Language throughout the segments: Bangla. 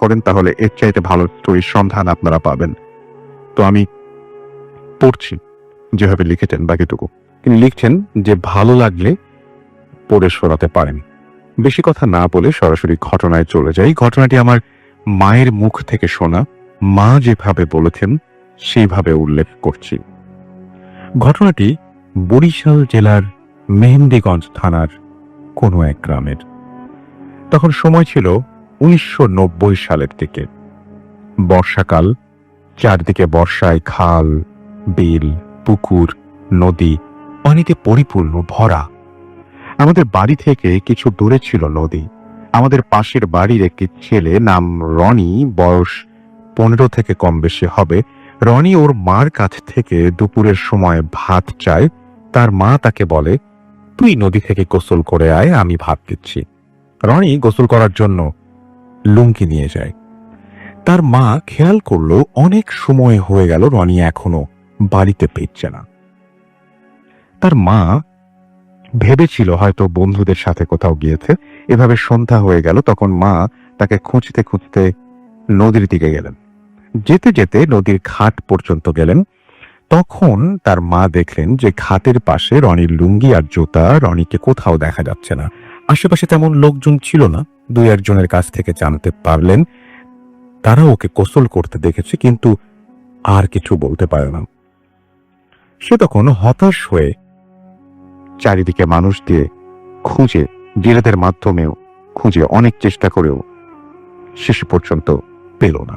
করেন তাহলে এর চাইতে ভালো স্টোরির সন্ধান আপনারা পাবেন। তো আমি পড়ছি যেভাবে লিখেছেন বাকিটুকু। তিনি লিখছেন যে ভালো লাগলে পড়ে শোনাতে পারেন। বেশি কথা না বলে সরাসরি ঘটনায় চলে যাই। ঘটনাটি আমার মায়ের মুখ থেকে শোনা, মা যেভাবে বলেছেন সেইভাবে উল্লেখ করছি। ঘটনাটি বরিশাল জেলার মেহেন্দিগঞ্জ থানার কোনো এক গ্রামের। তখন সময় ছিল 1990 সালের দিকে। বর্ষাকাল, চারদিকে বর্ষায় খাল, বিল, পুকুর, নদী পানিতে পরিপূর্ণ ভরা। আমাদের বাড়ি থেকে কিছু দূরে ছিল নদী। আমাদের পাশের বাড়ির একটি ছেলে, নাম রনি, বয়স 15 থেকে কম বেশি হবে। রনি ওর মার কাছ থেকে দুপুরের সময় ভাত চায়। তার মা তাকে বলে, তুই নদী থেকে গোসল করে আয়, আমি ভাত দিচ্ছি। রনি গোসল করার জন্য লুঙ্গি নিয়ে যায়। তার মা খেয়াল করলো অনেক সময় হয়ে গেল রনি এখনো বাড়িতে ফিরছে না। তার মা ভেবেছিল হয়তো বন্ধুদের সাথে কোথাও গিয়েছে। এভাবে সন্ধ্যা হয়ে গেল। তখন মা তাকে খুঁজতে খুঁজতে নদীর দিকে গেলেন। যেতে যেতে নদীর ঘাট পর্যন্ত গেলেন। তখন তার মা দেখলেন যে ঘাটের পাশে রনির লুঙ্গি আর জুতা। রনিকে কোথাও দেখা যাচ্ছে না। আশেপাশে তেমন লোকজন ছিল না। 2-1 জনের কাছ থেকে জানতে পারলেন তারা ওকে গোসল করতে দেখেছে, কিন্তু আর কিছু বলতে পারে না। সে তখন হতাশ হয়ে চারিদিকে মানুষ দিয়ে খুঁজে, জেলেদের মাধ্যমেও খুঁজে অনেক চেষ্টা করেও শেষ পর্যন্ত পেল না।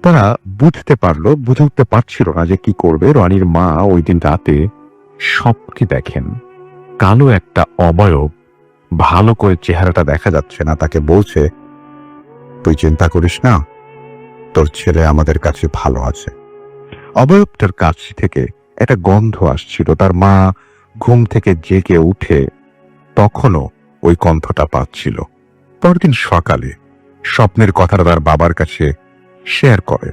তারা বুঝে উঠতে পারছিল না যে কি করবে। রনির মা ওই দিন রাতে স্বপ্নে দেখেন কালো একটা অবয়ব, ভালো করে চেহারাটা দেখা যাচ্ছে না। তাকে বলছে, তুই চিন্তা করিস না, তোর ছেলে আমাদের কাছে ভালো আছে। অবয়বটার কাছ থেকে একটা গন্ধ আসছিল। তার মা ঘুম থেকে জেগে উঠে তখনও ওই গন্ধটা পাচ্ছিল। পরদিন সকালে স্বপ্নের কথাটা তার বাবার কাছে শেয়ার করে।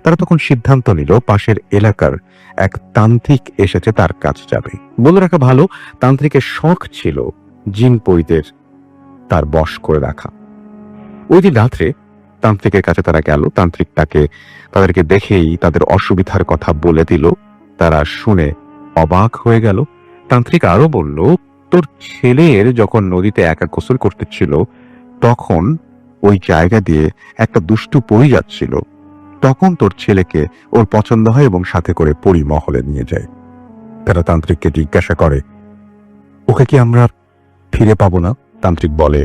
তারা তখন সিদ্ধান্ত নিল পাশের এলাকার এক তান্ত্রিক এসেছে, তার কাছে যাবে। বলে রাখা ভালো, তান্ত্রিকের শখ ছিল জিন পরীদের তার বশ করে রাখা। ওই দিন রাত্রে তান্ত্রিকের কাছে তারা গেল। তান্ত্রিক তাদেরকে দেখেই তাদের অসুবিধার কথা বলে দিল। তারা শুনে অবাক হয়ে গেল। তান্ত্রিক আরো বলল, তোর ছেলের যখন নদীতে একা গোসল করতেছিল তখন ওই জায়গা দিয়ে একটা দুষ্টু পরী যাচ্ছিল। তখন তোর ছেলেকে ওর পছন্দ হয় এবং সাথে করে পরী মহলে নিয়ে যায়। তারা তান্ত্রিককে জিজ্ঞাসা করে, ওকে কি আমরা ফিরে পাবো না? তান্ত্রিক বলে,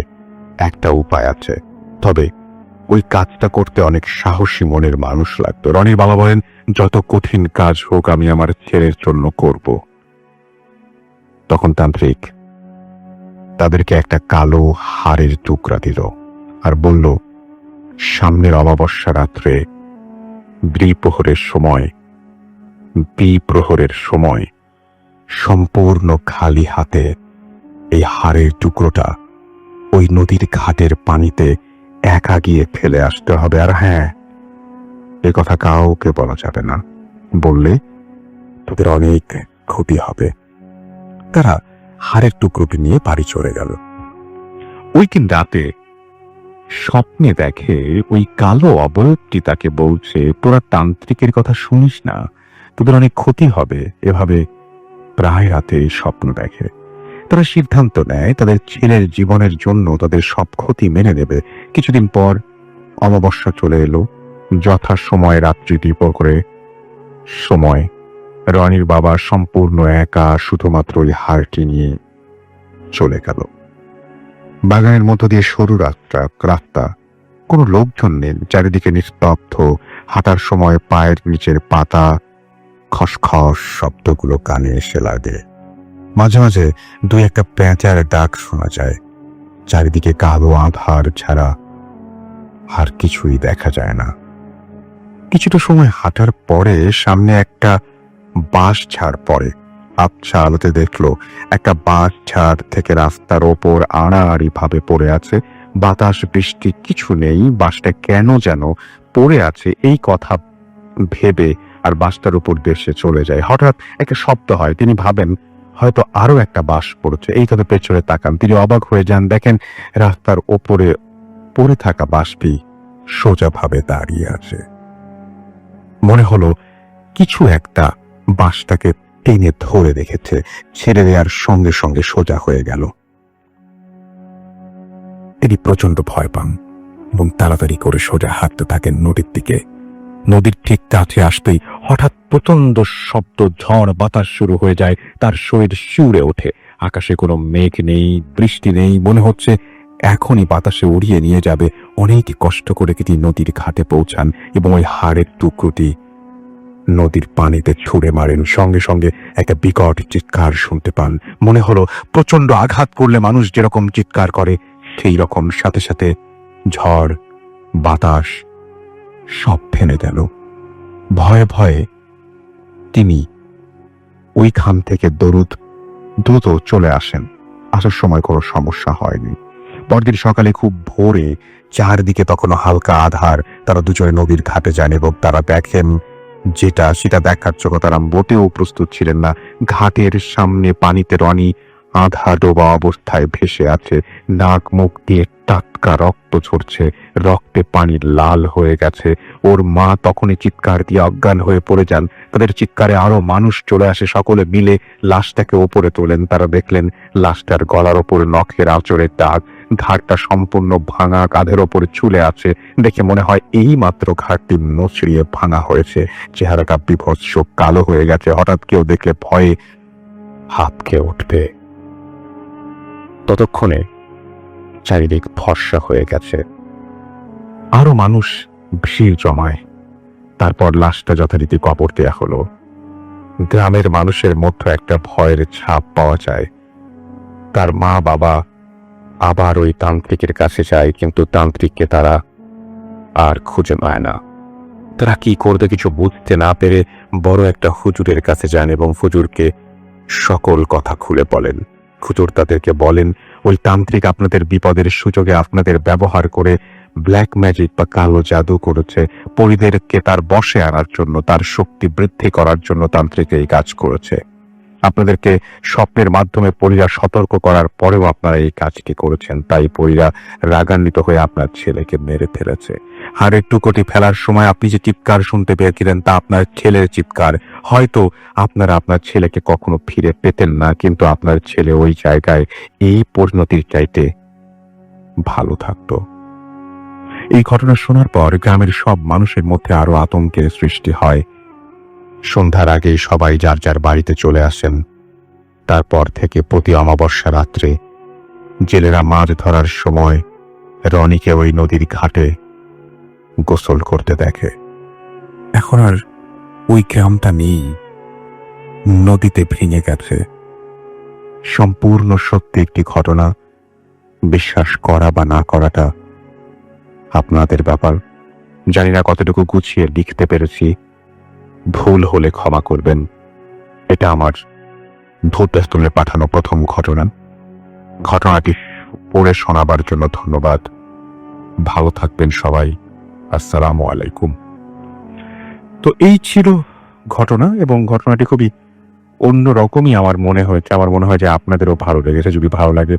একটা উপায় আছে, তবে ওই কাজটা করতে অনেক সাহসী মনের মানুষ লাগতো। রনির বাবা বলেন, যত কঠিন কাজ হোক আমি আমার ছেলের জন্য করব। তখন তান্ত্রিক তাদেরকে একটা কালো হাড়ের টুকরা দিল আর বলল, সামনের অমাবস্যা রাত্রে দ্বিপ্রহরের সময় সম্পূর্ণ খালি হাতে এই হাড়ের টুকরোটা ওই নদীর ঘাটের পানিতে একা গিয়ে ফেলে আসতে হবে। আর হ্যাঁ, এ কথা কাউকে বলা যাবে না, বললে তোদের অনেক ক্ষতি হবে। তারা হাড়ের টুকরোটি নিয়ে বাড়ি চলে গেল। ওই দিন রাতে স্বপ্নে দেখে ওই কালো অবয়বটি তাকে বলছে, তোরা তান্ত্রিকের কথা শুনিস না, তোদের অনেক ক্ষতি হবে। এভাবে প্রায় রাতে স্বপ্ন দেখে। তারা সিদ্ধান্ত নেয় তাদের ছেলের জীবনের জন্য তাদের সব ক্ষতি মেনে নেবে। কিছুদিন পর অমাবস্যা চলে এলো। যথা সময় রাত্রি দ্বিপ্রহরের সময় রনির বাবা সম্পূর্ণ একা শুধুমাত্র ওই হাড়টি নিয়ে চলে গেল। বাগানের মধ্য দিয়ে সরু রাস্তা, কোনো লোকজন নেই, চারিদিকে নিস্তব্ধ। হাঁটার সময় পায়ের নিচের পাতা খসখস শব্দগুলো কানে এসে লাগে। মাঝে মাঝে 2-1টা পেঁচার ডাক শোনা যায়। চারিদিকে কালো আঁধার ছাড়া আর কিছুই দেখা যায় না। কিছুটা সময় হাঁটার পরে সামনে একটা বাঁশ ঝাড় পড়ে। আবছা আলোতে দেখলো একটা বাঁশ ঝাড় থেকে রাস্তার ওপর আড়াআড়ি ভাবে পড়ে আছে। বাতাস বৃষ্টি কিছু নেই। বাঁশটা কেন যেন পড়ে আছে এই কথা ভেবে আর বাঁশটার উপর দেশে চলে যায়। হঠাৎ একটা শব্দ হয়। তিনি ভাবেন হয়তো আরো একটা বাঁশ পড়েছে। এই কথা পেছনে তাকান, তিনি অবাক হয়ে যান। দেখেন রাস্তার ওপরে পড়ে থাকা বাঁশটি সোজাভাবে দাঁড়িয়ে আছে। মনে হলো কিছু একটা বাঁশটাকে টেনে ধরে রেখেছে, ছেড়ে দেওয়ার সঙ্গে সঙ্গে সোজা হয়ে গেল। তিনি প্রচন্ড ভয় পান এবং তাড়াতাড়ি করে সোজা হাঁটতে থাকেন নদীর দিকে। নদীর ঠিক কাছে আসতেই হঠাৎ প্রচন্ড শব্দ, ঝড় বাতাস শুরু হয়ে যায়। তার শরীর শিউরে ওঠে। আকাশে কোনো মেঘ নেই, বৃষ্টি নেই, মনে হচ্ছে এখনই বাতাসে উড়িয়ে নিয়ে যাবে। অনেক কষ্ট করে তিনি নদীর ঘাটে পৌঁছান এবং ওই হাড়ের টুকরোটি নদীর পানিতে ছুঁড়ে মারেন। সঙ্গে সঙ্গে একটা বিকট চিৎকার শুনতে পান। মনে হলো প্রচন্ড আঘাত করলে মানুষ যেরকম চিৎকার করে সেই রকম। সাথে সাথে ঝড় বাতাস সব থেমে গেল। ভয়ে ভয়ে তিনি ওইখান থেকে দ্রুত চলে আসেন। আসার সময় কোনো সমস্যা হয়নি। পরদিন সকালে খুব ভোরে, চারদিকে তখনও হালকা আধার, তারা দুজনে নদীর ঘাটে যান এবং তারা দেখেন সেটা দেখার জন্য তারা মোটেও প্রস্তুত ছিলেন না। ঘাটের সামনে পানিতে রনি আধা ডোবা অবস্থায় ভেসে আছে। নাক মুখ দিয়ে টাটকা রক্ত ঝরছে, রক্তে পানি লাল হয়ে গেছে। ওর মা তখনই চিৎকার দিয়ে অজ্ঞান হয়ে পড়ে যান। তাদের চিৎকারে আরো মানুষ চলে আসে। সকলে মিলে লাশটাকে ওপরে তোলেন। তারা দেখলেন লাশটার গলার ওপরে নখের আঁচড়ের দাগ, ঘাটটা সম্পূর্ণ ভাঙা, কাঁধের ওপরে ঝুলে আছে। দেখে মনে হয় এই মাত্র ঘাটটি নচড়িয়ে ভাঙা হয়েছে। চেহারাটা বিভৎস কালো হয়ে গেছে। হঠাৎ কেউ দেখলে ভয়ে হাঁপকে উঠবে। ততক্ষণে চারিদিক ফর্সা হয়ে গেছে। আরো মানুষ ভিড় জমায়। তারপর লাশটা যথারীতি কবর দেয়া হলো। গ্রামের মানুষের মধ্যে একটা ভয়ের ছাপ পাওয়া যায়। তার মা বাবা আবার ওই তান্ত্রিকের কাছে যায়, কিন্তু তান্ত্রিককে তারা আর খুঁজে পায় না। তারা কি করবে কিছু বুঝতে না পেরে বড় একটা হুজুরের কাছে যান এবং হুজুরকে সকল কথা খুলে বলেন। হুজুর তাদেরকে বলেন, ওই তান্ত্রিক আপনাদের বিপদের সুযোগে আপনাদের ব্যবহার করে ব্ল্যাক ম্যাজিক বা কালো জাদু করেছে। পরিদেরকে তার বশে আনার জন্য, তার শক্তি বৃদ্ধি করার জন্য তান্ত্রিক এই কাজ করেছে। আপনাদেরকে স্বপ্নের মাধ্যমে পরীরা সতর্ক করার পরেও আপনারা এই কাজটি করেছেন। তাই পরীরা রাগান্বিত হয়ে আপনার ছেলেকে মেরে ফেলেছে। হাড়ের টুকরোটি ফেলার সময় আপনি যে চিৎকার শুনতে পেয়েছিলেন তা আপনার ছেলের চিৎকার। হয়তো আপনারা আপনার ছেলেকে কখনো ফিরে পেতেন না, কিন্তু আপনার ছেলে ওই জায়গায় এই পরিণতির চাইতে ভালো থাকতো। এই ঘটনা শোনার পর গ্রামের সব মানুষের মধ্যে আরো আতঙ্কের সৃষ্টি হয়। সন্ধ্যার আগেই সবাই যার যার বাড়িতে চলে আসেন। তারপর থেকে প্রতি অমাবস্যা রাত্রে জেলেরা মাছ ধরার সময় রনিকে ওই নদীর ঘাটে গোসল করতে দেখে। এখন আর ওই গ্রামটা নেই, নদীতে ভেঙে গেছে। সম্পূর্ণ সত্যি একটি ঘটনা। বিশ্বাস করা বা না করাটা আপনাদের ব্যাপার। জানি না কতটুকু গুছিয়ে লিখতে পেরেছি, ভুল হলে ক্ষমা করবেন। এটা আমার ধূর্তস্থলে পাঠানো প্রথম ঘটনা। ঘটনাটি পড়ে শোনাবার জন্য ধন্যবাদ। ভালো থাকবেন সবাই। আসসালামু আলাইকুম। তো এই ছিল ঘটনা, এবং ঘটনাটি খুবই অন্যরকমই আমার মনে হয়েছে। আমার মনে হয় যে আপনাদেরও ভালো লেগেছে। যদি ভালো লাগে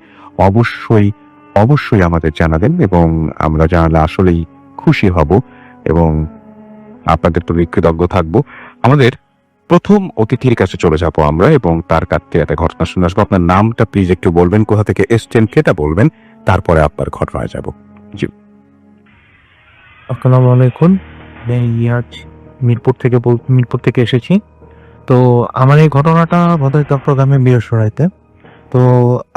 অবশ্যই আমাদের জানাবেন, এবং আমরা জানালে আসলেই খুশি হব এবং আপনাদের প্রতি কৃতজ্ঞ থাকবো। আমাদের প্রথম অতিথির কাছে চলে যাবো আমরা এবং তার কাছ থেকে একটা ঘটনা শুনে আসবো। আপনার নামটা প্লিজ একটু বলবেন, কোথা থেকে এসছেন সেটা বলবেন, তারপরে আপনার ঘটনায় যাব। জি। আসসালামু আলাইকুম। মিরপুর থেকে এসেছি। তো আমার এই ঘটনাটা ঘটে চট্টগ্রামে বীরসরাইতে। তো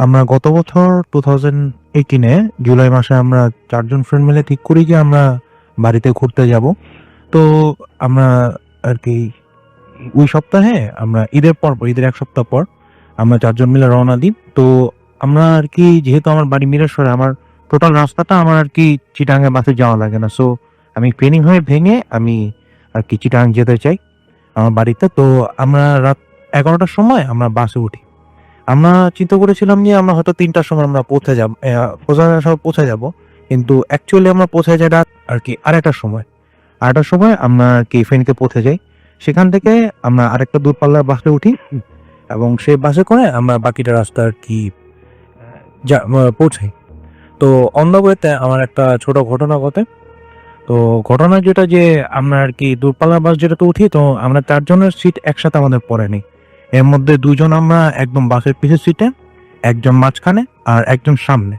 আমরা গত বছর 2018-এ জুলাই মাসে আমরা 4 জন ফ্রেন্ড মিলে ঠিক করি যে আমরা বাড়িতে ঘুরতে যাব। তো আমরা আর কি ওই সপ্তাহে আমরা ঈদের 1 সপ্তাহ পর আমরা 4 জন মিলে রওনা দিই। তো আমরা আর কি, যেহেতু আমার বাড়ি মিরসরাই, আমার টোটাল রাস্তাটা আমার আর কি চিটাগাং বাসে যাওয়া লাগে না। সো আমি ট্রেনিং হয়ে ভেঙে আমি আর কি চিটাগাং যেতে চাই আমার বাড়িতে। তো আমরা রাত 11টার সময় আমরা বাসে উঠি। আমরা চিন্তা করেছিলাম যে আমরা হয়তো 3টার সময় আমরা পৌঁছে যাব, কিন্তু অ্যাকচুয়ালি আমরা পৌঁছে যাই রাত আর কি আড়াইটার সময় আমরা আর কি ফেনীতে পৌঁছে যাই। সেখান থেকে আমরা আরেকটা দূরপাল্লার বাসে উঠি এবং সেই বাসে করে আমরা বাকিটা রাস্তা আর কি পৌঁছাই। তো অন দ্য ওয়েতে আমার একটা ছোট ঘটনা ঘটে। তো ঘটনা যেটা যে আমরা আর কি দূরপাল্লার বাস যেটাতে উঠি, তো আমরা 4 জনের সিট একসাথে আমাদের পড়েনি। এর মধ্যে 2 জন আমরা একদম বাসের পিছের সিটে, একজন মাঝখানে আর একজন সামনে।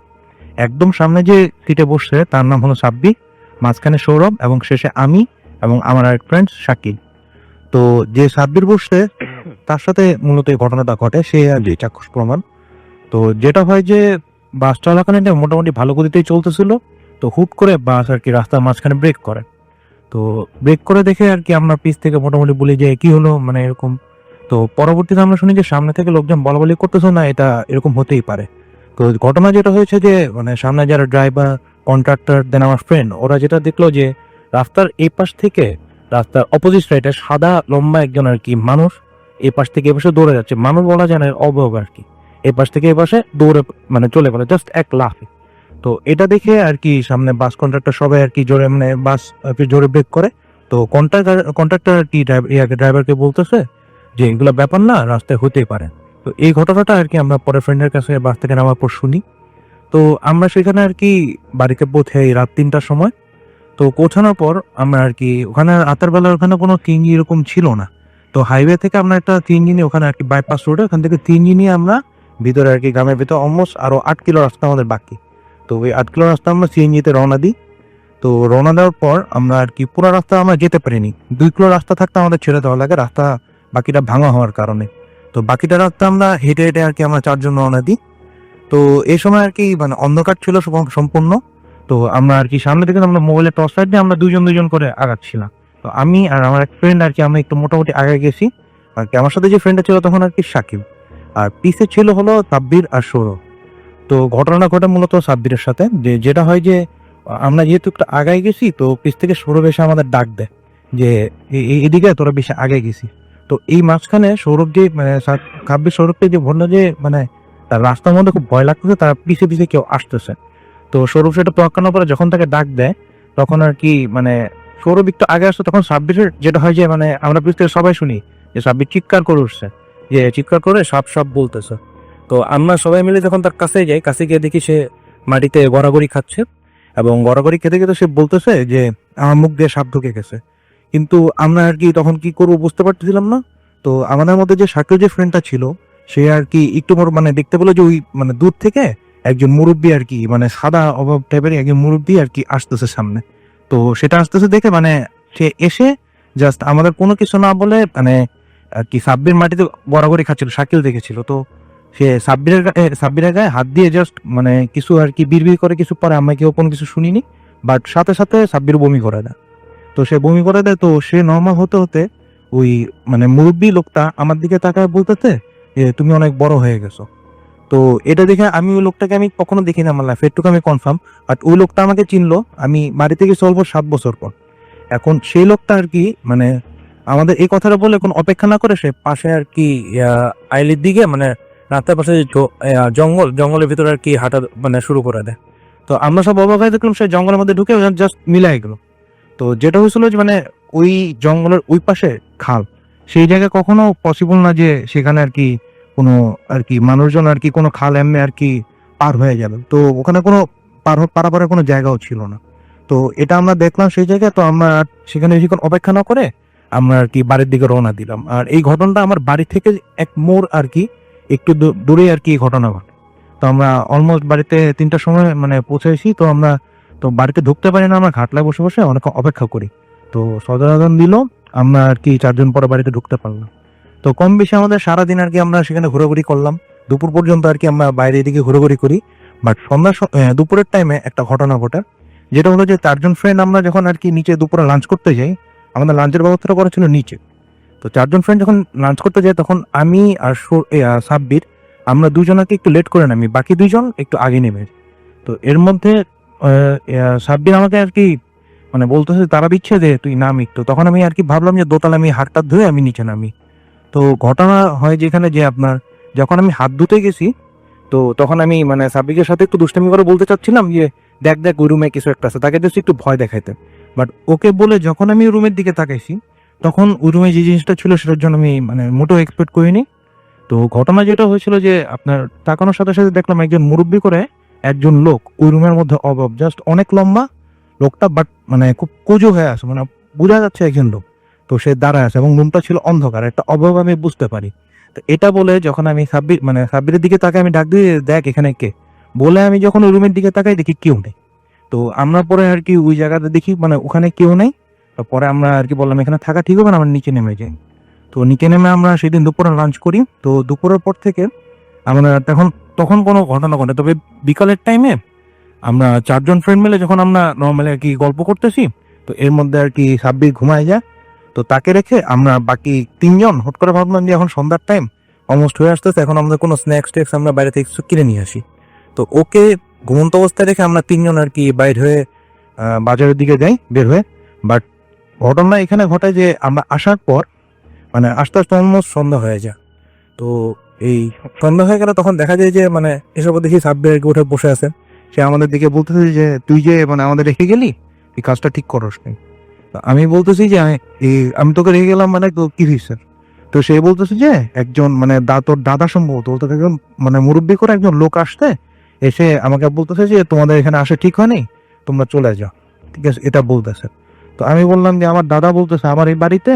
একদম সামনে যে সিটে বসছে তার নাম হলো সাব্বির, মাঝখানে সৌরভ এবং শেষে আমি এবং আমার আরেক ফ্রেন্ড শাকিল। তো যে সাব্বির বসছে তার সাথে মূলত এই ঘটনাটা ঘটে, সে আর কি চাক্ষুষ প্রমাণ। তো যেটা হয় যে বাস চলাকালীন মোটামুটি ভালো গতিতেই চলতেছিল, তো হুট করে বাস আর কি রাস্তার মাঝখানে ব্রেক করে। তো ব্রেক করে দেখে আর কি আমরা পিছ থেকে মোটামুটি বলি যে কি হলো, মানে এরকম। তো পরবর্তীতে আমরা শুনি যে সামনে থেকে লোকজন বলাবলি করতেছে না এটা এরকম হতেই পারে। তো ঘটনা যেটা হয়েছে যে মানে সামনে যারা ড্রাইভার, কন্ট্রাক্টর, দেন আমার ফ্রেন্ড, ওরা যেটা দেখলো যে রাস্তার এই পাশ থেকে রাস্তার অপোজিট সাইডে সাদা লম্বা একজন আর কি মানুষ এই পাশ থেকে এ পাশে দৌড়ে যাচ্ছে। মানুষ বলা যায় না, অবয়ব আর কি। এই পাশ থেকে এই পাশে দৌড়ে মানে চলে গেল জাস্ট এক লাফে। তো এটা দেখে আর কি সামনে বাস কন্ট্রাক্টর সবাই আর কি জোরে মানে বাস আর কি জোরে ব্রেক করে। তো কন্ট্রাক্টর আর কি ড্রাইভারকে বলতেছে যে এগুলো ব্যাপার না, রাস্তায় হতেই পারে। তো এই ঘটনাটা আর কি আমরা পরে ফ্রেন্ডের কাছে বাস থেকে নামার পর শুনি। তো আমরা সেখানে আর কি বাড়িতে পৌঁছাই রাত 3টার সময়। তো পৌঁছানোর পর আমরা আর কি ওখানে রাতের বেলা ওখানে কোনো সিএনজি এরকম ছিল না। তো হাইওয়ে থেকে আমরা একটা সিএনজি নিয়ে ওখানে আর কি বাইপাস রোডে ওখান থেকে সিএনজি নিয়ে আমরা ভিতরে আর কি গ্রামের ভিতরে অলমোস্ট আরো 8 কিলো রাস্তা আমাদের বাকি। তো ওই 8 কিলো রাস্তা আমরা সিএনজিতে রওনা দিই। তো রওনা দেওয়ার পর আমরা আর কি পুরো রাস্তা আমরা যেতে পারিনি, 2 কিলো রাস্তা থাকতে আমাদের ছেড়ে দেওয়া লাগে, রাস্তা বাকিটা ভাঙা হওয়ার কারণে। তো বাকিটা রাস্তা আমরা হেঁটে হেঁটে আর কি আমরা 4 জন রওনা দিই। তো এই সময় আর কি মানে অন্ধকার ছিল সম্পূর্ণ। তো আমরা আর কি সামনে থেকে আমরা মোবাইলের টর্চ লাইট দিয়ে আমরা দুজন করে আগাচ্ছিলাম। তো আমি আর আমার এক ফ্রেন্ড আর কি আমরা একটু মোটামুটি আগে গেছি। আর কি আমার সাথে যে ফ্রেন্ডটা ছিল তখন আর কি সাকিব, আর পিছে ছিল হলো সাব্বির আর সৌরভ। তো ঘটনা ঘটে মূলত সাব্বিরের সাথে, যে যেটা হয় যে আমরা যেহেতু একটু আগায় গেছি, তো পিছ থেকে সৌরভ এসে আমাদের ডাক দেয় যে এদিকে তোরা বেশি আগে গেছি। তো এই মাঝখানে সৌরভ যে মানে সাব্বির সৌরভকে যে বললো যে মানে তার রাস্তার মধ্যে খুব ভয় লাগতেছে, তার পিছে পিছে কেউ আসতেছে। তো সৌরভ সেটা তোয়াক্কা না করে যখন তাকে ডাক দেয় তখন আর কি মানে সৌরভ একটু আগে আসতো, তখন সাব্বিরের যেটা হয় যে মানে আমরা পিছ থেকে সবাই শুনি যে সাব্বির চিৎকার করে উঠছে, যে চিৎকার করে সব সব বলতেছে। তো আমরা সবাই মিলে যখন তার কাছে যাই, কাছে গিয়ে দেখি সে মাটিতে গড়াগড়ি খাচ্ছে, এবং গড়াগড়ি খেতে খেতে সে বলতেছে যে আমার মুখ দিয়ে সাপ ঢুকে গেছে। কিন্তু আমরা আর কি তখন কি করবো বুঝতে পারতেছিলাম না। তো আমাদের মধ্যে যে শাকিল যে ফ্রেন্ডটা ছিল সে আর কি একটু মানে দেখতে পেলো যে ওই মানে দূর থেকে একজন মুরব্বী আর কি মানে সাদা অভাব টাইপের একজন মুরব্বী আর কি আসতেছে সামনে। তো সেটা আসতেছে দেখে মানে সে এসে জাস্ট আমাদের কোনো কিছু না বলে মানে আর কি সাব্বির মাটিতে গড়াগড়ি খাচ্ছিল, শাকিল দেখেছিল। তো সে সাব্বিরের গায়ে হাত দিয়ে জাস্ট মানে কিছু আর কি বিড়বিড় করে কিছু পরে, আমরা কেউ কোনো কিছু শুনিনি। বাট সাথে সাথে সাব্বির বমি করে দেয়। তো সে বমি করে দেয়, তো সে নর্মাল হতে হতে ওই মানে মুরব্বী লোকটা আমার দিকে তাকায় বলতেছে যে তুমি অনেক বড় হয়ে গেছো। তো এটা দেখে আমি ওই লোকটাকে আমি কখনো দেখিনি আমার লাইফে, এটুকু আমি কনফার্ম। বাট ওই লোকটা আমাকে চিনলো, আমি বাড়ি থেকে চলবো 7 বছর পর। এখন সেই লোকটা আর কি মানে আমাদের এই কথাটা বলে কোন অপেক্ষা না করে সে পাশে আর কি আইলির দিকে মানে রাস্তার পাশে যে জঙ্গলের ভিতরে আর কি হাঁটা মানে শুরু করে দেয়। তো আমরা সব অবাক হয়ে দেখলাম সে জঙ্গলের মধ্যে ঢুকে জাস্ট মিলাই গেল। তো যেটা হয়েছিল যে মানে ওই জঙ্গলের ওই পাশে খাল, সেই জায়গায় কখনো পসিবল না যে সেখানে আর কি কোনো আর কি মানুষজন আর কি কোনো খাল এমনি আর কি পার হয়ে যাবে। তো ওখানে কোনো পারাপারের কোনো জায়গাও ছিল না। তো এটা আমরা দেখলাম সেই জায়গায়। তো আমরা আর সেখানে বেশিক্ষণ অপেক্ষা না করে আমরা আর কি বাড়ির দিকে রওনা দিলাম। আর এই ঘটনাটা আমার বাড়ি থেকে এক মোড় আর কি একটু দূরে আর কি ঘটনা ঘটে। তো আমরা অলমোস্ট বাড়িতে 3টার সময় মানে পৌঁছেছি। তো আমরা তো বাড়িতে ঢুকতে পারি না, আমরা ঘাটলায় বসে বসে অনেক অপেক্ষা করি। তো সদর আদান দিল, আমরা আর কি 4 জন পরে বাড়িতে ঢুকতে পারলাম। তো কম বেশি আমাদের সারাদিন আর কি আমরা সেখানে ঘোরাঘুরি করলাম, দুপুর পর্যন্ত আর কি আমরা বাইরে এদিকে ঘোরাঘুরি করি। বাট দুপুরের টাইমে একটা ঘটনা ঘটে, যেটা হলো যে 4 জন ফ্রেন্ড আমরা যখন আর কি নিচে দুপুরে লাঞ্চ করতে যাই, আমাদের লাঞ্চের ব্যবস্থাটা করা ছিল নিচে। তো 4 জন ফ্রেন্ড যখন লাঞ্চ করতে যাই তখন আমি আর সাব্বির আমরা দুজনকে একটু লেট করে নামি, বাকি 2 জন একটু আগে নেমে। তো এর মধ্যে সাব্বির আমাকে আর কি মানে বলতেছে তারা দিচ্ছে যে তুই নাম একটু। তখন আমি আর কি ভাবলাম যে দোতলা আমি হাতটা ধুয়ে আমি নিচে নামি। তো ঘটনা হয় যেখানে যে আপনার যখন আমি হাত ধুতে গেছি, তো তখন আমি মানে সাব্বিরের সাথে একটু দুষ্টামি করে বলতে চাচ্ছিলাম যে দেখ দেখ ওই রুমে কিছু একটা আছে, তাকে জাস্ট একটু ভয় দেখাইতে। বাট ওকে বলে যখন আমি রুমের দিকে তাকাইছি তখন ওই রুমে যে জিনিসটা ছিল সেটার জন্য আমি মানে মোটেও এক্সপেক্ট করিনি। তো ঘটনা যেটা হয়েছিল যে আপনার তাকানোর সাথে সাথে দেখলাম একজন মুরব্বী করে একজন লোক ওই রুমের মধ্যে অভাব জাস্ট অনেক লম্বা, লোকটা বাট মানে খুব কুজো হয়ে আছে, মানে বোঝা যাচ্ছে একজন লোক। তো সে দাঁড়ায় আছে এবং রুমটা ছিল অন্ধকার, একটা অভাব আমি বুঝতে পারি। তো এটা বলে যখন আমি সাব্বিরের দিকে তাকাই, আমি ডাক দিয়ে, দেখ এখানে কে, বলে আমি যখন ওই রুমের দিকে তাকাই দেখি কেউ নেই। তো আমরা পরে আর কি ওই জায়গাতে দেখি মানে ওখানে কেউ নেই। তো পরে আমরা আর কি বললাম এখানে থাকা ঠিক হবে না, আমরা নিচে নেমে যাই। তো নিচে নেমে আমরা সেদিন দুপুরে লাঞ্চ করি। তো দুপুরের পর থেকে আমরা তখন তখন কোনো ঘটনা ঘটে, তবে বিকালের টাইমে আমরা 4জন ফ্রেন্ড মিলে যখন আমরা নর্মালি আর কি গল্প করতেছি, তো এর মধ্যে আর কি সাব্বির ঘুমায় যায়। তো তাকে রেখে আমরা বাকি 3জন হুট করে ভাবলাম যে এখন সন্ধ্যার টাইম অলমোস্ট হয়ে আসতেছে, এখন আমাদের কোনো স্ন্যাক্স টেক্স আমরা বাইরে থেকে কিছু কিনে নিয়ে আসি। তো ওকে ঘুমন্ত অবস্থায় রেখে আমরা 3জন আর কি বাইর হয়ে বাজারের দিকে যাই বের হয়ে। বাট ঘটনা এখানে ঘটে যে আমরা আসার পর মানে আস্তে আস্তে অলমোস্ট সন্ধ্যা হয়ে যায়। তো এই সন্ধ্যা হয়ে গেলে তখন দেখা যায় যে মানে এসব দেখি সাব্বির আর কি উঠে বসে আছে। সে আমাদের দিকে বলতেছে যে তুই যে মানে আমাদের রেখে গেলি, এই কাজটা ঠিক করস নাই। তো আমি বলতেছি যে আমি তোকে রেখে গেলাম মানে তো কি হয়েছে। তো সে বলতেছে যে একজন মানে তোর দাদা সম্ভবত বলতে একজন মানে মুরব্বী করে একজন লোক আসতে এসে আমাকে বলতেছে যে তোমাদের এখানে আসা ঠিক হয়নি, তোমরা চলে যাও, ঠিক আছে, এটা বলতেছে। তো আমি বললাম যে আমার দাদা বলতেছে আমার এই বাড়িতে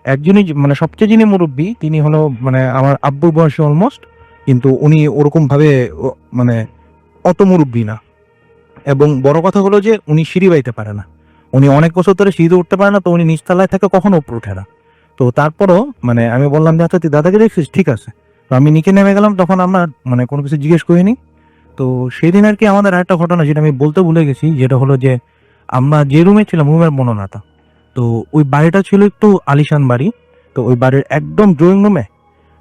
একজনই মানে সবচেয়ে যিনি মুরব্বী তিনি হলো মানে আমার আব্বুর বয়সে অলমোস্ট, কিন্তু উনি ওরকম ভাবে মানে অত মুরব্বী না। এবং বড় কথা হলো যে উনি সিঁড়ি বাইতে পারে না, উনি অনেক বছর ধরে সিঁড়ি উঠতে পারে না, তো উনি নিচতলায় থাকে, কখনো উপরে ওঠে না। তো তারপরও মানে আমি বললাম যে আচ্ছা তুই দাদাকে দেখছিস, ঠিক আছে। তো আমি নিচে নেমে গেলাম, তখন আমরা মানে কোনো কিছু জিজ্ঞেস করিনি। তো সেদিন আর কি আমাদের আরেকটা ঘটনা যেটা আমি বলতে ভুলে গেছি, যেটা হলো যে আমরা যে রুমে ছিলাম রুমের বর্ণনাটা, তো ওই বাড়িটা ছিল একটু আলিশান বাড়ি। তো ওই বাড়ির একদম ড্রয়িং রুমে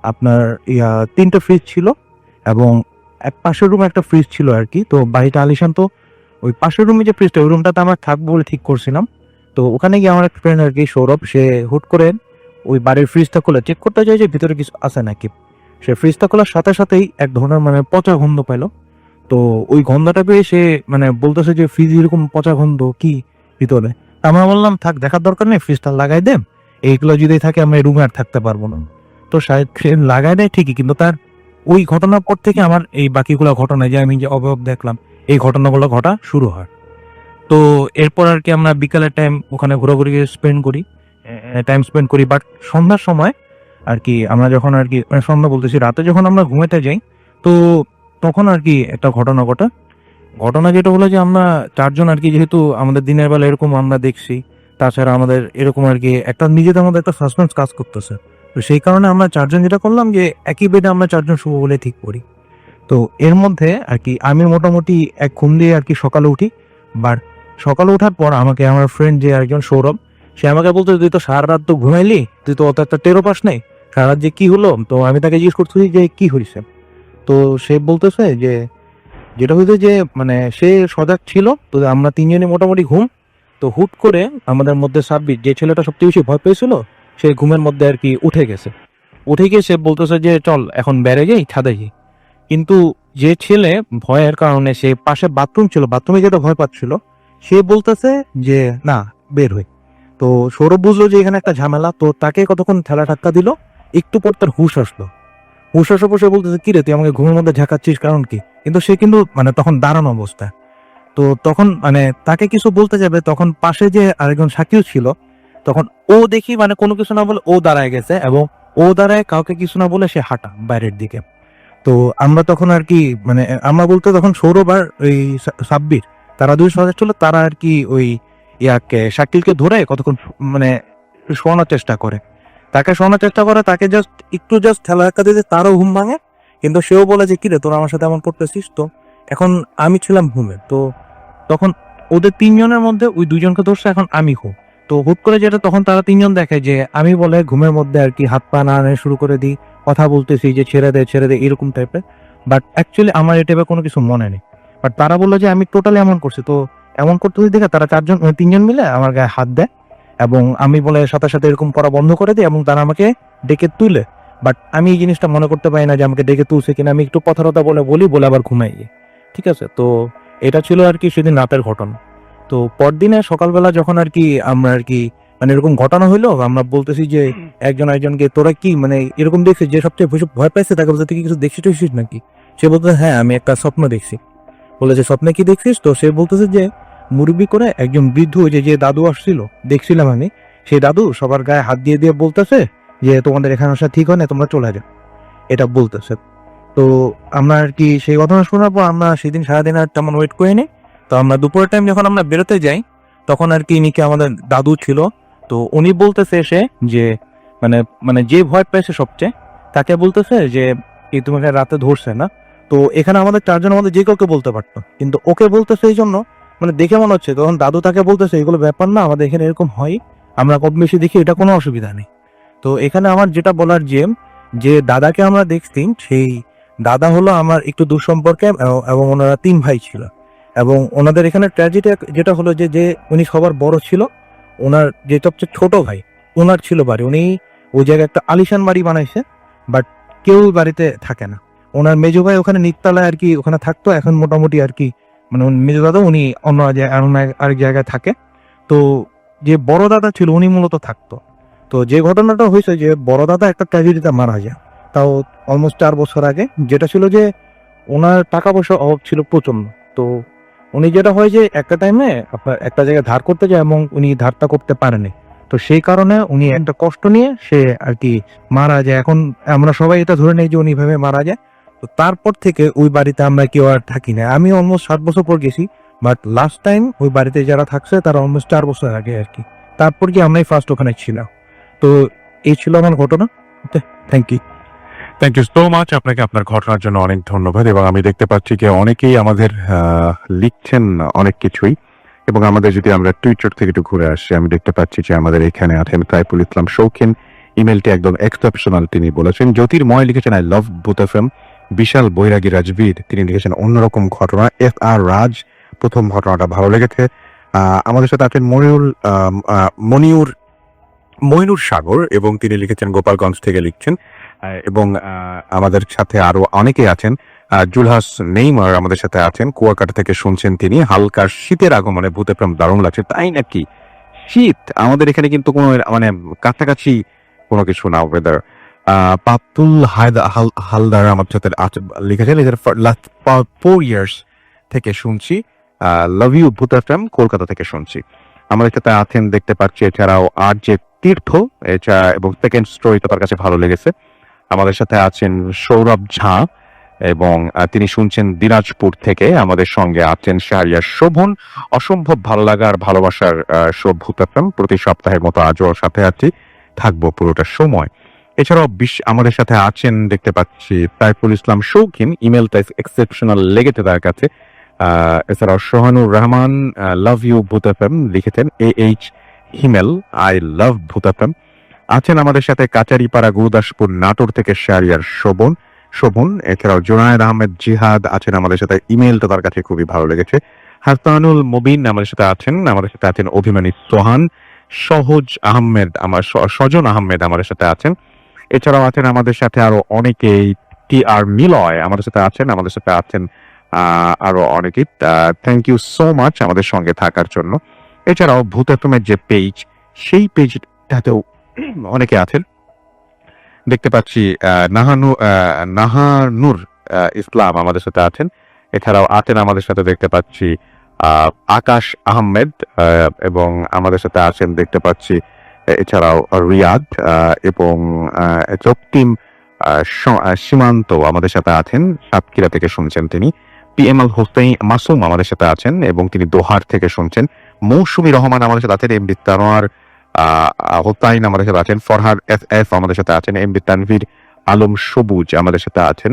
আপনার 3টে ফ্রিজ ছিল এবং এক পাশের রুমে একটা ফ্রিজ ছিল আর কি। তো বাড়িটা আলিশান, তো ওই পাশের রুমে যে ফ্রিজটা ওই রুমটাতে আমরা থাকবো বলে ঠিক করছিলাম। তো ওখানে গিয়ে আমার এক ফ্রেন্ড আর কি সৌরভ, সে হুট করে ওই বাড়ির ফ্রিজটা খুলে চেক করতে চাই যে ভিতরে কিছু আছে নাকি। সে ফ্রিজটা খোলার সাথে সাথেই এক ধরনের মানে পচা গন্ধ পাইলো। তো ওই গন্ধটা পেয়ে সে মানে বলতেছে যে ফ্রিজ এরকম পচা গন্ধ কি ভিতরে। আমরা বললাম থাক, দেখার দরকার নেই, ফ্রিজটা লাগাই দে, এইগুলো যদি থাকে আমরা রুমে আর থাকতে পারবো না। তো শায়দ সে লাগাই দেয় ঠিকই, কিন্তু তার ওই ঘটনার পর থেকে আমার এই বাকিগুলো ঘটনা যে আমি যে অভাব দেখলাম এই ঘটনাগুলো ঘটা শুরু হয়। তো এরপর আর কি আমরা বিকালের টাইম ওখানে ঘোরাঘুরি টাইম স্পেন্ড করি। বাট সন্ধ্যার সময় আর কি আমরা যখন আর কি মানে সন্ধ্যা বলতেছি রাতে যখন আমরা ঘুমাতে যাই, তো তখন আর কি একটা ঘটনা ঘটে। ঘটনা যেটা হলো যে আমরা 4জন আর কি, যেহেতু আমাদের দিনের বেলা এরকম আমরা দেখছি, তাছাড়া আমাদের এরকম আর কি একটা নিজেদের মধ্যে একটা সাসপেন্স কাজ করতেছে। তো সেই কারণে আমরা 4জন যেটা করলাম যে একই বেডে আমরা 4জন শুভ বলে ঠিক করি। তো এর মধ্যে আর কি আমি মোটামুটি এক ঘুম দিয়ে আর কি সকালে উঠি। বাট সকালে ওঠার পর আমাকে আমার ফ্রেন্ড যে একজন সৌরভ, সে আমাকে বলতো তুই তো সারা রাত তো ঘুমাইলি, তুই তো অত একটা টেরো পাস নাই সারা রাত যে কি হলো। তো আমি তাকে জিজ্ঞেস করতেছি যে কি হয়েছে। তো সে বলতেছে যে যেটা হইতো যে মানে সে সজাগ ছিল, তো আমরা 3জনই মোটামুটি ঘুম। তো হুট করে আমাদের মধ্যে সাব্বির, যে ছেলেটা সবচেয়ে বেশি ভয় পেয়েছিল, সে ঘুমের মধ্যে আর কি উঠে গেছে। উঠে গিয়ে সে বলতেছে যে চল এখন বেড়ে যাই, ছাদে যাই। কিন্তু যে ছেলে ভয়ের কারণে সে পাশে বাথরুম ছিল, বাথরুমে যেটা ভয় পাচ্ছিল, সে বলতেছে যে না বের হই। তো সৌরভ বুঝলো যে এখানে একটা ঝামেলা, তো তাকে কতক্ষণ ঠেলা ধাক্কা দিল, একটু পর তার হুশ আসলো। হুশ আসার পর সে বলতেছে কি রে তুই আমাকে ঘুমের মধ্যে ঝাঁকাচ্ছিস কারণ কি, কিন্তু সে কিন্তু মানে তখন দাঁড়ানো অবস্থা। তো তখন মানে তাকে কিছু বলতে যাবে, তখন পাশে যে আরেকজন সাকিও ছিল, তখন ও দেখি মানে কোনো কিছু না বলে ও দাঁড়ায় গেছে এবং ও দাঁড়ায় কাউকে কিছু না বলে সে হাঁটা বাইরের দিকে। তো আমরা তখন আর কি মানে আমরা বলতে তখন সৌরভ আর ওই সাব্বির, তারা দুই সজাগ ছিল, তারা আর কি ওই ইয়াকে শাকিলকে ধরে কতক্ষণ মানে শোয়ানোর চেষ্টা করে, তাকে শোনার চেষ্টা করে, তাকে জাস্ট ঠেলা ধাক্কা দিতে তারও ঘুম ভাঙে। কিন্তু সেও বলে যে কিরে তোরা আমার সাথে এমন করতেছিস। তো এখন আমি ছিলাম ঘুমে, তো তখন ওদের 3জনের মধ্যে ওই 2জনকে ধরছে, এখন আমি ঘুম। তো হুট করে যেটা তখন তারা 3জন দেখে যে আমি বলে ঘুমের মধ্যে আর কি হাত পা নাড়ানো শুরু করে দিই, কথা বলতেছি যে ছেড়ে দে এরকম টাইপের। বাট অ্যাকচুয়ালি আমার এই টাইপের কোনো কিছু মনে নেই। বাট তারা বললো যে আমি টোটালি এমন করছি। তো এমন করতে দেখে তারা 3জন মিলে আমার গায়ে হাত দেয় এবং আমি বলে সাথে সাথে এরকম করা বন্ধ করে দিই এবং তারা আমাকে ডেকে তুলে। বাট আমি এই জিনিসটা মনে করতে পারি না যে আমাকে ডেকে তুলছে কিনা, আমি একটু কথা বলে আবার ঘুমাই যাই। ঠিক আছে, তো এটা ছিল আর কি সেদিন রাতের ঘটনা। তো পরদিনে সকালবেলা যখন আর কি আমরা আর কি মানে এরকম ঘটনা হইলো, আমরা বলতেছি যে একজনকে তোরা কি মানে এরকম দেখছিস, যে সবচেয়ে বেশি ভয় পাইছে তাকে বলতে তুই কি কিছু দেখছিস নাকি। সে বলতে হ্যাঁ আমি একটা স্বপ্ন দেখছি। বলে যে স্বপ্নে কি দেখছিস, তো সে বলতেছে যে মুরব্বি করে একজন বৃদ্ধ, ওই যে যে দাদু আসছিল দেখছিলাম আমি, সেই দাদু সবার গায়ে হাত দিয়ে দিয়ে বলতেছে যে তোমাদের এখানে আসা ঠিক হয় না, তোমরা চলে যাও, এটা বলতেছে। তো আমরা আর কি সেই ঘটনা শোনার পর আমরা সেদিন সারাদিন আর তেমন ওয়েট করিনি। তো আমরা দুপুরের টাইম যখন আমরা বেরোতে যাই, তখন আর কি নিকে আমাদের দাদু ছিল। তো উনি বলতেছে এসে যে মানে মানে যে ভয় পেয়েছে সবচেয়ে, তাকে বলতেছে যে কি তোমাকে রাতে ধরছে না। তো এখানে আমাদের চারজন আমাদের যে কাউকে বলতে পারতো, কিন্তু ওকে বলতেছে এই জন্য মানে দেখে মনে হচ্ছে, তখন দাদু তাকে বলতেছে এগুলো ব্যাপার না, আমাদের এখানে এরকম হয়, আমরা কম বেশি দেখি, এটা কোনো অসুবিধা নেই। তো এখানে আমার যেটা বলার যে যে দাদাকে আমরা দেখছি, সেই দাদা হলো আমার একটু দূর সম্পর্কে, এবং ওনারা 3 ভাই ছিল। এবং ওনাদের এখানে ট্র্যাজেডি যেটা হলো যে যে উনি সবার বড় ছিল, ওনার যে সবচেয়ে ছোট ভাই, ওনার ছিল বাড়ি, উনি ওই জায়গায় একটা আলিশান বাড়ি বানাইছে, বাট কেউ বাড়িতে থাকে না। ওনার মেজো ভাই ওখানে নিচতলায় আর কি ওখানে থাকতো, এখন মোটামুটি আর কি মানে মেজো দাদা উনি অন্য আরেক জায়গায় থাকে। তো যে বড় দাদা ছিল উনি মূলত থাকতো। তো যে ঘটনাটা হয়েছে যে বড় দাদা একটা ট্র্যাজেডিতে মারা যায়, তাও অলমোস্ট 4 বছর আগে। যেটা ছিল যে ওনার টাকা পয়সার অভাব ছিল প্রচন্ড। তো উনি যেটা হয় যে একটা টাইমে আপনার একটা জায়গায় ধার করতে যায় এবং উনি ধারটা করতে পারেনি। তো সেই কারণে উনি একটা কষ্ট নিয়ে সে আর কি মারা যায়। এখন আমরা সবাই এটা ধরে নেই যে উনি ভাবে মারা যায়। তো তারপর থেকে ওই বাড়িতে আমরা কেউ আর থাকি না। আমি অলমোস্ট 7 বছর পর গেছি, বাট লাস্ট টাইম ওই বাড়িতে যারা থাকছে তারা অলমোস্ট 4 বছর আগে আর কি। তারপর কি আমরাই ফার্স্ট ওখানে ছিলাম। তো এই ছিল আমার ঘটনা। Thank you. Thank you so much আপনাকে, আপনার ঘটনার জন্য অনেক ধন্যবাদ। এবং আমি দেখতে পাচ্ছি যে অনেকেই আমাদের লিখছেন অনেক কিছুই। এবং আমাদের যদি আমরা টুইটার থেকে একটু ঘুরে আসি, আমি দেখতে পাচ্ছি যে আমাদের এখানে আছেন সাইফুল ইসলাম শৌখিন, ইমেলটি একদম এক্সেপশনাল। তিনি বলেছেন জ্যোতির্ময় লিখেছেন আই লাভ বুথ এফএম। বিশাল বৈরাগী রাজবীর তিনি লিখেছেন অন্যরকম ঘটনা। এফ আর রাজ প্রথম ঘটনাটা ভালো লেগেছে। আমাদের সাথে আছেন মইনুর সাগর, এবং তিনি লিখেছেন গোপালগঞ্জ থেকে লিখছেন। এবং আমাদের সাথে আরো অনেকেই আছেন। জুলহাস নেইমার আমাদের সাথে আছেন, কুয়াকাটা থেকে শুনছেন তিনি। হালকা শীতের আগমনে ভূতে প্রেম দারুণ লাগছে। তাই নাকি? শীত আমাদের এখানে কিন্তু কোনো মানে কাছাকাছি কোনো কিছু না ওয়েদার। পাতুল হালদার আমার সাথে লিখেছেন এদের লাস্ট 4 ইয়ার্স থেকে শুনছি। লাভ ইউ ভূতে প্রেম, কলকাতা থেকে শুনছি। আমাদের সাথে আছেন দেখতে পাচ্ছি এছাড়াও আর যে তীর্থ, এবং সেকেন্ড স্টোরিটা তার কাছে ভালো লেগেছে। আমাদের সাথে আছেন সৌরভ ঝা, এবং তিনি শুনছেন দিনাজপুর থেকে। আমাদের সঙ্গে আছেন শাহরিয়ার শোভন। অসম্ভব ভালো লাগা আর ভালোবাসার ভূতাপ্রাম প্রতি সপ্তাহের মতো আজও ওর সাথে আছি, থাকবো পুরোটা সময়। এছাড়াও আমাদের সাথে আছেন দেখতে পাচ্ছি সাইফুল ইসলাম শৌখিন, ইমেলটা এক্সেপশনাল লেগেছে তার কাছে। এছাড়াও সোহানুর রহমান লাভ ইউ ভূতাপ্রাম লিখেছেন। এইচ হিমেল আই লাভ ভূতাপ্রাম। আছেন আমাদের সাথে কাচারিপাড়া গুরুদাসপুর নাটোর থেকে শাহরিয়ার শোভন। এছাড়াও জোনায়েদ আহমেদ জিহাদ আছেন আমাদের সাথে, ইমেলটা তার কাছে খুবই ভালো লেগেছে। হাসানুল মুবিন আমাদের সাথে আছেন অভিমানী সোহান। সহজ আহমেদ সজন আহমেদ আমাদের সাথে আছেন। এছাড়াও আছেন আমাদের সাথে আরো অনেকেই। টি আর মিলয় আমাদের সাথে আছেন আরো অনেকেই। থ্যাংক ইউ সো মাচ আমাদের সঙ্গে থাকার জন্য। এছাড়াও ভূত এফএমের যে পেজ, সেই পেজটাতেও অনেকে আছেন দেখতে পাচ্ছি। নাহানুর ইসলাম আমাদের সাথে আছেন। এছাড়াও আছেন আমাদের সাথে দেখতে পাচ্ছি আকাশ আহমেদ, এবং আমাদের সাথে আছেন দেখতে পাচ্ছি এছাড়াও রিয়াদ, এবং রক্তিম সীমান্ত আমাদের সাথে আছেন, সাতক্ষীরা থেকে শুনছেন তিনি। পিএমএল হোসেন মাসুম আমাদের সাথে আছেন এবং তিনি দোহার থেকে শুনছেন। মৌসুমী রহমান আমাদের সাথে আছেন। এমডি তানোয়ার হোসাইন আমাদের সাথে আছেন। ফরহাদ এফ আমাদের সাথে আছেন। এমডি তানভীর আলম সবুজ আমাদের সাথে আছেন।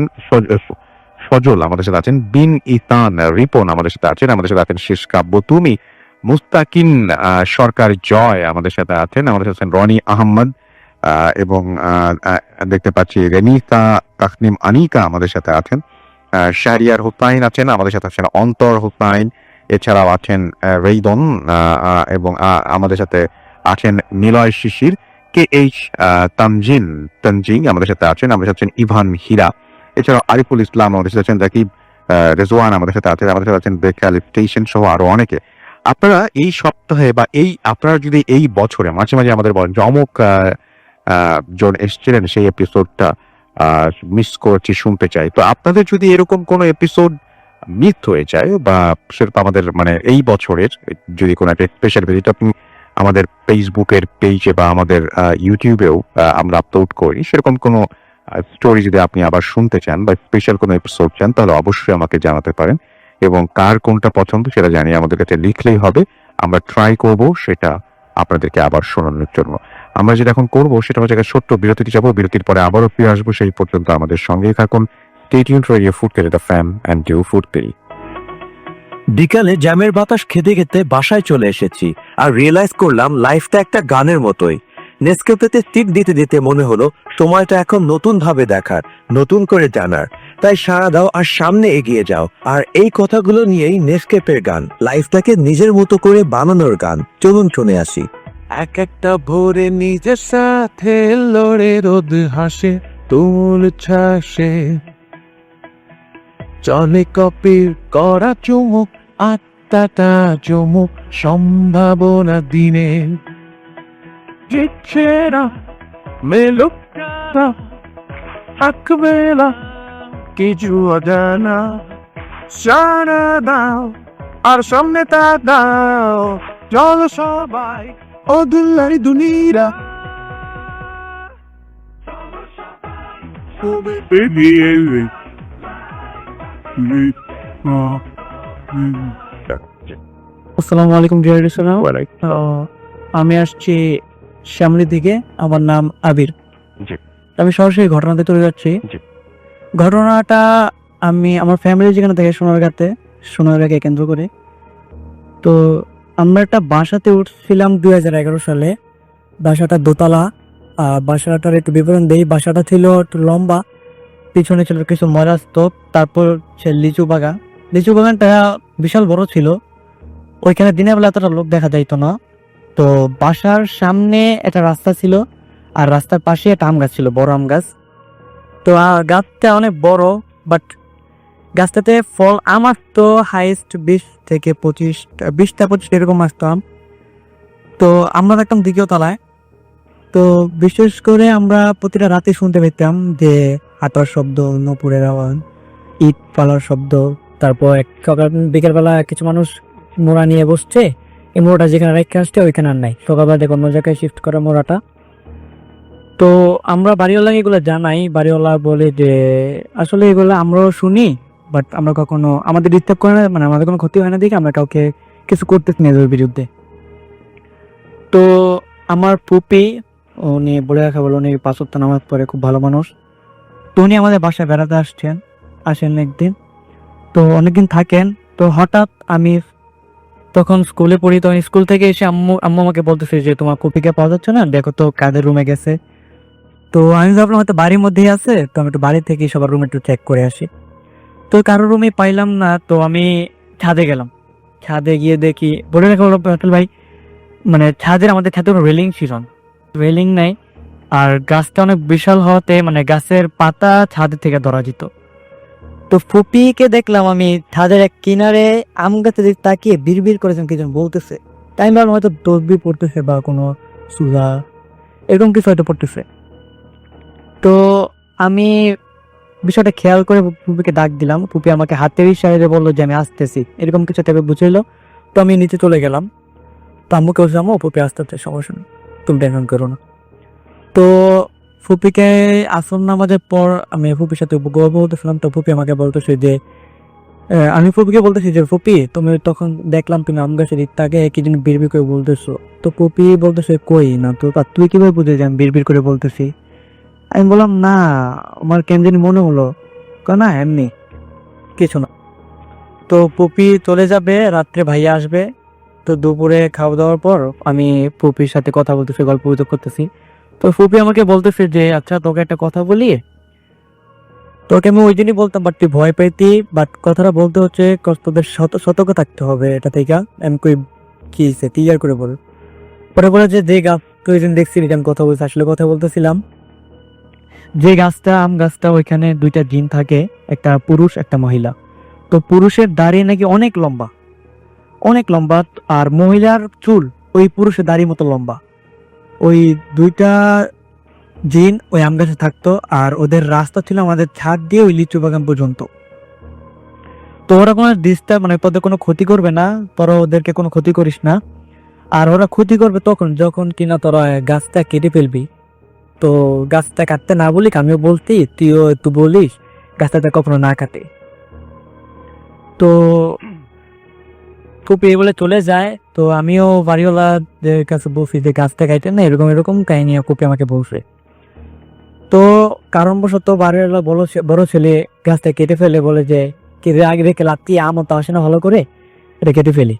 সজল আমাদের সাথে আছেন। বিন ইতান রিপন আমাদের সাথে আছেন। শেষ কাব্য তুমি। মুস্তাকিন সরকার জয় আমাদের সাথে আছেন। রনি আহমদ, এবং দেখতে পাচ্ছি রেনিসা তাসনিম আনিকা আমাদের সাথে আছেন। শাহরিয়ার হুসাইন আছেন আমাদের সাথে, অন্তর হুসাইন। এছাড়াও আছেন রেইদন, এবং আমাদের সাথে আছেন নিলয় শিশির। KH তানজিং আমাদের সাথে আছেন। আমাদের সাথে আছেন ইভান হীরা। এছাড়াও আরিফুল ইসলাম আমাদের সাথে আছেন। জাকিব রেজওয়ান আমাদের সাথে আছেন বেকালিফিকেশন সহ আরো অনেকে। আপনারা এই সপ্তাহে বা আপনারা যদি এই বছরে মাঝে মাঝে আমাদের বলেন যে অমুক জন এসেছিলেন, সেই এপিসোডটা মিস করেছি, শুনতে চাই। তো আপনাদের যদি এরকম কোনো এপিসোড মিথ হয়ে যায় বা সেরকম আমাদের মানে এই বছরের যদি কোনো একটা স্পেশাল ভিডিও আপনি আমাদের ফেসবুকের পেজে বা আমাদের ইউটিউবেও আমরা আপলোড করি, সেরকম কোনো স্টোরি যদি আপনি আবার শুনতে চান বা স্পেশাল কোনো এপিসোড চান, তাহলে অবশ্যই আমাকে জানাতে পারেন। এবং কার কোনটা পছন্দ সেটা জানিয়ে আমাদের কাছে লিখলেই হবে। আমরা ট্রাই করব সেটা আপনাদেরকে আবার শোনানোর জন্য। আমরা যেটা এখন করব সেটা হচ্ছে একটা ছোট্ট বিরতিতে যাবো। বিরতির পরে আবারও ফিরে আসবো। সেই পর্যন্ত আমাদের সঙ্গেই থাকুন। স্টে টিউনড রেডিও ফুডকেরি, দ্য ফ্যাম অ্যান্ড ডু ফুডকেরি। বিকালে জ্যামের বাতাস খেতে খেতে বাসায় চলে এসেছি আর রিয়েলাইজ করলাম লাইফটা একটা গানের মতোই। নেসক্যাফেতে টিপ দিতে দিতে মনে হলো সময়টা এখন নতুন ভাবে দেখার, নতুন করে জানার। তাই সাড়া দাও আর সামনে এগিয়ে যাও। আর এই কথাগুলো নিয়েই নেসক্যাফের গান, লাইফটাকে নিজের মতো করে বানানোর গান। চলুন শুনে আসি। এক একটা ভোরে নিজের সাথে লড়ে রোদ হাসে তুমুল ছাসে, চলে কপির করা চুমুক, আত্মাটা চুমুক সম্ভাবনা দিনে জিচ্ছেরা মেলুক আকবেলা কিছু অজানা সারা দাও আর সামনে তা দাও, চলো সবাই ও দুলাই দুনিরা আসসালামু আলাইকুম ডিয়ার লিসেনার। আমি আসছি শ্যামলী থেকে, আমার নাম আবির। জি। আমি সরাসরি ঘটনাতে চলে যাচ্ছি। জি। ঘটনাটা আমি আমার ফ্যামিলি যেখানে থাকে সোনারগাঁকে কেন্দ্র করে। তো আমরা একটা বাসাতে উঠছিলাম 2011 সালে। বাসাটা দোতলা। বাসাটার একটু বিবরণ দেই। বাসাটা ছিল একটু লম্বা, পিছনে ছিল কিছু ময়লা স্তূপ, তারপর সে লিচু বাগান। লিচু বাগানটা বিশাল বড় ছিল। ওইখানে দিনের বেলা এতটা লোক দেখা যাইতো না। তো বাসার সামনে একটা রাস্তা ছিল, আর রাস্তার পাশে একটা আম গাছ ছিল, বড় আম গাছ। তো গাছটা অনেক বড়, বাট গাছটাতে ফল আম আসতো হাইস্ট 20-25 এরকম আসতো আম। তো আমরা থাকতাম দ্বিতীয় তলায়। তো বিশেষ করে আমরা প্রতিটা রাতে শুনতে পেতাম যে হাঁটার শব্দ, নপুরের আওয়াজ, ইট পালার শব্দ। তারপর বিকেলবেলা কিছু মানুষ মোড়া নিয়ে বসছে। এই মোড়াটা যেখানে রেখে আসছে ওইখানে আর নাই, সকালবেলা দেখো অন্য জায়গায় শিফট করা মোড়াটা। তো আমরা বাড়িওয়ালাকে এগুলো জানাই। বাড়িওয়ালা বলে যে আসলে এগুলো আমরাও শুনি, বাট আমরা কখনো আমাদের ডিস্টার্ব করে না, মানে আমাদের কোনো ক্ষতি হয় না দেখে আমরা কাউকে কিছু করতেছি না এদের বিরুদ্ধে। তো আমার পুপি, উনি বলে রাখা বলে উনি 5 ওয়াক্ত নামাজ পড়ে, খুব ভালো মানুষ। তো উনি আমাদের বাসায় বেড়াতে আসেন একদিন। তো অনেকদিন থাকেন। তো হঠাৎ আমি তখন স্কুলে পড়ি, তো স্কুল থেকে এসে আম্মু আমাকে বলতেছে যে তোমার কপিকে পাওয়া যাচ্ছে না, দেখো তো কাদের রুমে গেছে। তো আমি ভাবলাম হয়তো বাড়ির মধ্যেই আছে, তো আমি একটু বাড়ি থেকে সবার রুমে একটু চেক করে আসি। তো কারোর রুমে পাইলাম না। তো আমি ছাদে গেলাম। ছাদে গিয়ে দেখি, বলে রাখা হলো পাটুল ভাই, মানে আমাদের ছাদে কোনো রেলিং ছিল না, রেলিং নাই। আর গাছটা অনেক বিশাল হওয়াতে মানে গাছের পাতা ছাদের থেকে ধরা যেত। তো ফুপিকে দেখলাম আমি ছাদের এক কিনারে আম গাছের দিকে তাকিয়ে বিড়বিড় করেছেন, কি যেন বলতেছে। তাই আমি ভাবলাম হয়তো তসবিহ পড়তেছে বা কোনো সূরা এরকম কিছু হয়তো পড়তেছে। তো আমি বিষয়টা খেয়াল করে ফুপিকে ডাক দিলাম। ফুপি আমাকে হাতের ইশারায় বললো যে আমি আসতেছি, এরকম কিছু টাইপের বুঝাইলো। তো আমি নিচে চলে গেলাম। তো আম্মুকে বলছিলাম, ফুপি আসতে সমস্যা নেই, তুমি টেনশন করো না। তো ফুপিকে আসর নামাজের পর আমি ফুপির সাথে গল্প বলতেছিলাম। তো ফুপি আমাকে বলতেছে যে আমি ফুপিকে বলতেছি যে ফুপি তুমি তখন দেখলাম তুমি আম গাছের ইত্যাগে কি যেন বিড়বিড় করে বলতেছো। তো ফুপি বলতেছে কই না তো, তুই কিভাবে বুঝে যে আমি বিড়বিড় করে বলতেছি? আমি বললাম না, আমার কেন জানি মনে হলো। না এমনি কিছু না। তো পুপি চলে যাবে, রাত্রে ভাইয়া আসবে। তো দুপুরে খাওয়া দাওয়ার পর আমি ফুপির সাথে কথা বলতেছি, গল্প গুজব করতেছি। তো ফুপি আমাকে বলতেছে যে আচ্ছা তোকে একটা কথা বলি। তোকে আমি ওই দিনই বলতাম বাট তুই ভয় পাইতি, বাট কথাটা বলতে হচ্ছে তোদের সতর্ক থাকতে হবে এটা থেকে। আমি কই কি ক্লিয়ার করে বল। পরে বলে যে গাছ তুই ওই দিন দেখছিলি আমি কথা বলছি, আসলে কথা বলতেছিলাম যে গাছটা আম গাছটা, ওইখানে 2টা জিন থাকে, একটা পুরুষ একটা মহিলা। তো পুরুষের দাড়ি নাকি অনেক লম্বা, আর মহিলার চুল ওই পুরুষের দাড়ি মতো লম্বা। ওই 2টা জিন ওই আম গাছে থাকতো, আর ওদের রাস্তা ছিল আমাদের ছাদ দিয়ে ওই লিচু বাগান পর্যন্ত। তো ওরা কোনো ডিস্টার্ব মানে পদে কোনো ক্ষতি করবে না, তোরা ওদেরকে কোনো ক্ষতি করিস না। আর ওরা ক্ষতি করবে তখন যখন কিনা তোরা গাছটা কেটে ফেলবি। তো গাছটা কাটতে না বলি, আমিও বলতি, তুইও একটু বলিস গাছটা কখনো না কাটে। তো খুব এই বলে চলে যায়। তো আমিও বাড়িওয়ালাদের কাছে বলছি যে গাছটা কাটে না, এরকম এরকম কাহিনী কুপি আমাকে বলছে। তো কারণবশত বাড়িওয়ালা বড় ছেলে গাছটা কেটে ফেলে, বলে যে আগে রেখে লাত্তি আমও তো আসে না ভালো করে, এটা কেটে ফেলি।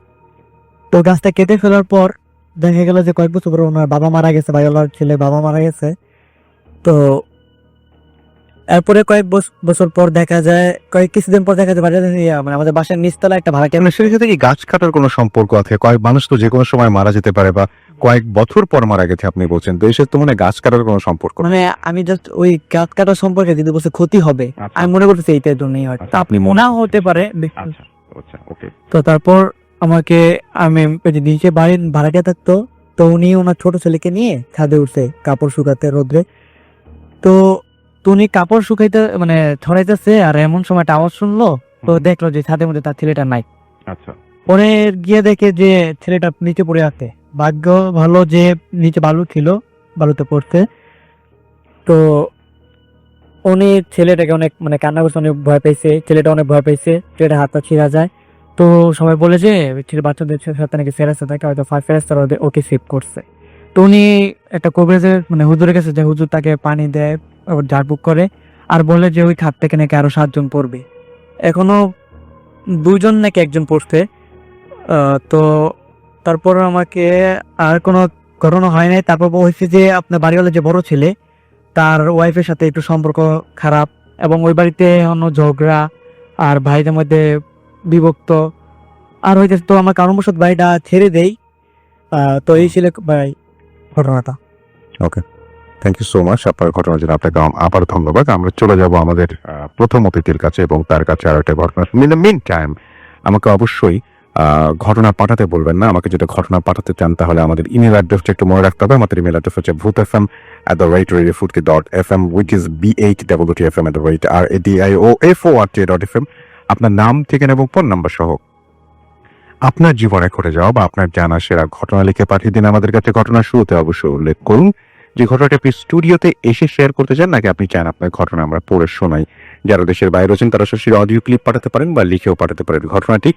তো গাছটা কেটে ফেলার পর দেখা গেল যে কয়েক বছর পরে ওনার বাবা মারা গেছে, বাড়িওয়ালার ছেলে বাবা মারা গেছে। তো এরপরে কয়েক বছর পর দেখা যায়, কিছুদিন পর দেখা যায় মানে আমাদের বাসার নিচতলা একটা ভাড়া কেন সেটার সাথে কি গাছ কাটার কোনো সম্পর্ক আছে? কয়েক মানুষ তো যে কোনো সময় মারা যেতে পারে, বা কয়েক বছর পর মারা গেছে আপনি বলছেন, তো এসে তো মানে গাছ কাটার কোনো সম্পর্ক নেই। মানে আমি জাস্ট ওই গাছ কাটার সম্পর্কে যদি বলছে ক্ষতি হবে, আচ্ছা। আমি মনে করতেছি এইটার জন্যই হয়। আচ্ছা, আপনি মনে না হতে পারে। আচ্ছা আচ্ছা, ওকে। তো তারপর আমাকে আমি নিচে বাড়ির ভাড়াটিয়া থাকতো, তো উনি ওনার ছোট ছেলেকে নিয়ে ছাদে উঠছে কাপড় শুকাতে রোদ্রে। তো উনি কাপড় শুকাইতে মানে ছড়াইতেছে, আর এমন সময় একটা আওয়াজ শুনলো। তো দেখলো যে ছাদের মধ্যে তার ছেলেটা নাই। আচ্ছা, পরে গিয়ে দেখে যে ছেলেটা নিচে পড়ে আছে। ভাগ্য ভালো যে নিচে বালু ছিল, বালুতে পড়ছে। তো উনি ছেলেটাকে অনেক মানে কান্না করছে, অনেক ভয় পেয়েছে, ছেলেটা অনেক ভয় পেয়েছে, ছেলেটা হাতটা ছিঁড়া যায়। তো সবাই বলে যে ছেলে বাচ্চাদের সাথে নাকি ফেরাস্তা থাকে, হয়তো ফেরাস্তারা ওকে সেভ করছে। তো উনি একটা কবিরাজের মানে হুজুরের কাছে, যে হুজুর তাকে পানি দেয়, আবার ঝাড়ফুঁক করে, আর বলে যে ওই খাত থেকে নাকি আরো 7 জন পড়বে। এখনো 2 জন নাকি 1 জন পড়ছে। তো তারপর আমাকে আর কোনো ঘটনা হয় নাই। তারপর হয়েছে যে আপনার বাড়িওয়ালা যে বড় ছেলে, তার ওয়াইফের সাথে একটু সম্পর্ক খারাপ, এবং ওই বাড়িতে অন্য ঝগড়া, আর ভাইদের মধ্যে বিভক্ত আর হইতে। তো আমার কারণবশত বাড়িটা ছেড়ে দেই। তো এই ছিল ভাই ঘটনাটা। থ্যাংক ইউ সো মাচ আপনার ঘটনার জন্য। আপনাকে আবার ধন্যবাদ। আমরা চলে যাব আমাদের প্রথম অতিথির কাছে, এবং তার কাছে আর একটা ঘটনা। ইন দ্য মিন টাইম আমাকে অবশ্যই ঘটনা পাঠাতে বলবেন না। আমাকে যেটা ঘটনা পাঠাতে চান তাহলে আমাদের ইমেল অ্যাড্রেসটা একটু মনে রাখতে হবে। আমাদের ইমেল অ্যাড্রেস হচ্ছে bhutfm@radiofutki.fm, which is bhwtfm@radioforte.fm। আপনার নাম, ঠিকানা এবং ফোন নাম্বার সহ আপনার জীবনে ঘটে যাওয়া বা আপনার জানা সেরা ঘটনা লিখে পাঠিয়ে দিন আমাদের কাছে। ঘটনার শুরুতে অবশ্যই উল্লেখ করুন যে ঘটনাটি আপনি স্টুডিওতে এসে শেয়ার করতে চান, নাকি আপনি চান আপনার ঘটনা আমরা পড়ে শোনাই। যারা দেশের বাইরে আছেন তারা সরাসরি অডিও ক্লিপ পাঠাতে পারেন বা লিখেও পাঠাতে পারেন ঘটনাটি।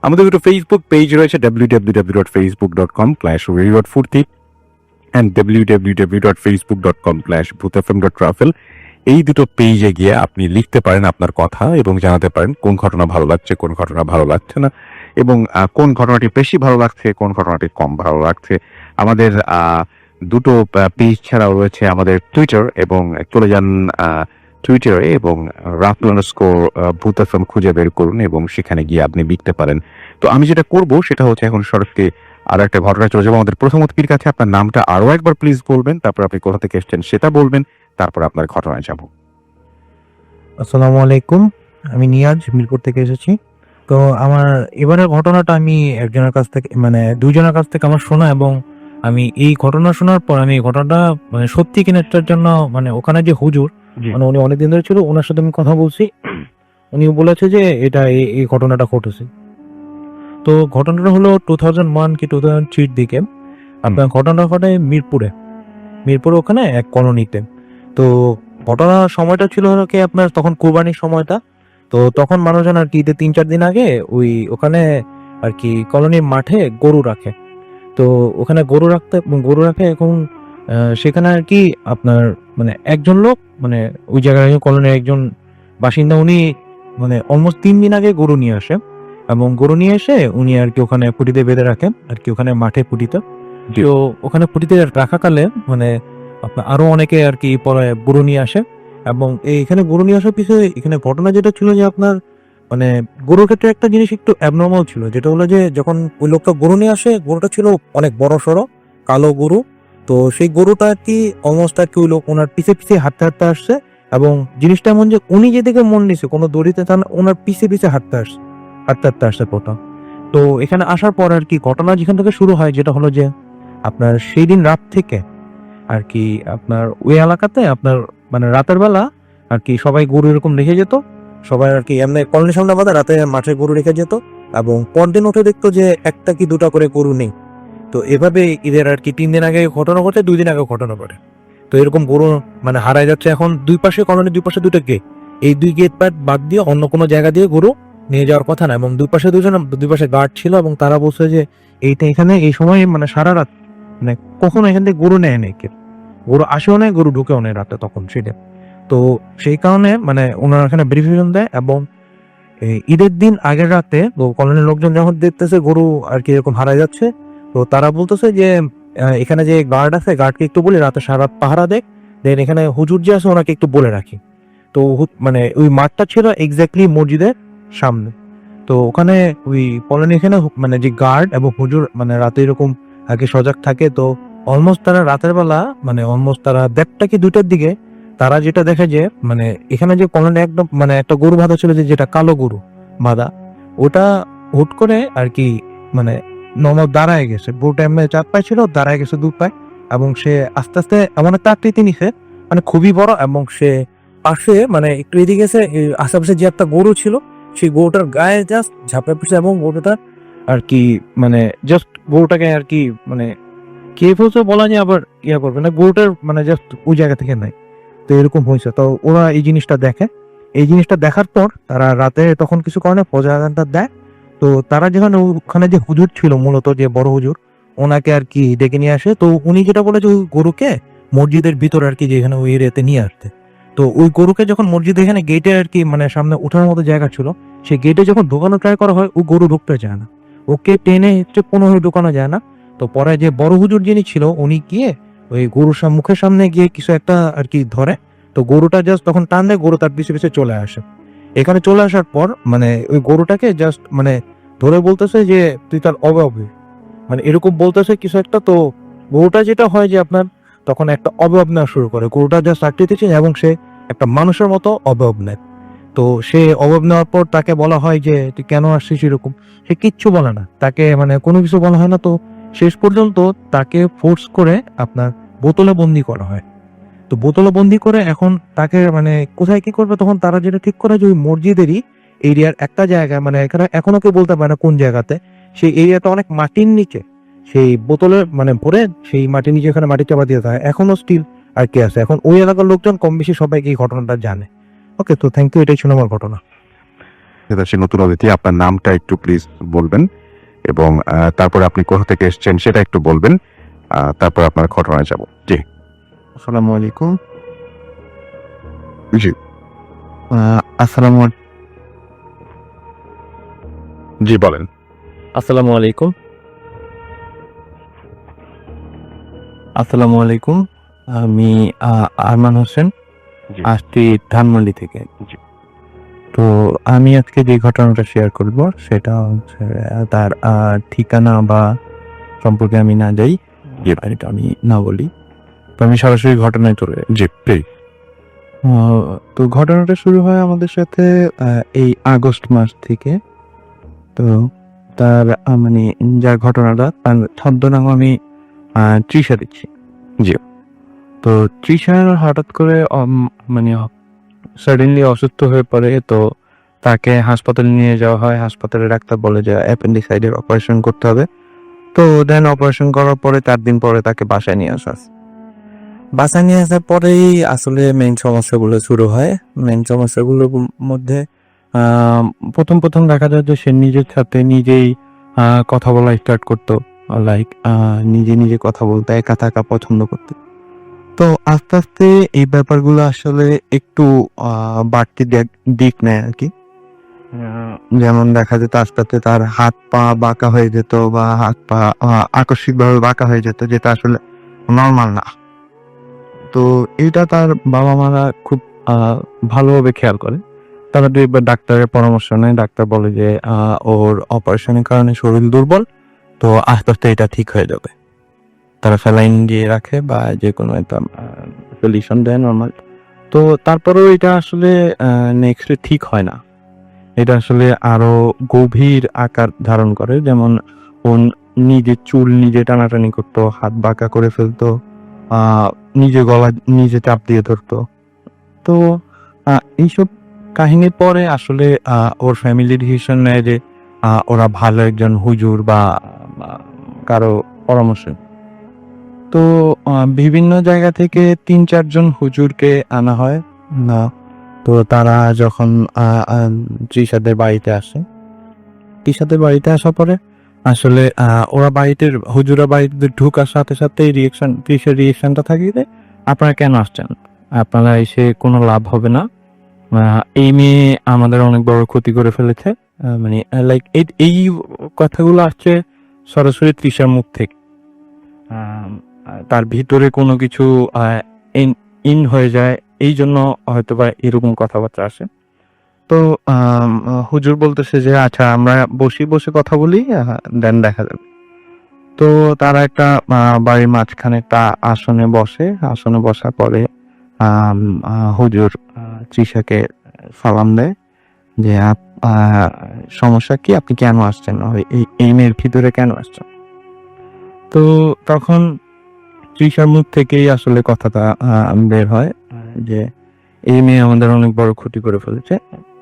আমাদের দুটো ফেসবুক পেজ রয়েছে, www.facebook.com/radio.furti and www.facebook.com/bhutfm.travel। এই দুটো পেজে গিয়ে আপনি লিখতে পারেন আপনার কথা এবং জানাতে পারেন কোন ঘটনা ভালো লাগছে, কোন ঘটনা ভালো লাগছে না, এবং কোন ঘটনাটি বেশি ভালো লাগছে, কোন ঘটনাটি কম ভালো লাগছে। আমাদের দুটো পেজ ছাড়াও রয়েছে আমাদের টুইটার, এবং চলে যান টুইটারে এবং @bhutfm খুঁজে বের করুন এবং সেখানে গিয়ে আপনি লিখতে পারেন। তো আমি যেটা করব সেটা হচ্ছে এখন সরাসরি আর একটা ঘটনায় চলে যাবো আমাদের প্রথম অতিথির কাছে। আপনার নামটা আরো একবার প্লিজ বলবেন, তারপর আপনি কোথা থেকে এসেছেন সেটা বলবেন, তারপর আপনার ঘটনায় যাব। আসসালামু আলাইকুম, আমি নিয়াজ মিরপুর থেকে এসেছি। তো আমার এবারের ঘটনাটা আমি একজনের কাছ থেকে মানে 2 জনের কাছ থেকে আমার শোনা, এবং আমি এই ঘটনা শোনার পর আমি এই ঘটনাটা মানে সত্যি কিনাটার জন্য মানে ওখানে যে হুজুর মানে উনি অনেকদিন ধরে ছিল, ওনার সাথে আমি কথা বলছি। উনি বলেছে যে এটা এই ঘটনাটা ঘটেছে। তো ঘটনাটা হলো 2001 কি 2003 দিকে। আপনার ঘটনা ঘটে মিরপুরে ওখানে এক কলোনিতে। তো ঘটনার সময়টা ছিল কি আপনার তখন কুরবানির সময়টা। তো তখন মানুষজন আর কি ঈদের 3-4 দিন আগে ওখানে আর কি কলোনির মাঠে গরু রাখে। তো ওখানে গরু রাখে এখন সেখানে আর কি আপনার মানে একজন লোক মানে ওই জায়গায় কলোনির একজন বাসিন্দা, উনি মানে অলমোস্ট 3 দিন আগে গরু নিয়ে আসে, এবং গরু নিয়ে এসে উনি আর কি ওখানে পুটিতে বেঁধে রাখেন আর কি ওখানে মাঠে পুটিতে। তো ওখানে পুটিতে রাখাকালে মানে আপনার আরো অনেকে আর কি পরে গরু নিয়ে আসে, এবং এখানে গরু নিয়ে আসার পিছনে এখানে ঘটনা যেটা ছিল যে আপনার মানে গরুর ক্ষেত্রে একটা জিনিস একটু অ্যাবনর্মাল ছিল, যেটা হলো যে যখন ওই লোকটা গরু নিয়ে আসে, গরুটা ছিল অনেক বড় সড়ো কালো গরু। তো সেই গরুটা আর কি অলমোস্ট আর কি ওই লোক ওনার পিছে পিছে হাঁটতে আসছে, এবং জিনিসটা এমন যে উনি যেদিকে মন দিছে কোনো দড়িতে তার ওনার পিছে পিছে হাঁটতে আসছে প্রথম। তো এখানে আসার পর আর কি ঘটনা যেখান থেকে শুরু হয় যেটা হলো যে আপনার সেই দিন রাত থেকে আর কি আপনার ওই এলাকাতে আপনার মানে রাতের বেলা আর কি সবাই গরু এরকম রেখে যেত, সবাই আর কি এমনি কলোনির সামনে বাঁধা, রাতে মাঠে গরু রেখে যেত এবং পরদিন উঠে দেখতো যে একটা কি দুটা করে গরু নেই। তো এভাবে ঈদের আর কি 3 দিন আগে ঘটনা ঘটে, 2 দিন আগে ঘটনা ঘটে। তো এরকম গরু মানে হারাই যাচ্ছে। এখন দুই পাশে কলোনির দুই পাশে দুটো গেট, এই দুই গেট বাদ দিয়ে অন্য কোনো জায়গা দিয়ে গরু নিয়ে যাওয়ার কথা না, এবং দুই পাশে গার্ড ছিল এবং তারা বলছে যে এইটা এখানে এই সময় মানে সারা রাত মানে কখনো এখান থেকে গরু নেয় নেই, গরু আসেও নেই, গরু ঢুকেও নেই রাতে তখন সেটা। তো সেই কারণে মানে ওনারা এখানে ভেরিফিকেশন দেয় এবং এই ঈদের দিন আগের রাতে তো কলোনির লোকজন যখন দেখতেছে গরু আর কি এরকম হারাই যাচ্ছে, তো তারা বলতেছে যে এখানে যে গার্ড আছে গার্ডকে একটু বলে রাতে সারা রাত পাহারা দেয়, দেন এখানে হুজুর যে আছে ওনাকে একটু বলে রাখি। তো মানে ওই মাঠটা ছিল এক্স্যাক্টলি মসজিদের সামনে। তো ওখানে ওই কলোনি এখানে মানে যে গার্ড এবং হুজুর মানে রাতে এরকম আগে সজাগ থাকে। তো অলমোস্ট তারা রাতের বেলা মানে অলমোস্ট তারা 1:30 কি 2টার দিকে তারা যেটা দেখে যে মানে এখানে যে কলোনি একদম মানে একটা গরু বাঁধা ছিল, যেটা কালো গরু বাঁধা, ওটা হুট করে আর কি মানে নর্মাল দাঁড়ায় গেছে। গরুটা এমনি 4 পায়ে ছিল, দাঁড়ায় গেছে 2 পায়ে এবং সে আস্তে আস্তে এমন একটা আকৃতি নিছে মানে খুবই বড়, এবং সে পাশে মানে একটু এদিকে গেছে আশেপাশে যে একটা গরু ছিল সেই গরুটার গায়ে জাস্ট ঝাঁপে পড়ছে এবং গরুটা আর কি মানে জাস্ট গরুটাকে আর কি মানে কে ফেলছে বলা যায়, আবার ইয়া করবে না, গরুটার মানে জাস্ট ওই জায়গা থেকে নাই। তো এরকম হয়েছে। তো ওরা এই জিনিসটা দেখে, এই জিনিসটা দেখার পর তারা রাতে তখন কিছু কারণে ফজর আযানটা দেয়। তো তারা যেখানে ওখানে যে হুজুর ছিল মূলত যে বড় হুজুর, ওনাকে আর কি ডেকে নিয়ে আসে। তো উনি যেটা বলে যে ওই গরুকে মসজিদের ভিতরে আর কি যেখানে ওই এরিয়াতে নিয়ে আসতে। তো ওই গরুকে যখন মসজিদে এখানে গেটে আর কি মানে সামনে ওঠানোর মতো জায়গা ছিল, সেই গেটে যখন ঢোকানো ট্রাই করা হয় ও গরু ঢুকতে চায় না, ওকে টেনে হচ্ছে কোনোভাবে ঢোকানো যায় না। তো পরে যে বড় হুজুর যিনি ছিল উনি গিয়ে ওই গরুর মুখের সামনে গিয়ে কিছু একটা আর কি ধরে। তো গরুটা জাস্ট তখন টান দেয়, গরু তার পিছে পিছে চলে আসে। এখানে চলে আসার পর মানে ওই গরুটাকে জাস্ট মানে ধরে বলতেছে যে তুই তার অবয়ব মানে এরকম বলতেছে কিছু একটা। তো গরুটা যেটা হয় যে আপনার তখন একটা অবয়ব নেওয়া শুরু করে, গরুটা জাস্ট আকৃতি এবং সে একটা মানুষের মতো অবয়ব নেয়। তো সে অবয়ব নেওয়ার পর তাকে বলা হয় যে তুই কেন আসছিস এরকম, সে কিচ্ছু বলে না, তাকে মানে কোনো কিছু বলা হয় না। তো শেষ পর্যন্ত তাকে ফোর্স করে আপনার বোতলে বন্দি করা হয়। তো বোতলে বন্দি করে এখন তাকে মানে কোথায় কি করবে, তখন তারা যেটা ঠিক করে যে ওই মসজিদেরই এরিয়ার একটা জায়গায় মানে এখানে এখনো কেউ বলতে পারে না কোন জায়গাতে, সেই এরিয়াটা অনেক মাটির নিচে সেই বোতলে মানে ভরে সেই মাটির নিচে এখানে মাটি চাপা দিয়ে থাকে, এখনো স্টিল আর কি আছে। এখন ওই এলাকার লোকজন কম বেশি সবাই এই ঘটনাটা জানে। ওকে, তো থ্যাংক ইউ, এটাই ছিল আমার ঘটনা। এটা সে নতুন অতিথি, আপনার নামটা একটু প্লিজ বলবেন এবং তারপরে আপনি কোথা থেকে এসেছেন সেটা একটু বলবেন, তারপর আপনার ঘটনায় যাব। জি আসসালামু আলাইকুম। জি আসসালামু জি বলেন। আসসালামু আলাইকুম। আসসালামু আলাইকুম। আমি আরমান হোসেন, জি। আসছি ধানমন্ডি থেকে। জি। তো আমি আজকে যে ঘটনাটা শেয়ার করব সেটা হচ্ছে তার ঠিকানা বা সম্পর্কে আমি না যাই, এটা আমি না বলি, তো আমি সরাসরি ঘটনায় চলে যাই। জি প্লিজ। তো ঘটনাটা শুরু হয় আমাদের সাথে এই আগস্ট মাস থেকে। তো তার মানে যার ঘটনাটা তার ছদ্মনাম আমি তৃষা দিচ্ছি। জি। তো তৃষার হঠাৎ করে মানে সাডেনলি অসুস্থ হয়ে পড়ে। তো তাকে হাসপাতালে নিয়ে যাওয়া হয়। হাসপাতালে ডাক্তার বলে যে অ্যাপেন্ডিসাইডের অপারেশন করতে হবে। তো দেন অপারেশন করার পরে 4 দিন পরে তাকে বাসায় নিয়ে আসা হয়। বাসায় নিয়ে আসার পরেই আসলে মেইন সমস্যাগুলো শুরু হয়। মেইন সমস্যাগুলোর মধ্যে প্রথম দেখা যায় যে সে নিজের সাথে নিজেই কথা বলা স্টার্ট করতো, লাইক নিজে কথা বলতে, একা থাকা পছন্দ করতে। তো আস্তে আস্তে এই ব্যাপারগুলো আসলে একটু বাড়তি দিক নেয় আর কি। যেমন দেখা যেত আস্তে আস্তে তার হাত পা বাঁকা হয়ে যেত বা হাত পা আকস্মিকভাবে বাঁকা হয়ে যেত, যেটা আসলে নর্মাল না। তো এটা তার বাবা মারা খুব ভালোভাবে খেয়াল করে। তারা একবার ডাক্তারের পরামর্শ নেয়। ডাক্তার বলে যে ওর অপারেশনের কারণে শরীর দুর্বল, তো আস্তে আস্তে এটা ঠিক হয়ে যাবে। তারা স্যালাইন দিয়ে রাখে বা যে কোনো একটা সলিউশন দেয় নর্মাল। তো তারপরেও এটা আসলে নেক্সট ঠিক হয় না, এটা আসলে আরো গভীর আকার ধারণ করে। যেমন ও নিজে চুল নিজে টানাটানি করতো, হাত বাঁকা করে ফেলতো, নিজে গলা নিজে চাপ দিয়ে ধরতো। তো এইসব কাহিনীর পরে আসলে ওর ফ্যামিলি ডিসিশন নেয় যে ওরা ভালো একজন হুজুর বা কারো পরামর্শ। তো বিভিন্ন জায়গা থেকে 3-4 জন হুজুরকে আনা হয়। তো তারা যখন তৃষাদের বাড়িতে আসে, তৃষাদের বাড়িতে আসার পরে আসলে ওরা বাড়িতে হুজুরা বাড়িতে ঢুকার সাথে সাথে তৃষার রিয়েকশনটা থাকে যে আপনারা কেন আসছেন, আপনারা এসে কোনো লাভ হবে না, এই মেয়ে আমাদের অনেক বড় ক্ষতি করে ফেলেছে। মানে লাইক এই কথাগুলো আসছে সরাসরি তৃষার মুখ থেকে। তার ভিতরে কোনো কিছু ইন হয়ে যায়, এই জন্য হয়তো বা এরকম কথাবার্তা আসে। তো হুজুর বলতেছে যে আচ্ছা আমরা বসে কথা বলি, দেন দেখা যাবে। তো তারা একটা বাড়ির মাঝখানে একটা আসনে বসে। আসনে বসার পরে হুজুর তৃষাকে সালাম দেয় যে সমস্যা কি, আপনি কেন আসছেন, এই মেয়ের ভিতরে কেন আসছেন? তো তখন তৃষার মুখ থেকেই আসলে কথাটা বের হয় যে এই মেয়ে আমাদের অনেক বড় ক্ষতি করে ফেলেছে।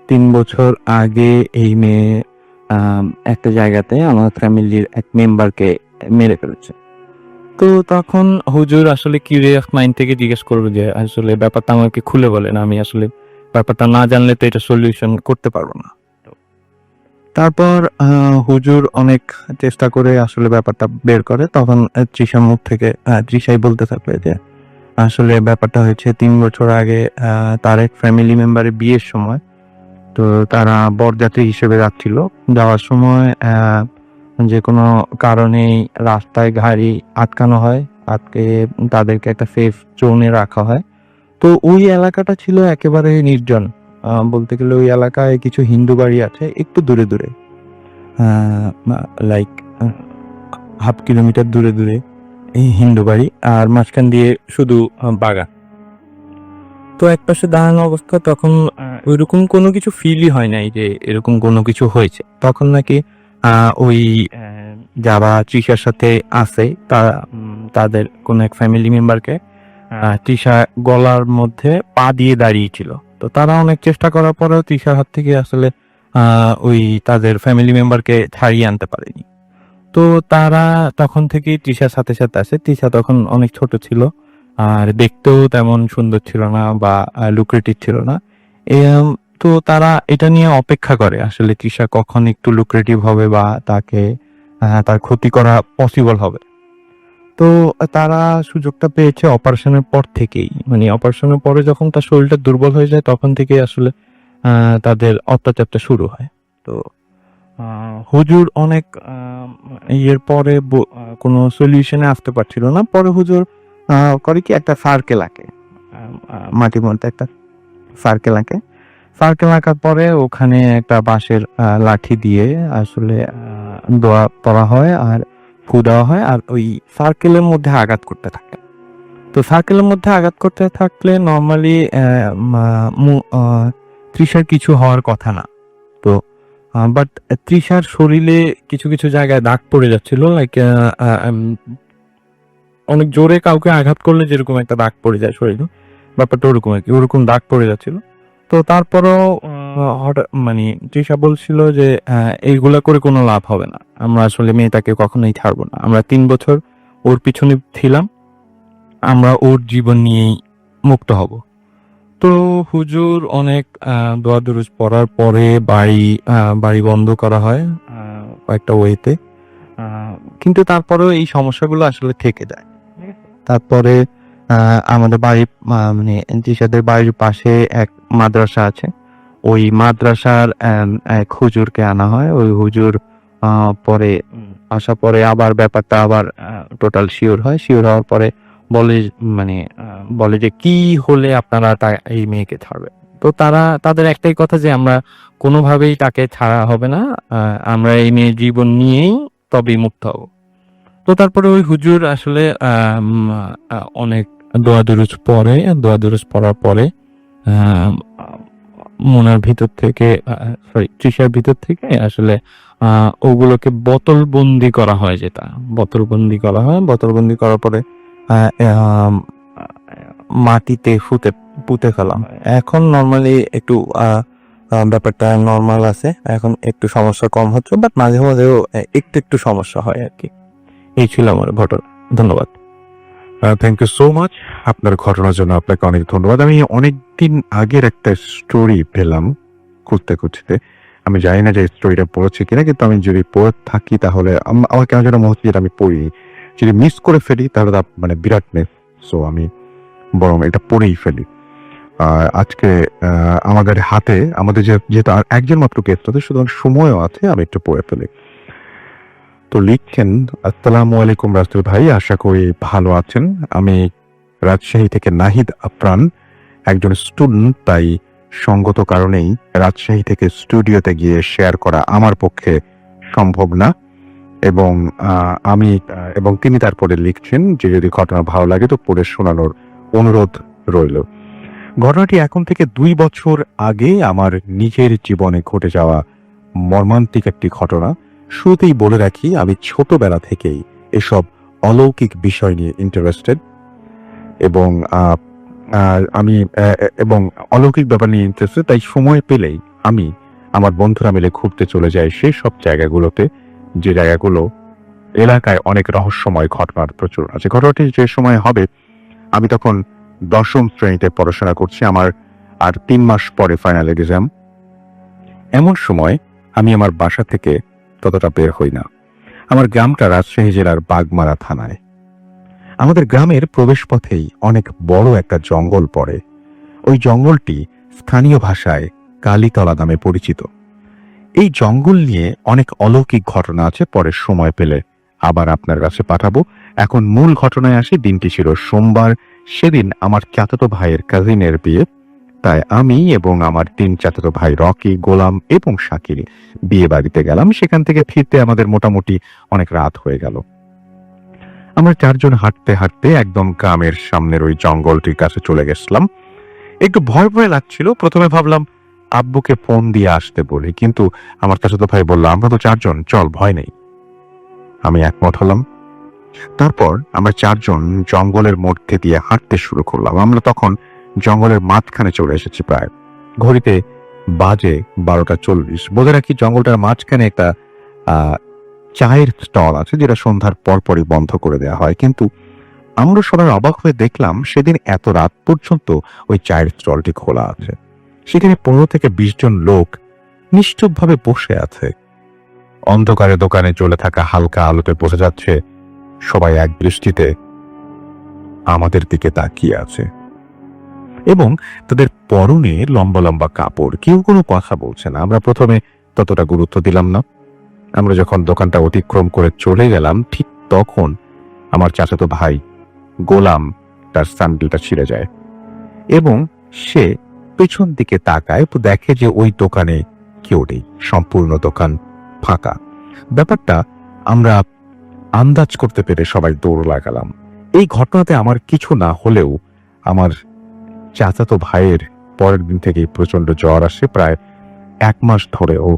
3 বছর আগে এই মেয়ে একটা জায়গাতে আমার ফ্যামিলির এক মেম্বারকে মেরে ফেলেছে। তো তখন হুজুর আসলে কিউরিয়াস মাইন্ড থেকে জিজ্ঞেস করবে যে আসলে ব্যাপারটা আমাকে খুলে বলেন, আমি আসলে ব্যাপারটা না জানলে তো এটা সলিউশন করতে পারবো না। তারপর হুজুর অনেক চেষ্টা করে আসলে ব্যাপারটা বের করে। তখন তৃষার মুখ থেকে তৃষাই বলতে থাকবে যে আসলে ব্যাপারটা হয়েছে 3 বছর আগে তার এক ফ্যামিলি মেম্বারের বিয়ের সময়। তো তারা বরযাত্রী হিসেবে যাচ্ছিল, যাওয়ার সময় যে কোনো কারণে রাস্তায় গাড়ি আটকানো হয়, আটকে তাদেরকে একটা সেফ জোনে রাখা হয়। তো ওই এলাকাটা ছিল একেবারে নির্জন। বলতে গেলে ওই এলাকায় কিছু হিন্দু বাড়ি আছে একটু দূরে দূরে, লাইক 1/2 কিলোমিটার দূরে দূরে এই হিন্দু বাড়ি, আর মাঝখান দিয়ে শুধু বাগান। তো একপাশে দাঁড়ানো অবস্থা, তখন ওইরকম কোনো কিছু ফিলই হয় নাই যে এরকম কোনো কিছু হয়েছে। তখন নাকি ওই যারা তৃষার সাথে আছে তাদের কোন এক ফ্যামিলি মেম্বারকে তৃষা গলার মধ্যে পা দিয়ে দাঁড়িয়েছিল। তো তারা অনেক চেষ্টা করার পরেও তৃষার হাত থেকে আসলে ওই তাদের ফ্যামিলি মেম্বারকে ছাড়িয়ে আনতে পারেনি। তো তারা তখন থেকেই তৃষার সাথে সাথে আসে। তৃষা তখন অনেক ছোট ছিল, আর দেখতেও তেমন সুন্দর ছিল না বা লুক্রেটিভ ছিল না। তো তারা এটা নিয়ে অপেক্ষা করে আসলে তৃষা কখন একটু লুক্রেটিভ হবে বা তাকে তার ক্ষতি করা পসিবল হবে। তো তারা সুযোগটা পেয়েছে অপারেশনের পর থেকেই, মানে অপারেশনের পরে যখন তার শরীরটা দুর্বল হয়ে যায় তখন থেকেই আসলে তাদের অত্যাচারটা শুরু হয়। তো হুজুর অনেক ইয়ের পরে কোনো সলিউশনে আসতে পারছিল না। পরে হুজুর করে কি একটা সার্কেল আঁকে, মাটির মধ্যে একটা সার্কেল আঁকে। সার্কেল আঁকার পরে ওখানে একটা বাঁশের লাঠি দিয়ে আসলে দোয়া পড়া হয় আর ফু দেওয়া হয়, আর ওই সার্কেলের মধ্যে আঘাত করতে থাকে। তো সার্কেলের মধ্যে আঘাত করতে থাকলে নর্মালি তৃষার কিছু হওয়ার কথা না। তো বাট তৃষার শরীরে কিছু কিছু জায়গায় দাগ পড়ে যাচ্ছিল, লাইক অনেক জোরে কাউকে আঘাত করলে যেরকম একটা দাগ পড়ে যায় শরীরে, ব্যাপারটা ওরকম আর কি, ওরকম দাগ পড়ে যাচ্ছিল। তো তারপরও হঠাৎ মানে তৃষা বলছিল যে এইগুলা করে কোনো লাভ হবে না, আমরা আসলে মেয়েটাকে কখনোই ছাড়বো না, আমরা 3 বছর ওর পিছনে ছিলাম, আমরা ওর জীবন নিয়েই মুক্ত হব। তো হুজুর অনেক দোয়া দুরুজ পড়ার পরে বাড়ি বন্ধ করা হয় কয়েকটা ওয়েতে, কিন্তু তারপরেও এই সমস্যাগুলো আসলে থেকে যায়। তারপরে আমাদের বাড়ির মানে তৃষাদের বাড়ির পাশে এক মাদ্রাসা আছে, ওই মাদ্রাসার এক হুজুরকে আনা হয়। ওই হুজুর পরে আসার পরে আবার ব্যাপারটা আবার টোটাল শিওর হওয়ার পরে বলে যে কি হলে আপনারা এই মেয়েকে ছাড়বে। তো তাদের একটাই কথা যে আমরা কোনোভাবেই তাকে ছাড়া হবে না, আমরা এই মেয়ের জীবন নিয়েই তবেই মুক্ত হব। তো তারপরে ওই হুজুর আসলে অনেক দোয়া দুরুজ পড়ার পরে মোনার ভিতর থেকে তৃষার ভিতর থেকে আসলে ওগুলোকে বোতলবন্দি করা হয়, বোতলবন্দি করার পরে মাটিতে পুঁতে ফেলা হয়। এখন নর্মালি একটু ব্যাপারটা নর্মাল আছে, এখন একটু সমস্যা কম হচ্ছে, বাট মাঝে মাঝেও একটু সমস্যা হয় আর কি। এই ছিল আমার ঘটনা। ধন্যবাদ। থ্যাংক ইউ সো মাচ আপনার ঘটনার জন্য। আপনাকে অনেক ধন্যবাদ। আমি অনেকদিন আগের একটা স্টোরি পেলাম খুঁজতে খুঁজতে। আমি জানি না যে স্টোরিটা পড়েছি কিনা, কিন্তু আমি যদি পড়ে থাকি তাহলে আমার কেন যেন মনে হচ্ছে যেটা আমি পড়িনি। যদি মিস করে ফেলি তাহলে মানে বিরাট মিস। সো আমি বরং এটা পড়েই ফেলি। আজকে আমাদের হাতে আমাদের যেহেতু আর একজন মাত্র গেস্ট আছে, সুতরাং সময়ও আছে, আমি একটু পড়ে ফেলি। তো লিখছেন, আসসালামু আলাইকুম রাসেল ভাই, আশা করি ভালো আছেন। আমি রাজশাহী থেকে নাহিদ আপ্রাণ, একজন স্টুডেন্ট, তাই সঙ্গত কারণেই রাজশাহী থেকে স্টুডিওতে গিয়ে শেয়ার করা আমার পক্ষে সম্ভব না। এবং তিনি তারপরে লিখছেন যে যদি ঘটনা ভালো লাগে তো পড়ে শোনানোর অনুরোধ রইল। ঘটনাটি এখন থেকে 2 বছর আগে আমার নিজের জীবনে ঘটে যাওয়া মর্মান্তিক একটি ঘটনা। শুরুতেই বলে রাখি, আমি ছোটবেলা থেকেই এসব অলৌকিক বিষয় নিয়ে ইন্টারেস্টেড এবং অলৌকিক ব্যাপার নিয়ে ইন্টারেস্টেড। তাই সময় পেলেই আমি আমার বন্ধুরা মিলে ঘুরতে চলে যাই সেই সব জায়গাগুলোতে, যে জায়গাগুলো এলাকায় অনেক রহস্যময় ঘটনার প্রচুর আছে। ঘটনাটি যে সময় হবে, আমি তখন 10ম শ্রেণীতে পড়াশোনা করছি, আমার আর 3 মাস পরে ফাইনাল এক্সাম। এমন সময় আমি আমার বাসা থেকে ততটা বের হই না। আমার গ্রামটা রাজশাহী জেলার বাগমারা থানায়। আমাদের গ্রামের প্রবেশপথেই অনেক বড় একটা জঙ্গল পড়ে। ওই জঙ্গলটি স্থানীয় ভাষায় কালীতলা নামে পরিচিত। এই জঙ্গল নিয়ে অনেক অলৌকিক ঘটনা আছে, পরে সময় পেলে আবার আপনার কাছে পাঠাবো। এখন মূল ঘটনায় আসি। দিনটি ছিল সোমবার। সেদিন আমার চাচাতো ভাইয়ের কাজিনের বিয়ে, তাই আমি এবং আমার 3 চাচাতো ভাই রকি, গোলাম এবং শাকির বিয়ে বাড়িতে গেলাম। সেখান থেকে ফিরতে আমাদের মোটামুটি অনেক রাত হয়ে গেল। আমরা 4 জন হাঁটতে হাঁটতে একদম গ্রামের সামনের ওই জঙ্গলটির কাছে চলে গেছিলাম। একটু ভয় ভয় লাগছিল। প্রথমে ভাবলাম আব্বুকে ফোন দিয়ে আসতে বলি, কিন্তু আমার চাচাতো ভাই বলল, আমরা তো 4 জন, চল, ভয় নেই। আমি একমত হলাম। তারপর আমরা 4 জন জঙ্গলের মধ্যে দিয়ে হাঁটতে শুরু করলাম। আমরা তখন জঙ্গলের মাঝখানে চলে এসেছি। প্রায় ঘড়িতে বাজে 12:40। বলে রাখি, জঙ্গলটার মাঝখানে একটা চায়ের স্টল আছে, যেটা সন্ধ্যার পরপরই বন্ধ করে দেওয়া হয়। কিন্তু আমরা সবাই অবাক হয়ে দেখলাম সেদিন এত রাত পর্যন্ত ওই চায়ের স্টলটি খোলা আছে। সেখানে 15 থেকে 20 জন লোক নিশ্চুপভাবে বসে আছে। অন্ধকারে দোকানে চলে থাকা হালকা আলোতে বোঝা যাচ্ছে সবাই এক দৃষ্টিতে আমাদের দিকে তাকিয়ে আছে এবং তাদের পরনে লম্বা লম্বা কাপড়। কেউ কোনো কথা বলছে না। আমরা প্রথমে ততটা গুরুত্ব দিলাম না। আমরা যখন দোকানটা অতিক্রম করে চলে গেলাম, ঠিক তখন আমার চাচাতো ভাই গোলাম তার স্যান্ডেলটা ছিঁড়ে যায় এবং সে পেছন দিকে তাকায়, তো দেখে যে ওই দোকানে কেউ নেই, সম্পূর্ণ দোকান ফাঁকা। ব্যাপারটা আমরা আন্দাজ করতে পেরে সবাই দৌড় লাগালাম। এই ঘটনাতে আমার কিছু না হলেও আমার চাচাতো ভাইয়ের পরের দিন থেকেই প্রচন্ড জ্বর আসে। প্রায় 1 মাস ধরে ও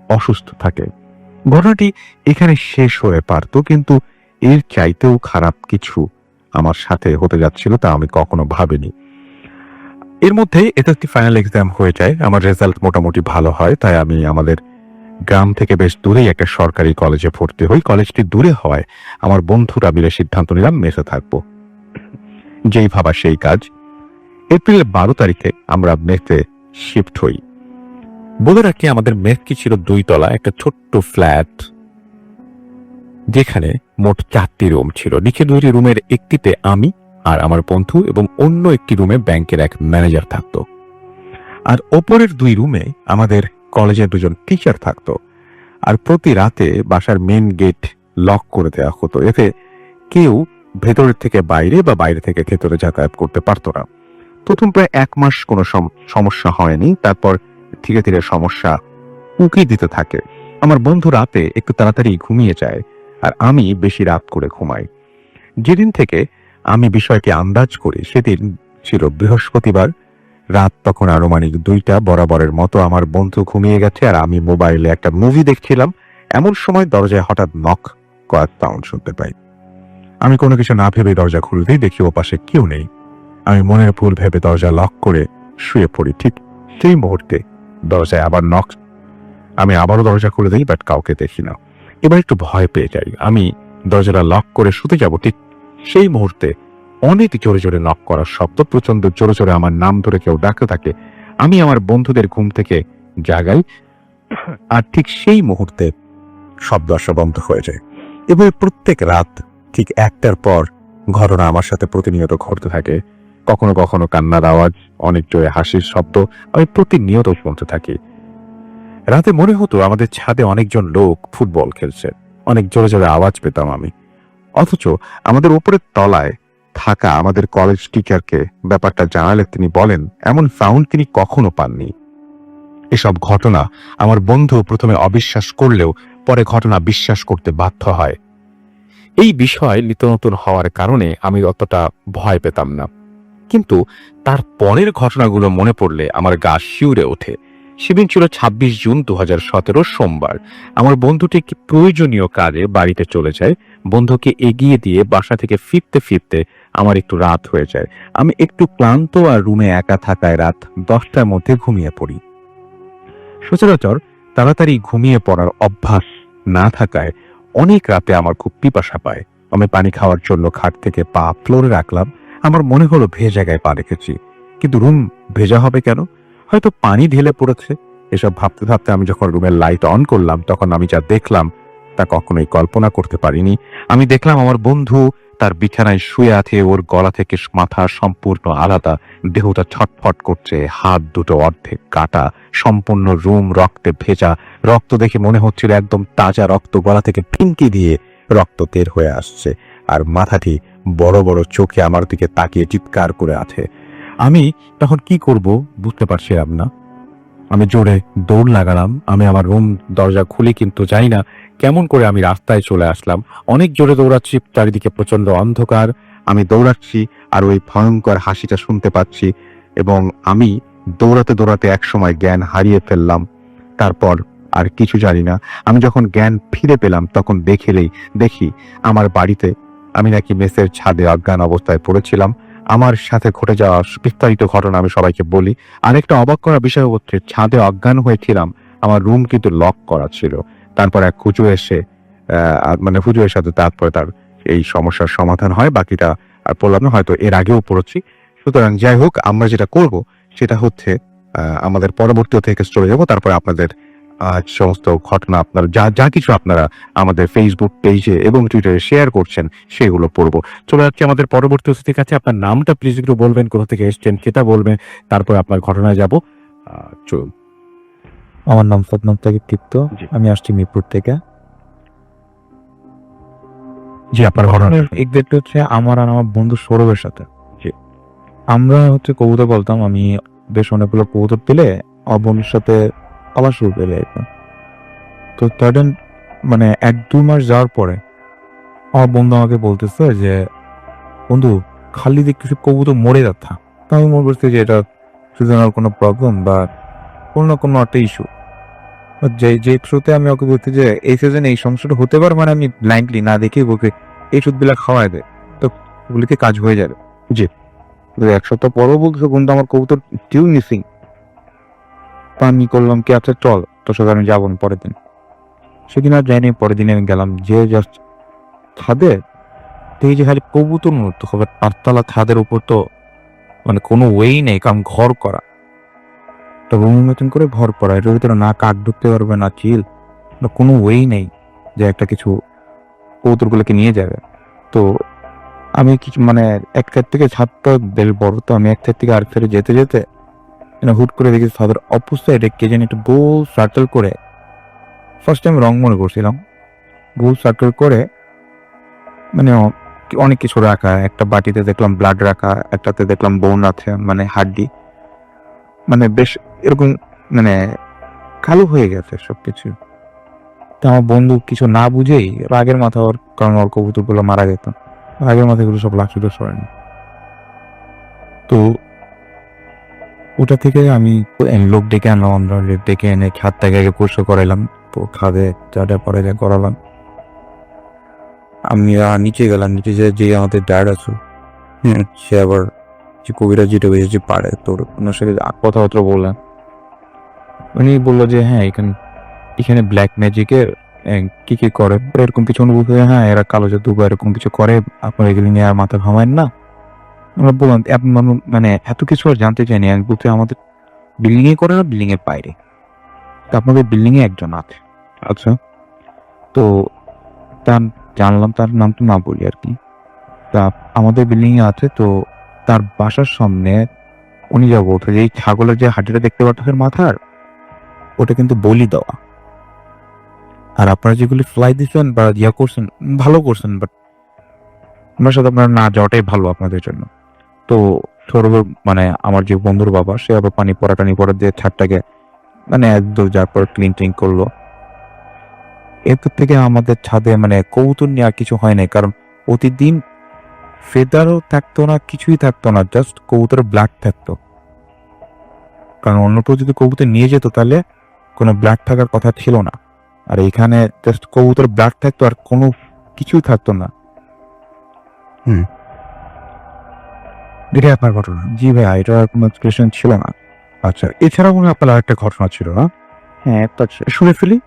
অসুস্থ থাকে। ঘটনাটি এখানে শেষ হয়ে পারত, কিন্তু এর চাইতেও খারাপ কিছু আমার সাথে হতে যাচ্ছিল, তা আমি কখনো ভাবিনি। এর মধ্যে এসএসসি ফাইনাল এক্সাম হয়ে যায়। আমার রেজাল্ট মোটামুটি ভালো হয়, তাই আমি আমাদের গ্রাম থেকে বেশ দূরেই একটা সরকারি কলেজে ভর্তি হই। কলেজটি দূরে হওয়ায় আমার বন্ধুরা মিলে সিদ্ধান্ত নিলাম মেসে থাকবো। যেই ভাবা সেই কাজ। এপ্রিলের 12 তারিখে আমরা মেসে শিফট হই। বলে রাখি, আমাদের মেসটি ছিল 2 তলা একটা ছোট্ট ফ্ল্যাট, যেখানে মোট 4টি রুম ছিল। নিচে 2টি রুমের একটিতে আমি আর আমার বন্ধু এবং অন্য একটি রুমে ব্যাংকের এক ম্যানেজার থাকতো। আর ওপরের 2 রুমে আমাদের কলেজের 2 জন টিচার থাকতো। আর প্রতি রাতে বাসার মেন গেট লক করে দেওয়া হতো, এতে কেউ ভেতরের থেকে বাইরে বা বাইরে থেকে ভেতরে যাতায়াত করতে পারতো না। প্রথম প্রায় 1 মাস কোনো সমস্যা হয়নি। তারপর ধীরে ধীরে সমস্যা উকি দিতে থাকে। আমার বন্ধু রাতে একটু তাড়াতাড়ি ঘুমিয়ে যায় আর আমি বেশি রাত করে ঘুমাই। যেদিন থেকে আমি বিষয়টি আন্দাজ করি সেদিন ছিল বৃহস্পতিবার। রাত তখন আনুমানিক 2টা। বরাবরের মতো আমার বন্ধু ঘুমিয়ে গেছে আর আমি মোবাইলে একটা মুভি দেখছিলাম। এমন সময় দরজায় হঠাৎ নক করার সাউন্ড শুনতে পাই। আমি কোনো কিছু না ভেবে দরজা খুলতেই দেখি ওপাশে কেউ নেই। আমি মনের ভুল ভেবে দরজা লক করে শুয়ে পড়ি। ঠিক সেই মুহূর্তে দরজায় আবার নক। আমি আবারও দরজা খুলে দিই, বাট কাউকে দেখি না। এবার একটু ভয় পেয়ে যাই। আমি দরজাটা লক করে শুতে যাব, ঠিক সেই মুহূর্তে অনেক জোরে জোরে নক করার শব্দ, প্রচন্ড জোরে জোরে আমার নাম ধরে কেউ ডাকতে থাকে। আমি আমার বন্ধুদের ঘুম থেকে জাগাই, আর ঠিক সেই মুহূর্তে শব্দ আসা বন্ধ হয়ে যায়। এভাবে প্রত্যেক রাত ঠিক 1টার পর ঘটনা আমার সাথে প্রতিনিয়ত ঘটতে থাকে। কখনো কখনো কান্নার আওয়াজ, অনেক জোরে হাসির শব্দ আমি প্রতিনিয়ত শুনতে থাকি। রাতে মনে হতো আমাদের ছাদে অনেকজন লোক ফুটবল খেলছে, অনেক জোরে জোরে আওয়াজ পেতাম আমি। অথচ আমাদের উপরের তলায় থাকা আমাদের কলেজ টিচারকে ব্যাপারটা জানালে তিনি বলেন এমন সাউন্ড তিনি কখনো পাননি। এসব ঘটনা আমার বন্ধু প্রথমে অবিশ্বাস করলেও পরে ঘটনা বিশ্বাস করতে বাধ্য হয়। এই বিষয় নিত্য নতুন হওয়ার কারণে আমি অতটা ভয় পেতাম না, কিন্তু তার পরের ঘটনাগুলো মনে পড়লে আমার গা শিউরে ওঠে। সেদিন ছিল 26 জুন 2017 সোমবার। আমার বন্ধুটি একটি প্রয়োজনীয় কাজে বাড়িতে চলে যায়। বন্ধুকে এগিয়ে দিয়ে বাসা থেকে ফিরতে ফিরতে আমার একটু রাত হয়ে যায়। আমি একটু ক্লান্ত আর রুমে একা থাকায় রাত 10টার মধ্যে ঘুমিয়ে পড়ি। সচরাচর তাড়াতাড়ি ঘুমিয়ে পড়ার অভ্যাস না থাকায় অনেক রাতে আমার খুব পিপাসা পায়। আমি পানি খাওয়ার জন্য খাট থেকে পা ফ্লোরে রাখলাম। আমার মনে হলো ভেজা গায়ে পা রেখেছি, কিন্তু রুম ভেজা হবে কেন? হয়তো পানি ঢেলে পড়েছে। এসব ভাবতে ভাবতে আমি যখন রুমের লাইট অন করলাম, তখন আমি যা দেখলাম তা কখনোই কল্পনা করতে পারিনি। আমি দেখলাম আমার বন্ধু তার বিছানায় শুয়ে আছে, ওর গলা থেকে মাথা সম্পূর্ণ আলাদা, দেহটা ছটফট করছে, হাত দুটো অর্ধেক কাটা, সম্পূর্ণ রুম রক্তে ভেজা। রক্ত দেখে মনে হচ্ছিল একদম তাজা রক্ত, গলা থেকে ফিনকি দিয়ে রক্ত বের হয়ে আসছে, আর মাথাটি বড় বড় চোখে আমার দিকে তাকিয়ে চিৎকার করে আছে। আমি তখন কি করব বুঝতে পারছিলাম না। আমি জোরে দৌড় লাগালাম। আমি আমার রুম দরজা খুলি, কিন্তু জানি না কেমন করে আমি রাস্তায় চলে আসলাম। অনেক জোরে দৌড়াচ্ছি, চারিদিকে প্রচন্ড অন্ধকার। আমি দৌড়াচ্ছি আর ওই ভয়ঙ্কর হাসিটা শুনতে পাচ্ছি, এবং আমি দৌড়াতে দৌড়াতে একসময় জ্ঞান হারিয়ে ফেললাম। তারপর আর কিছু জানি না। আমি যখন জ্ঞান ফিরে পেলাম তখন দেখি আমার বাড়িতে আমি নাকি মেসের ছাদে অজ্ঞান অবস্থায় পড়েছিলাম। আমার সাথে ঘটে যাওয়া বিস্তারিত ঘটনা আমি সবাইকে বলি। আরেকটা অবাক করা বিষয় হচ্ছে, ছাদে অজ্ঞান হয়েছিলাম, আমার রুম কিন্তু লক করা ছিল। তারপর এক হুজুর এসে হুজুরের সাথে তারপরে তার এই সমস্যার সমাধান হয়। বাকিটা আর পড়লাম না, হয়তো এর আগেও পড়েছি। সুতরাং যাই হোক, আমরা যেটা করব সেটা হচ্ছে আমাদের পরবর্তী থেকে চলে যাব। তারপরে আপনাদের সমস্ত ঘটনা আপনারা যা কিছু আপনারা আমাদের ফেসবুক পেজে এবং টুইটারে শেয়ার করছেন সেগুলো পড়বো। চলে যাচ্ছি আমাদের পরবর্তী অতিথির কাছে। আপনার নামটা প্লিজ একটু বলবেন, কোথা থেকে এসছেন সেটা বলবেন, তারপর আপনার ঘটনায় যাব। চলুন। আমার নাম ফদনাম তাকিব টিপ্ত, জি। আমি আসছি মিরপুর থেকে। জি, আপনার ঘটনা। এক্সাক্টলি হচ্ছে আমার আর আমার বন্ধু সৌরভের সাথে। জি। আমরা হচ্ছে কবুতর বলতাম। আমি বেশ অনেকগুলো কবুতর পেলে আমার বন্ধুর সাথে আবার শুরু পেলে। তো সাডেন 1-2 মাস যাওয়ার পরে আমার বন্ধু আমাকে বলতেছে যে, বন্ধু খালি দেখতেছি কবুতর মরে যাচ্ছে। তো আমি মনে করছি যে এটা সিজনাল কোনো প্রবলেম বা কোনো না কোনো একটা ইস্যু। যে থ্রুতে আমি ওকে বলছি যে এই সিজনে এই সমস্যাটা হতে পারে, আমি ব্লাইন্ডলি না দেখেই বলতে এই ওষুধগুলা খাওয়াই দেয়, তো ওগুলিতে কাজ হয়ে যাবে। জি। 1 সপ্তাহ পরও বলছে, কিন্তু আমার কবুতর স্টিল মিসিং। আমি করলাম কি, আচ্ছা চল তোর সাথে আমি যাবো পরের দিন। সেদিন আর যাইনি। পরের দিন আমি গেলাম, যে জাস্ট ছাদে এই যে খালি কবুতর মরতো। খবর 8তলা ছাদের উপর, তো কোনো ওয়েই নেই, কারণ ঘর করা, তো রুম মতন করে ঘর করা, এটার ভিতরে না কাক ঢুকতে পারবে না চিল, কোনো ওয়েই নেই যে একটা কিছু কবুতরগুলোকে নিয়ে যাবে। তো আমি কিছু এক সাইড থেকে ছাদটা বেশ বড়, তো আমি এক সাইড থেকে আরেক সাইডে যেতে যেতে হুট করে দেখি ছাদের অপর সাইডে কে জানি একটা গোল সার্কেল করে, ফার্স্ট টাইম রং মনে করছিলাম, গোল সার্কেল করে অনেক কিছু রাখা। একটা বাটিতে দেখলাম ব্লাড রাখা, একটাতে দেখলাম বোন আছে, হাড্ডি, বেশ এরকম কালো হয়ে গেছে সবকিছু। তো আমার বন্ধু কিছু না বুঝেই রাগের মাথা ওর, কারণ ওর কবুতর গুলো মারা যেত, রাগের মাথা গুলো সব লাঠিতে সরেনি। তো ওটা থেকে আমি লোক ডেকে আনলাম, আমরা ডেকে এনে ছাদটাকে আগে পরিষ্কার করাইলাম, খাদে চাটা পরে যা করালাম। আমি নিচে গেলাম, নিচে যে আমাদের ডায়ার আছে, সে আবার যে কবিরা যেটা বেশি পারে, তোর ওনার সাথে কথাবার্তা বললাম। উনি বললো যে হ্যাঁ এখানে ব্ল্যাক ম্যাজিকের কি কি করে এরকম কিছু অনুভূতি হয়, হ্যাঁ এরা কালো জাদু বা এরকম কিছু করে, আপনারা এগুলি নিয়ে আর মাথা ঘামায়েন না। আমরা বললাম মানে এত কিছু আর জানতে চাইনি। আমি বলতে আমাদের বিল্ডিং এ করে না, বিল্ডিং এর বাইরে। তা আপনাদের বিল্ডিং এ একজন আছে। আচ্ছা, তো তার জানলাম, তার নাম তো না বলি আর কি। তা আমাদের বিল্ডিং এ আছে, তো তার বাসার সামনে উনি যা বলছে যে এই ছাগলের যে হাড্ডিটা দেখতে পাচ্ছেন মাথার, ওটা কিন্তু বলি দেওয়া। আর আপনারা যেগুলি ফ্লাই দিচ্ছেন বা ইয়া করছেন, ভালো করছেন, বাট আমার সাথে আপনারা না যাওয়াটাই ভালো আপনাদের জন্য। তো সৌরভের মানে আমার যে বন্ধুর বাবা, সে আবার পানি পড়া দিয়ে ছাদটাকে মানে একদম যার পর ক্লিন করলো। এরপর থেকে আমাদের ছাদে মানে কবুতর নিয়ে আর কিছু হয় নাই, কারণ প্রতিদিন ফেদারও থাকতো না, কিছুই থাকতো না, জাস্ট কবুতরের ব্লাড থাকতো। কারণ অন্য কেউ যদি কবুতর নিয়ে যেত তাহলে কোনো ব্লাড থাকার কথা ছিল না। আর এখানে জাস্ট কবুতর ব্লাড থাকতো আর কোনো কিছুই থাকতো না। এটাই আপনার ঘটনা। জি ভাই, এটা আর কোনো এক্সপ্রেশন ছিল না। আচ্ছা, এছাড়াও মনে হয় আপনার আরেকটা ঘটনা ছিল না? হ্যাঁ, একটা শুনে ফেলি।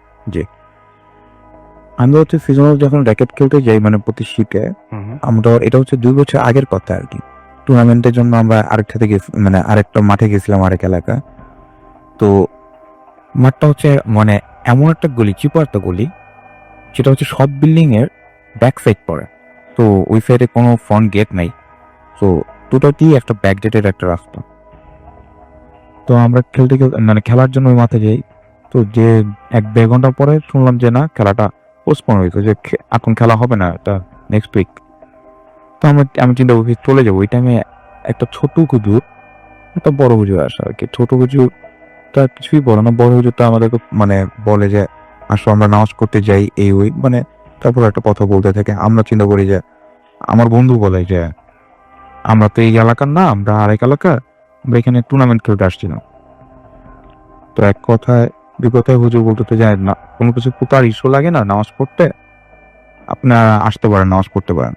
আমরা হচ্ছে সিজনাল যখন র্যাকেট খেলতে যাই মানে প্রতি শীতে, আমরা এটা হচ্ছে 2 বছর আগের কথা আর কি। টুর্নামেন্টের জন্য আমরা আরেকটাতে গেছি, মানে আরেকটা মাঠে গেছিলাম, আরেক এলাকা। তো মাঠটা হচ্ছে মানে এমন একটা গলি, চিপা একটা গলি, যেটা হচ্ছে সব বিল্ডিং এর ব্যাক সাইড পড়ে। তো ওই সাইডে কোনো ফ্রন্ট গেট নাই। তো টোটালি একটা ব্যাক গেটের একটা রাস্তা। তো আমরা মানে খেলার জন্য ওই মাঠে যাই। তো যে 1-1.5 ঘন্টা পরে শুনলাম যে না, খেলাটা পোস্টপোন হয়েছে, যে এখন খেলা হবে না, এটা নেক্সট উইক। তো আমি চিন্তা করি চলে যাবো। ওই টাইমে একটা ছোট হুজুর, একটা বড় হুজুর আসে আর কি। ছোট হুজুর তা কিছুই বলে না, বড় হুজুরটা আমাদেরকে মানে বলে যে আসো আমরা নামাজ করতে যাই এই ওই মানে, তারপর একটা কথা বলতে থাকে। আমরা চিন্তা করি যে, আমার বন্ধু বলে যে আমরা তো এই এলাকার না, আমরা আরেক এলাকার, আমরা এখানে টুর্নামেন্ট খেলতে আসছিলাম। তো এক কথায় 2 কথায় হুজুর বলতে যায় না, কোনো কিছু তার ইস্যু লাগে না নামাজ পড়তে, আপনারা আসতে পারেন, নামাজ পড়তে পারেন।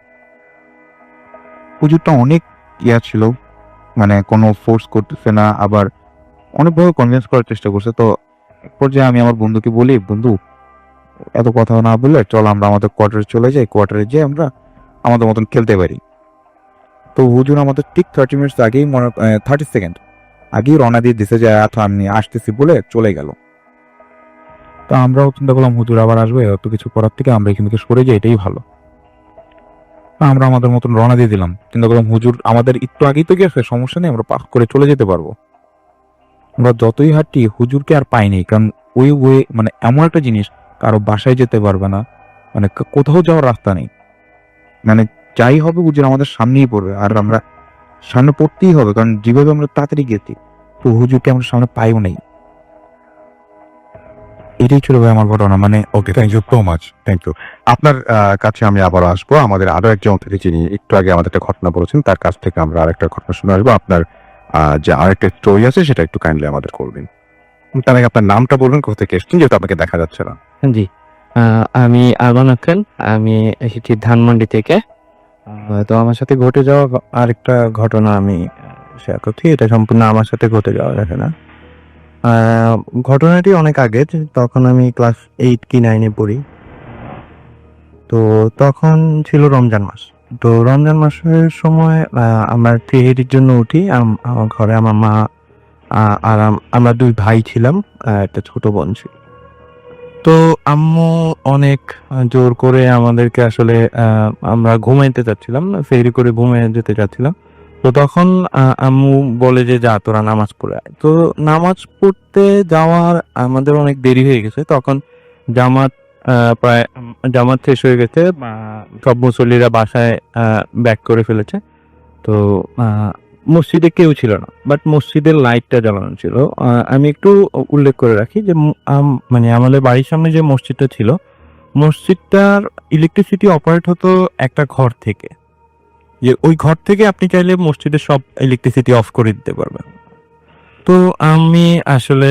হুজুরটা অনেক ছিল, মানে কোনো ফোর্স করতেছে না, আবার অনেকভাবে কনভিন্স করার চেষ্টা করছে। তো এক পর্যায়ে আমি আমার বন্ধুকে বলি, বন্ধু এত কথা না বললে চল আমরা আমাদের কোয়ার্টারে চলে যাই, কোয়ার্টারে যেয়ে আমরা আমাদের মতন খেলতে পারি। তো হুজুর আমাদের ঠিক 30 মিনিটস আগেই 30 সেকেন্ড আগেই রওনা দিয়ে দিছে যে আচ্ছা আমি আসতেছি বলে চলে গেল। তো আমরাও চিন্তা করলাম হুজুর আবার আসবে, অত কিছু করার থেকে আমরা এখান থেকে সরে যাই, এটাই ভালো। তো আমরা আমাদের মতন রওনা দিয়ে দিলাম, চিন্তা করলাম হুজুর আমাদের একটু আগেই তো গেছে, সমস্যা নেই, আমরা পাস করে চলে যেতে পারবো। আমরা যতই হাঁটি হুজুরকে আর পাইনি, কারণ ওই ওয়ে মানে এমন একটা জিনিস, কারো বাসায় যেতে পারবে না, মানে কোথাও যাওয়ার রাস্তা নেই, মানে যাই হবে হুজুর আমাদের সামনেই পড়বে, আর আমরা সামনে পড়তেই হবে, কারণ যেভাবে আমরা তাড়াতাড়ি গেছি, তো হুজুরকে আমরা সামনে পাইও নাই। এটাই ছিল ভাই আমার ঘটনা। মানে okay, thank you so much, thank you. আপনার কাছে আমি আবার আসবো। আমাদের আরো একজন অতিথি যিনি একটু আগে আমাদের একটা ঘটনা বলেছেন, তার কাছ থেকে আমরা আরেকটা ঘটনা শুনে আসবো। আপনার যে আরেকটা স্টোরি আছে সেটা একটু কাইন্ডলি আমাদের করবেন। তার আগে আপনার নামটা বলবেন, কোথা থেকে এসেছেন, যেহেতু আপনাকে দেখা যাচ্ছে না। জি, আমি আরমান আক্কান, আমি এসেছি ধানমন্ডি থেকে। তো আমার সাথে ঘটে যাওয়া আরেকটা ঘটনা আমি শেয়ার করছি। এটা সম্পূর্ণ আমার সাথে ঘটে যাওয়া ঘটনা। ঘটনাটি অনেক আগে, তখন আমি ক্লাস 8 কি 9 এ পড়ি। তো তখন ছিল রমজান মাস। তো রমজান মাসের সময় আমরা সেহরির জন্য উঠি। আমার ঘরে আমার মা আর আমরা 2 ভাই ছিলাম, একটা ছোট বোন ছিল। তো আম্মু অনেক জোর করে আমাদেরকে আসলে আমরা ঘুমাইতে চাচ্ছিলাম না, সেহরি করে ঘুমিয়ে যেতে চাচ্ছিলাম। তো তখন আম্মু বলে যে যা তোরা নামাজ পড়ে আয়। তো নামাজ পড়তে যাওয়ার আমাদের অনেক দেরি হয়ে গেছে। তখন জামাত প্রায় জামাত শেষ হয়ে গেছে, সব মুসল্লিরা বাসায় ব্যাক করে ফেলেছে। তো মসজিদে কেউ ছিল না, বাট মসজিদের লাইটটা জ্বালানো ছিল। আমি একটু উল্লেখ করে রাখি যে মানে আমাদের বাড়ির সামনে যে মসজিদটা ছিল, মসজিদটার ইলেকট্রিসিটি অপারেট হতো একটা ঘর থেকে। যে ওই ঘর থেকে আপনি চাইলে মসজিদের সব ইলেকট্রিসিটি অফ করে দিতে পারবেন। তো আমি আসলে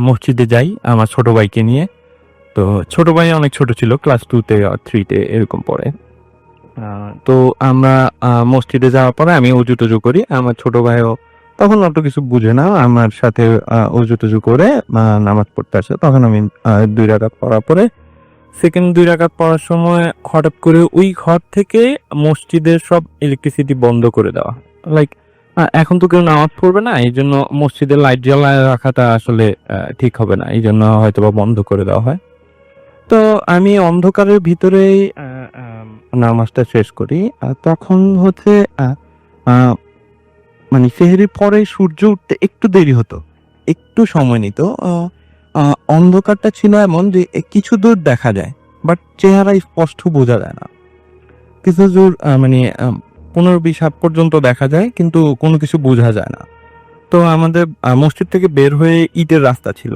মসজিদে যাই আমার ছোট ভাইকে নিয়ে। তো ছোট ভাই অনেক ছোট ছিল, ক্লাস 2-তে আর 3-তে এরকম পড়ে। তো আমরা মসজিদে যাওয়ার পরে আমি উজু টুজু করি, আমার ছোট ভাইও তখন অত কিছু বুঝে না, আমার সাথে অজু টজু করে নামাজ পড়তে আসে। তখন আমি 2 রাকাত পড়ার পরে সেকেন্ড 2 রাকাত পড়ার সময় হঠাৎ করে ওই ঘর থেকে মসজিদের সব ইলেকট্রিসিটি বন্ধ করে দেওয়া। লাইক এখন তো কেউ নামাজ পড়বে না, এই জন্য মসজিদের লাইট জ্বালায় রাখাটা আসলে ঠিক হবে না, এই জন্য হয়তো বা বন্ধ করে দেওয়া হয়। তো আমি অন্ধকারের ভিতরেই নামাজটা শেষ করি। তখন হচ্ছে মানে সেহরির পরে সূর্য উঠতে একটু দেরি হতো, একটু সময় নিত। অন্ধকারটা ছিল এমন যে কিছু দূর দেখা যায়, বাট চেহারা স্পষ্ট বোঝা যায় না। কিছু দূর মানে 15-20 হাত পর্যন্ত দেখা যায়, কিন্তু কোনো কিছু বোঝা যায় না। তো আমাদের মসজিদ থেকে বের হয়ে ইটের রাস্তা ছিল।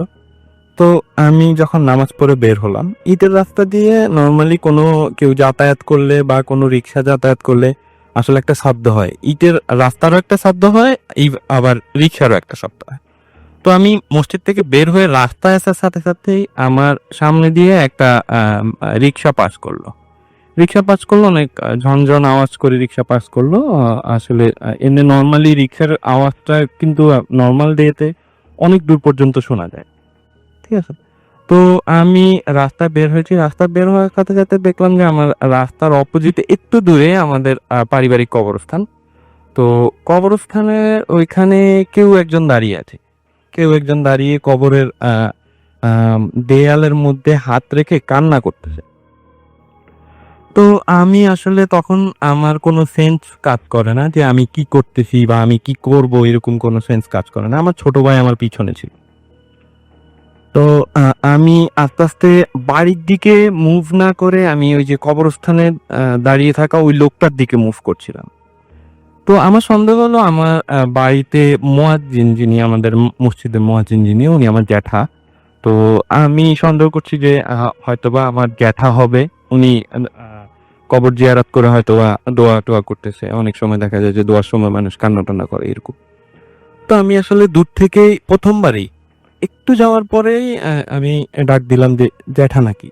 তো আমি যখন নামাজ পড়ে বের হলাম, ইটের রাস্তা দিয়ে নর্মালি কোনো কেউ যাতায়াত করলে বা কোনো রিক্সা যাতায়াত করলে আসলে একটা শব্দ হয়, ইটের রাস্তারও একটা শব্দ হয়, আবার রিক্সারও একটা শব্দ হয়। তো আমি মসজিদ থেকে বের হয়ে রাস্তায় আসার সাথে সাথেই আমার সামনে দিয়ে একটা রিক্সা পাস করলো। অনেক ঝনঝন আওয়াজ করে রিক্সা পাস করলো। আসলে এমনি নর্মালি রিক্সার আওয়াজটা কিন্তু নর্মাল ডেতে অনেক দূর পর্যন্ত শোনা যায়, ঠিক আছে। তো আমি রাস্তায় বের হয়েছি, রাস্তা বের হওয়ার সাথে সাথে দেখলাম যে আমার রাস্তার অপোজিটে একটু দূরে আমাদের পারিবারিক কবরস্থান। তো কবরস্থানের ওইখানে কেউ একজন দাঁড়িয়ে কবরের দেয়ালের মধ্যে হাত রেখে কান্না করতেছে। তো আমি আসলে তখন আমার কোনো সেন্স কাজ করে না যে আমি কি করতেছি বা আমি কি করব, এরকম কোনো সেন্স কাজ করে না। আমার ছোট ভাই আমার পিছনে ছিল। তো আমি আস্তে আস্তে বাড়ির দিকে মুভ না করে আমি ওই যে কবরস্থানে দাঁড়িয়ে থাকা ওই লোকটার দিকে মুভ করছিলাম। তো আমার সন্দেহ হলো আমার বাড়িতে মুয়াজ্জিন, যিনি আমাদের মসজিদের মুয়াজ্জিন, যিনি উনি আমার জ্যাঠা। তো আমি সন্দেহ করছি যে হয়তোবা আমার জ্যাঠা হবে, উনি কবর জিয়ারত করে হয়তোবা দোয়া টোয়া করতেছে। অনেক সময় দেখা যায় যে দোয়ার সময় মানুষ কান্না টান্না করে, এরকম। তো আমি আসলে দূর থেকেই প্রথমবারই একটু যাওয়ার পরেই আমি ডাক দিলাম যে জ্যাঠা নাকি,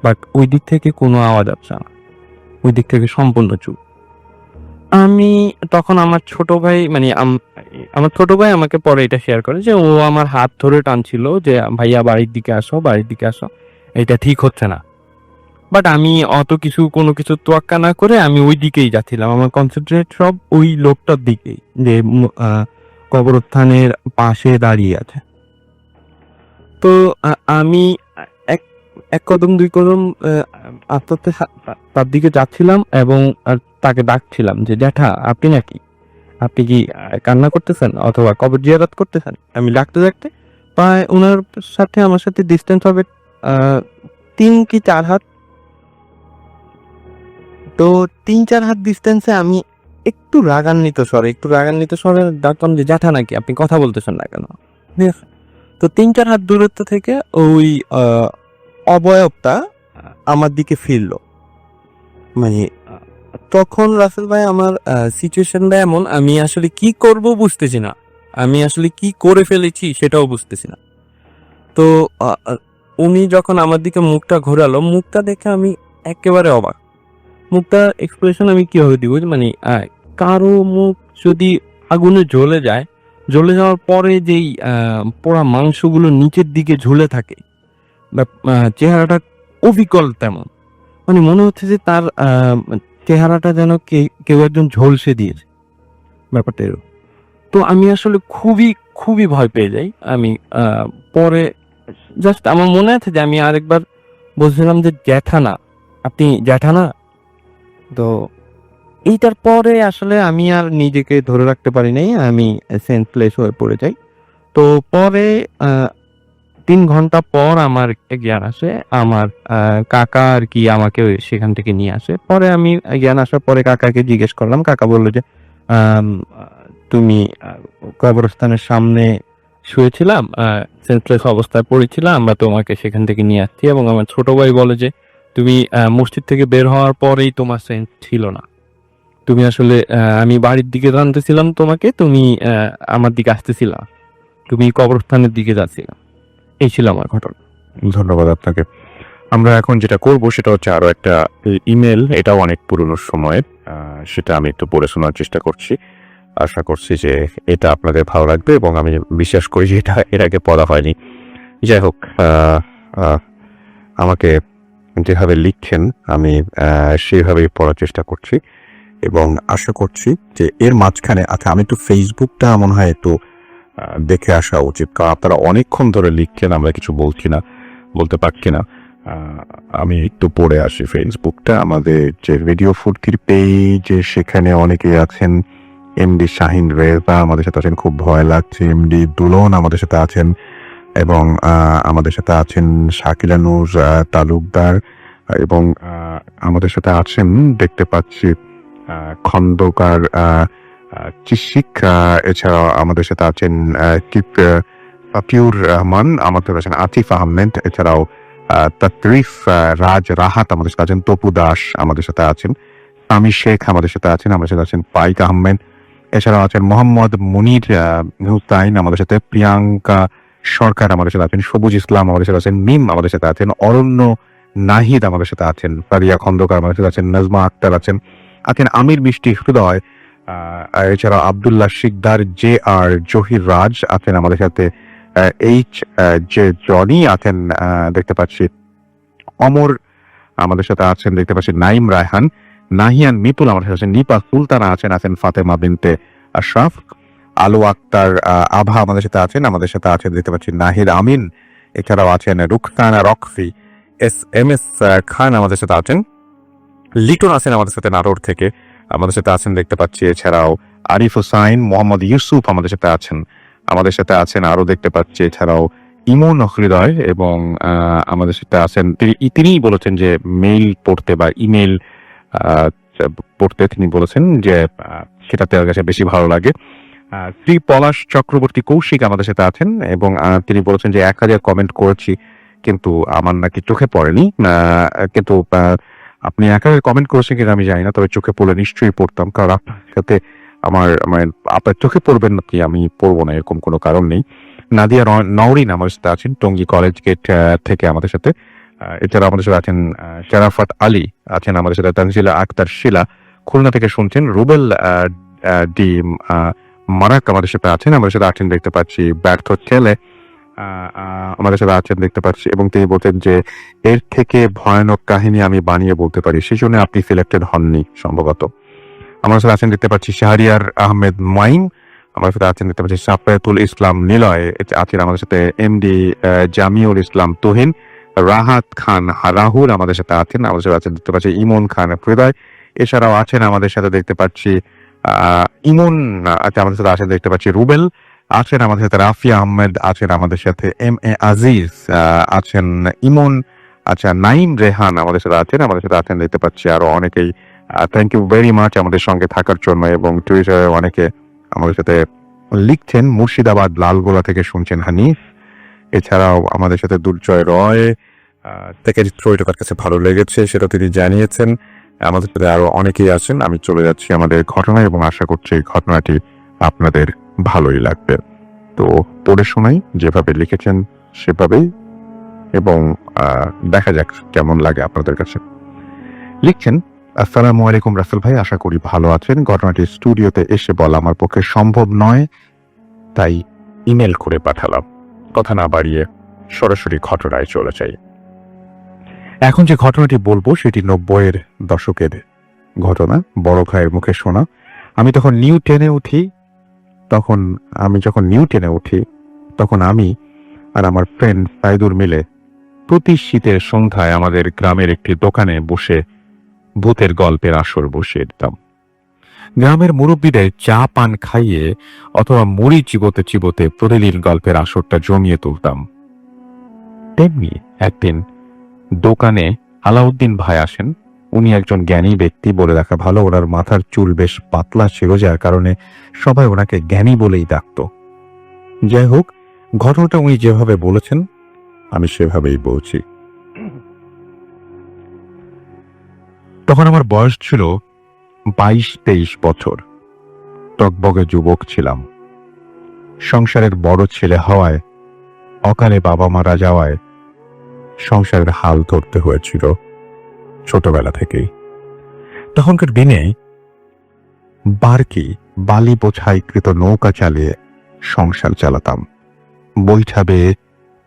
বাট ওই দিক থেকে কোনো আওয়াজ আসছে না, ওই দিক থেকে সম্পূর্ণ চুপ। আমি তখন আমার ছোট ভাই আমাকে পরে এটা শেয়ার করে যে ও আমার হাত ধরে টানছিল যে ভাইয়া বাড়ির দিকে আসো, এটা ঠিক হচ্ছে না। বাট আমি কোনো কিছু তোয়াক্কা না করে আমি ওই দিকেই যাচ্ছিলাম, আমার কনসেন্ট্রেট সব ওই লোকটার দিকেই, যে কবরস্থানের পাশে দাঁড়িয়ে আছে। তো আমি এক কদম 2 কদম আস্তে আস্তে তার দিকে যাচ্ছিলাম এবং তাকে ডাকছিলাম যে জ্যাঠা আপনি কি কান্না করতেছেন অথবা কবর জিয়ারত করতেছেন। আমি ডাকতে প্রায় ওনার সাথে আমার সাথে ডিস্টেন্স হবে 3 কি 4 হাত। তো 3-4 হাত ডিস্টেন্সে আমি একটু রাগান্বিত স্বরে ডাকলাম যে জ্যাঠা নাকি, আপনি কথা বলতেছেন না কেন। ঠিক আছে। তো 3-4 হাত দূরত্ব থেকে ওই অবয়বটা আমার দিকে ফিরলো। মানে তখন রাসেল ভাই আমার সিচুয়েশনটা এমন, আমি আসলে কি করব বুঝতেছি না, আমি আসলে কি করে ফেলেছি সেটাও বুঝতেছি না। তো উনি যখন আমার দিকে মুখটা ঘোরালো, মুখটা দেখে আমি একেবারে অবাক। মুখটার এক্সপ্রেশন আমি কিভাবে দিব, মানে কারো মুখ যদি আগুনে জ্বলে যাওয়ার পরে যেই পোড়া মাংসগুলো নিচের দিকে ঝুলে থাকে, চেহারাটা অবিকল তেমন, মানে মনে হচ্ছে যে তার চেহারাটা যেন কেউ একজন ঝলসে দিয়েছে, ব্যাপারটা এরকম। তো আমি আসলে খুবই খুবই ভয় পেয়ে যাই। আমি পরে জাস্ট আমার মনে আছে যে আমি আরেকবার বলছিলাম যে আপনি জ্যাঠা না। তো এইটার পরে আসলে আমি আর নিজেকে ধরে রাখতে পারি নাই, আমি সেন্সলেস হয়ে পড়ে যাই। তো পরে 3 ঘন্টা পর আমার একটা জ্ঞান আসে, আমার কাকা আর কি আমাকে সেখান থেকে নিয়ে আসে। পরে আমি জ্ঞান আসার পরে কাকাকে জিজ্ঞেস করলাম, কাকা বললো যে তুমি কবরস্থানের সামনে শুয়েছিলাম, সেন্সলেস অবস্থায় পড়েছিলাম, আমরা তোমাকে সেখান থেকে নিয়ে আসছি। এবং আমার ছোট ভাই বলে যে তুমি মসজিদ থেকে বের হওয়ার পরেই তোমার সেন্স ছিল না, তুমি আসলে আমি বাড়ির দিকে টানতেছিলাম তোমাকে, তুমি আমার দিকে আসতেছিলা, তুমি কবরস্থানের দিকে যাচ্ছিলা। এই ছিল আমার ঘটনা। ধন্যবাদ আপনাকে। আমরা এখন যেটা করব সেটা হচ্ছে আরো একটা ইমেল, এটাও অনেক পুরনো সময়ের, সেটা আমি একটু পড়ে শোনার চেষ্টা করছি। আশা করছি যে এটা আপনাদের ভালো লাগবে এবং আমি বিশ্বাস করি যে এটা এর আগে পড়া হয়নি। যাই হোক, আমাকে যেভাবে লিখছেন আমি সেইভাবেই পড়ার চেষ্টা করছি এবং আশা করছি যে এর মাঝখানে আচ্ছা আমি একটু ফেসবুকটা মনে হয় একটু দেখে আসা উচিত, কারণ আপনারা অনেকক্ষণ ধরে লিখছেন, আমরা কিছু বলতে পারছি না। আমি একটু পড়ে আসি ফেসবুকটা। আমাদের যে রেডিও ফুটকির পেজ, সেখানে অনেকেই আছেন। এমডি শাহিন রেজা আমাদের সাথে আছেন, খুব ভয় লাগছে। এমডি দুলন আমাদের সাথে আছেন এবং আমাদের সাথে আছেন শাকিলানুর তালুকদার এবং আমাদের সাথে আছেন দেখতে পাচ্ছি খন্দকার চিশিক, এছাড়াও আমাদের সাথে আছেন পাপিউর রহমান, আমাদের আছেন আতিফ আহমেদ, এছাড়াও তাতরিফ রাজ রাহাত আমাদের সাথে আছেন, তপু দাস আমাদের সাথে আছেন, আমি শেখ আমাদের সাথে আছেন, আমাদের সাথে আছেন পাইক আহমেদ, এছাড়াও আছেন মোহাম্মদ মুনির হুসাইন আমাদের সাথে, প্রিয়াঙ্কা সরকার আমাদের সাথে আছেন, সবুজ ইসলাম আমাদের সাথে আছেন, মিম আমাদের সাথে আছেন, অরণ্য নাহিদ আমাদের সাথে আছেন, ফারিয়া খন্দকার আমাদের সাথে আছেন, নাজমা আক্তার আছেন আমির মিষ্টি হৃদয়, এছাড়াও আব্দুল্লাহ শিকদার, জে আর জহির রাজ আছেন আমাদের সাথে, এইচ জে জনি আছেন দেখতে পাচ্ছি, অমর আমাদের সাথে আছেন দেখতে পাচ্ছি, নাইম রায়হান, নাহিয়ান মিতুল আমাদের সাথে আছেন, নিপা সুলতানা আছেন ফাতেমা বিনতে আশরাফ, আলু আক্তার আভা আমাদের সাথে আছেন দেখতে পাচ্ছি নাহিদ আমিন, এছাড়াও আছেন রুখসানা রকফি, এম এস খান আমাদের সাথে আছেন, লিটন আছেন আমাদের সাথে নাটোর থেকে আমাদের সাথে আছেন দেখতে পাচ্ছি, এছাড়াও আরিফ হোসাইন, মোহাম্মদ ইউসুফ আমাদের সাথে আছেন আরো দেখতে পাচ্ছি, এছাড়াও ইমন হৃদয় এবং আমাদের সাথে আছেন তিনিই বলেছেন যে মেইল পড়তে বা ইমেল পড়তে তিনি বলেছেন যে সেটাতে তার কাছে বেশি ভালো লাগে। শ্রী পলাশ চক্রবর্তী কৌশিক আমাদের সাথে আছেন এবং তিনি বলেছেন যে 1000 কমেন্ট করেছি কিন্তু আমার নাকি চোখে পড়েনি, কিন্তু আপনি 1000 কমেন্ট করেছেন কিনা আমি জানি না, তবে চোখে পড়লে নিশ্চয়ই পড়তাম, কারণ আপনার সাথে আমার আপনার চোখে পড়বেন নাকি আমি পড়বো না এরকম কোনো কারণ নেই। নাদিয়া নওরিন আমাদের সাথে আছেন টঙ্গী কলেজ গেট থেকে আমাদের সাথে, এছাড়া আমাদের সাথে আছেন চারাফাত আলী আছেন আমাদের সাথে, তানজিলা আক্তার শিলা খুলনা থেকে শুনছেন, রুবেল ডি মারাক আমাদের সাথে আছেন দেখতে পাচ্ছি, ব্যর্থ ছেলে আমাদের সাথে আছেন দেখতে পাচ্ছি এবং তিনি বলছেন যে এর থেকে ভয়ানক কাহিনী আমি বানিয়ে বলতে পারি, সেই জন্য আপনি সিলেক্টেড হননি সম্ভবত। আমার সাথে আছেন দেখতে পাচ্ছি শাহরিয়ার আহমেদ মাইম, আমার সাথে আছেন দেখতে পাচ্ছি সাফায়াতুল ইসলাম নিলয়, আছেন আমাদের সাথে এমডি জামিউল ইসলাম তুহিন, রাহাত খান রাহুল আমাদের সাথে আছেন দেখতে পাচ্ছি ইমন খান হৃদয়, এছাড়াও আছেন আমাদের সাথে দেখতে পাচ্ছি ইমন আমাদের সাথে আছেন দেখতে পাচ্ছি রুবেল, আছেন আমাদের সাথে রাফিয়া আহমেদ, আছেন আমাদের সাথে এম এ আজিজ, আছেন ইমন, আচ্ছা নাইম রেহান আমাদের সাথে আছেন দেখতে পাচ্ছি আরো অনেকেই। থ্যাংক ইউ ভেরি মাচ আমাদের সঙ্গে থাকার জন্য এবং টুইটারে অনেকে আমাদের সাথে লিখছেন। মুর্শিদাবাদ লালগোলা থেকে শুনছেন হানিফ, এছাড়াও আমাদের সাথে দুর্জয় রয় থেকে স্টোরিটা তার কাছে ভালো লেগেছে সেটা তিনি জানিয়েছেন। আমাদের সাথে আরো অনেকেই আছেন। আমি চলে যাচ্ছি আমাদের ঘটনায় এবং আশা করছি এই ঘটনাটি আপনাদের ভালোই লাগবে। তো পড়ে শোনাই যেভাবে লিখেছেন সেভাবেই এবং দেখা যাক কেমন লাগে আপনাদের কাছে। লিখছেন, আসসালামু আলাইকুম রাসেল ভাই, আশা করি ভালো আছেন। ঘটনাটি স্টুডিওতে এসে বলা আমার পক্ষে সম্ভব নয়, তাই ইমেল করে পাঠালাম। কথা না বাড়িয়ে সরাসরি ঘটনায় চলে যাই। এখন যে ঘটনাটি বলবো সেটি 90-এর দশকের ঘটনা, বড় ভাইয়ের মুখে শোনা। আমি যখন নিউ টেনে উঠি তখন আমি আর আমার ফ্রেন্ড সাইদুর মিলে প্রতি শীতের সন্ধ্যায় আমাদের গ্রামের একটি দোকানে বসে ভূতের গল্পের আসর বসিয়ে দিতাম। গ্রামের মুরব্বীদের চা পান খাইয়ে অথবা মুড়ি চিবোতে চিবোতে প্রতিদিন গল্পের আসরটা জমিয়ে তুলতাম। তেমনি একদিন দোকানে আলাউদ্দিন ভাই আসেন। উনি একজন জ্ঞানী ব্যক্তি, বলে রাখা ভালো, ওনার মাথার চুল বেশ পাতলা ছিল, যার কারণে সবাই ওনাকে জ্ঞানী বলেই ডাকত। যাই হোক, ঘটনাটা উনি যেভাবে বলেছেন আমি সেভাবেই বলছি। তখন আমার বয়স ছিল 22-23 বছর। টকবগে যুবক ছিলাম। সংসারের বড় ছেলে হওয়ায়, অকালে বাবা মারা যাওয়ায় সংসারের হাল ধরতে হয়েছিল ছোটবেলা থেকেই। তখনকার দিনে বারকি বালি বোঝাইকৃত নৌকা চালিয়ে সংসার চালাতাম। বৈঠা বেয়ে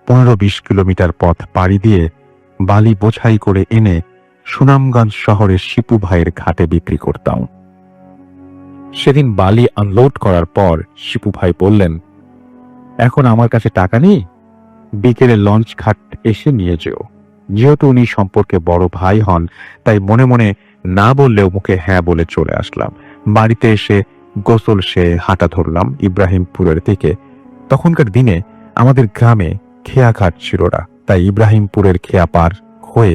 15-20 কিলোমিটার পথ পাড়ি দিয়ে বালি বোঝাই করে এনে সুনামগঞ্জ শহরের শিপু ভাইয়ের ঘাটে বিক্রি করতাম। সেদিন বালি আনলোড করার পর শিপু ভাই বললেন, এখন আমার কাছে টাকা নেই, বিকেলে লঞ্চ ঘাট এসে নিয়ে যেও। যেহেতু উনি সম্পর্কে বড় ভাই হন, তাই মনে মনে না বললেও মুখে হ্যাঁ বলে চলে আসলাম। বাড়িতে এসে গোসল সেরে হাঁটা ধরলাম ইব্রাহিমপুরের দিকে। তখনকার দিনে আমাদের গ্রামে খেয়া ঘাট ছিল না, তাই ইব্রাহিমপুরের খেয়া পার হয়ে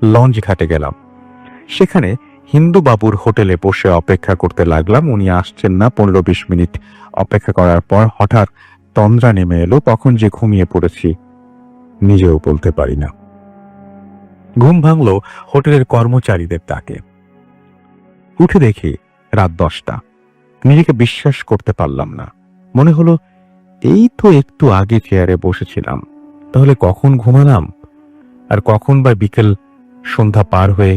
লঞ্চ ঘাটে গেলাম। সেখানে হিন্দু বাবুর হোটেলে বসে অপেক্ষা করতে লাগলাম। উনি আসছেন না। 15-20 মিনিট অপেক্ষা করার পর হঠাৎ তন্দ্রা নেমে এলো। কখন যে ঘুমিয়ে পড়েছি নিজেও বলতে পারি না। ঘুম ভাঙলো হোটেলের কর্মচারীদের ডাকে। উঠে দেখি রাত 10টা। নিজেকে বিশ্বাস করতে পারলাম না। মনে হলো এই তো একটু আগে চেয়ারে বসেছিলাম, তাহলে কখন ঘুমালাম? আর কখন বা বিকেল সন্ধ্যা পার হয়ে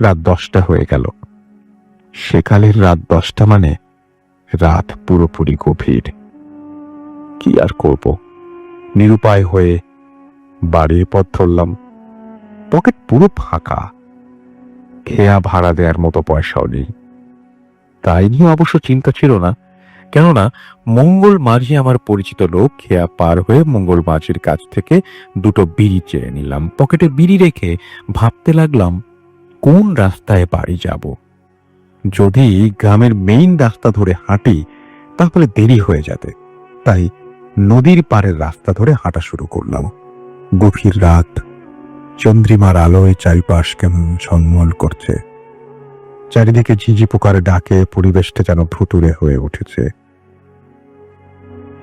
রাত 10টা হয়ে গেল। সেকালের রাত 10টা মানে রাত পুরোপুরি গভীর। কি আর করব, নিরুপায় হয়ে বাড়ির পথ ধরলাম। পকেট পুরো ফাঁকা, খেয়া ভাড়া দেওয়ার মতো পয়সাও নেই। তাই নিয়ে অবশ্য চিন্তা ছিল না, কেননা মঙ্গল মাঝি আমার পরিচিত লোক। খেয়া পার হয়ে মঙ্গল মাঝির কাছ থেকে 2টো বিড়ি চেয়ে নিলাম। পকেটে বিড়ি রেখে ভাবতে লাগলাম কোন রাস্তায় বাড়ি যাব। যদি গ্রামের মেইন রাস্তা ধরে হাঁটি তাহলে দেরি হয়ে যাবে, তাই নদীর পাড়ের রাস্তা ধরে হাঁটা শুরু করলাম। গভীর রাত, চন্দ্রিমার আলোয় চারিপাশ কেমন ঝলমল করছে। চারিদিকে ঝিঝি পোকার ডাকে পরিবেশটা যেন ভুতুড়ে হয়ে উঠেছে।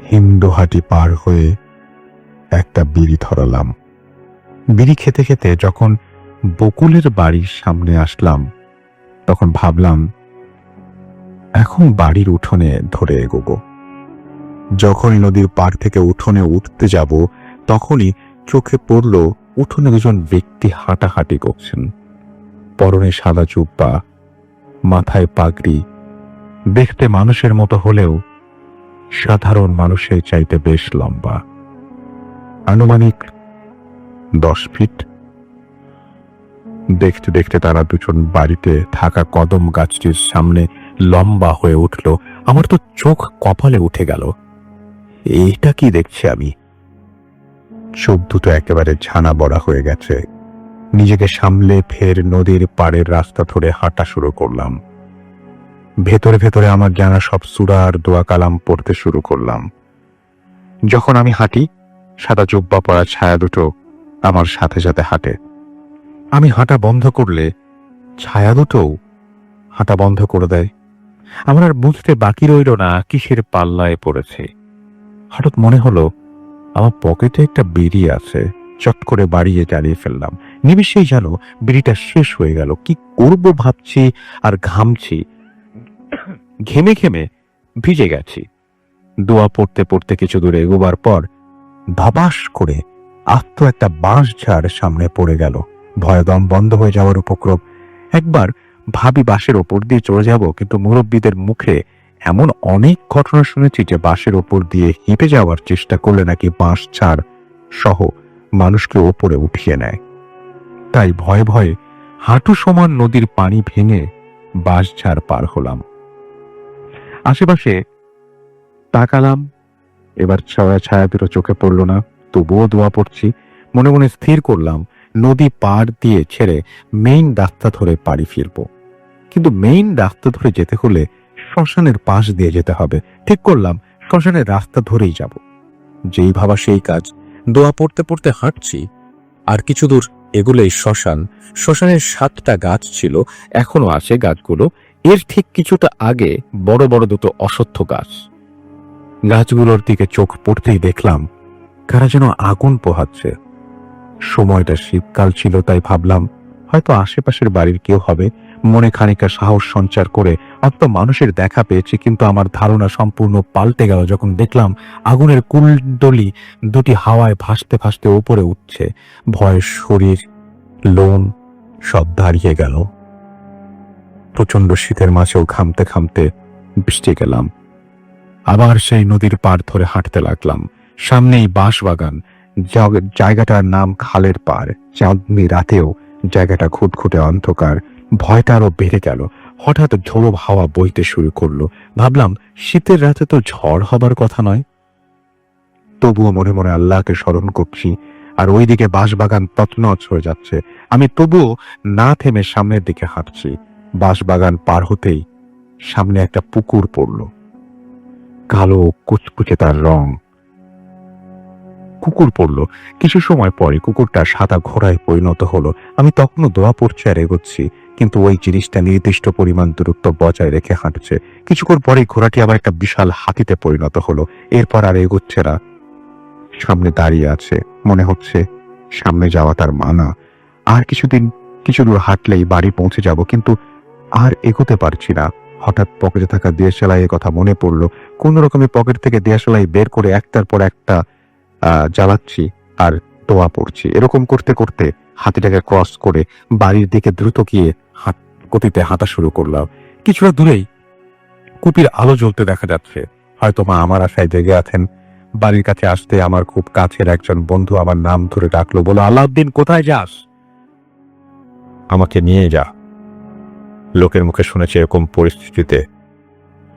হিন্দুহাটি পার হয়ে একটা বিড়ি ধরালাম। বিড়ি খেতে খেতে যখন বকুলের বাড়ির সামনে আসলাম, তখন ভাবলাম এখন বাড়ির উঠোনে ধরে এগোবো। যখনই নদীর পাড় থেকে উঠোনে উঠতে যাব, তখনই চোখে পড়ল উঠোনে 2জন ব্যক্তি হাঁটাহাঁটি করছেন। পরনে সাদা জুব্বা, মাথায় পাগড়ি। দেখতে মানুষের মতো হলেও সাধারণ মানুষের চাইতে বেশ লম্বা, আনুমানিক 10 ফিট। দেখতে দেখতে তারা 2জন বাড়িতে থাকা কদম গাছটির সামনে লম্বা হয়ে উঠল। আমার তো চোখ কপালে উঠে গেল। এইটা কি দেখছি আমি? চোখ দুটো একেবারে ছানা বড়া হয়ে গেছে। নিজেকে সামলে ফের নদীর পাড়ের রাস্তা ধরে হাঁটা শুরু করলাম। ভেতরে ভেতরে আমার জানা সব সূরা আর দোয়া কালাম পড়তে শুরু করলাম। যখন আমি হাঁটি, সাদা জুব্বা পরা ছায়া দুটো আমার সাথে সাথে হাঁটে। আমি হাঁটা বন্ধ করলে ছায়া দুটোও হাঁটা বন্ধ করে দেয়। আমার আর বুঝতে বাকি রইল না কিসের পাল্লায় পড়েছে। হঠাৎ মনে হলো আমার পকেটে একটা বিড়ি আছে। চট করে বাড়িয়ে জ্বালিয়ে ফেললাম। নিমিষেই যেন বিড়িটা শেষ হয়ে গেল। কি করব ভাবছি আর ঘামছি। ঘেমে ঘেমে ভিজে গেছি। দোয়া পড়তে পড়তে কিছু দূর এগোবার পর ধপাস করে আস্ত একটা বাঁশ ঝাড় সামনে পড়ে গেল। ভয়ে দম বন্ধ হয়ে যাওয়ার উপক্রম। একবার ভাবি বাঁশের ওপর দিয়ে চলে যাব, কিন্তু মুরব্বীদের মুখে এমন অনেক ঘটনা শুনেছি যে বাঁশের ওপর দিয়ে হেঁটে যাওয়ার চেষ্টা করলে নাকি বাঁশ ঝাড় সহ মানুষকে ওপরে উঠিয়ে নেয়। তাই ভয়ে ভয়ে হাঁটু সমান নদীর পানি ভেঙে বাঁশঝাড় পার হলাম। আশেপাশে তাকালাম, এবার ছায়া দুটো চোখে পড়ল না। তবুও দোয়া পড়ছি। মনে মনে স্থির করলাম নদী পার দিয়ে ছেড়ে মেইন রাস্তা ধরে বাড়ি ফিরব। কিন্তু মেইন রাস্তা ধরে যেতে হলে শ্মশানের পাশ দিয়ে যেতে হবে। ঠিক করলাম শ্মশানের রাস্তা ধরেই যাব। যেই ভাবা সেই কাজ। দোয়া পড়তে পড়তে হাঁটছি, আর কিছু দূর এগুলোই শ্মশান। শ্মশানের 7টা গাছ ছিল, এখনো আছে গাছগুলো। এর ঠিক কিছুটা আগে বড় বড় 2টো অশ্বত্থ গাছ। গাছগুলোর দিকে চোখ পড়তেই দেখলাম কারা যেন আগুন পোহাচ্ছে। সময়টা শীতকাল ছিল, তাই ভাবলাম হয়তো আশেপাশের বাড়ির কেউ হবে। মনে খানিকটা সাহস সঞ্চার করে অত মানুষের দেখা পেয়েছি, কিন্তু আমার ধারণা সম্পূর্ণ পাল্টে গেল যখন দেখলাম আগুনের কুলডলি 2টি হাওয়ায় ভাসতে ভাসতে উপরে উঠছে। ভয়ে শরীর লোম সব দাঁড়িয়ে গেল। প্রচন্ড শীতের মাঝেও ঘামতে ঘামতে বৃষ্টি গেলাম। আবার সেই নদীর পাড় ধরে হাঁটতে লাগলাম। সামনেই বাঁশবাগান, জায়গাটার নাম খালের পাড়। চাঁদনি রাতেও জায়গাটা খুটখুটে অন্ধকার। ভয়টা আরো বেড়ে গেল। হঠাৎ ঝোড়ো হাওয়া বইতে শুরু করলো। ভাবলাম শীতের রাতে তো ঝড় হবার কথা নয়। তবুও মনে মনে আল্লাহকে স্মরণ করছি, আর ওইদিকে বাঁশবাগান তছনছ হয়ে যাচ্ছে। আমি তবুও না থেমে সামনের দিকে হাঁটছি। বাঁশবাগান পার হতেই সামনে একটা পুকুর পড়ল। কালো কুচকুচে তার রং। কুকুর পড়ল। কিছু সময় পরে কুকুরটা সাদা ঘোড়ায় পরিণত হলো। আমি তখনও দোয়া পড়ছি আর এগোচ্ছি, কিন্তু ওই জিনিসটা নির্দিষ্ট পরিমাণ দূরত্ব বজায় রেখে হাঁটছে। কিছুক্ষণ পরে ঘোড়াটি আবার একটা বিশাল হাতিতে পরিণত হলো। এরপর আর এগোচ্ছে না, সামনে দাঁড়িয়ে আছে। মনে হচ্ছে সামনে যাওয়া তার মানা। আর কিছু দূর হাঁটলেই বাড়ি পৌঁছে যাব, কিন্তু আর এগোতে পারছি না। হঠাৎ পকেটে থাকা দেশালাইয়ের কথা মনে পড়লো। কোন রকমে পকেট থেকে দেশালাই বের করে একটার পর একটা জ্বালাচ্ছি আর দোয়া পড়ছি। এরকম করতে করতে হাতিটাকে ক্রস করে বাড়ির দিকে দ্রুত গিয়ে গতিতে হাঁটা শুরু করলাম। কিছুটা দূরেই কুপির আলো জ্বলতে দেখা যাচ্ছে। হয়তো মা আমার আশায় জেগে আছেন। বাড়ির কাছে আসতে আমার খুব কাছের একজন বন্ধু আমার নাম ধরে ডাকলো, বলো, আলাউদ্দিন কোথায় যাস? আমাকে নিয়ে যা। লোকের মুখে শুনেছি এরকম পরিস্থিতিতে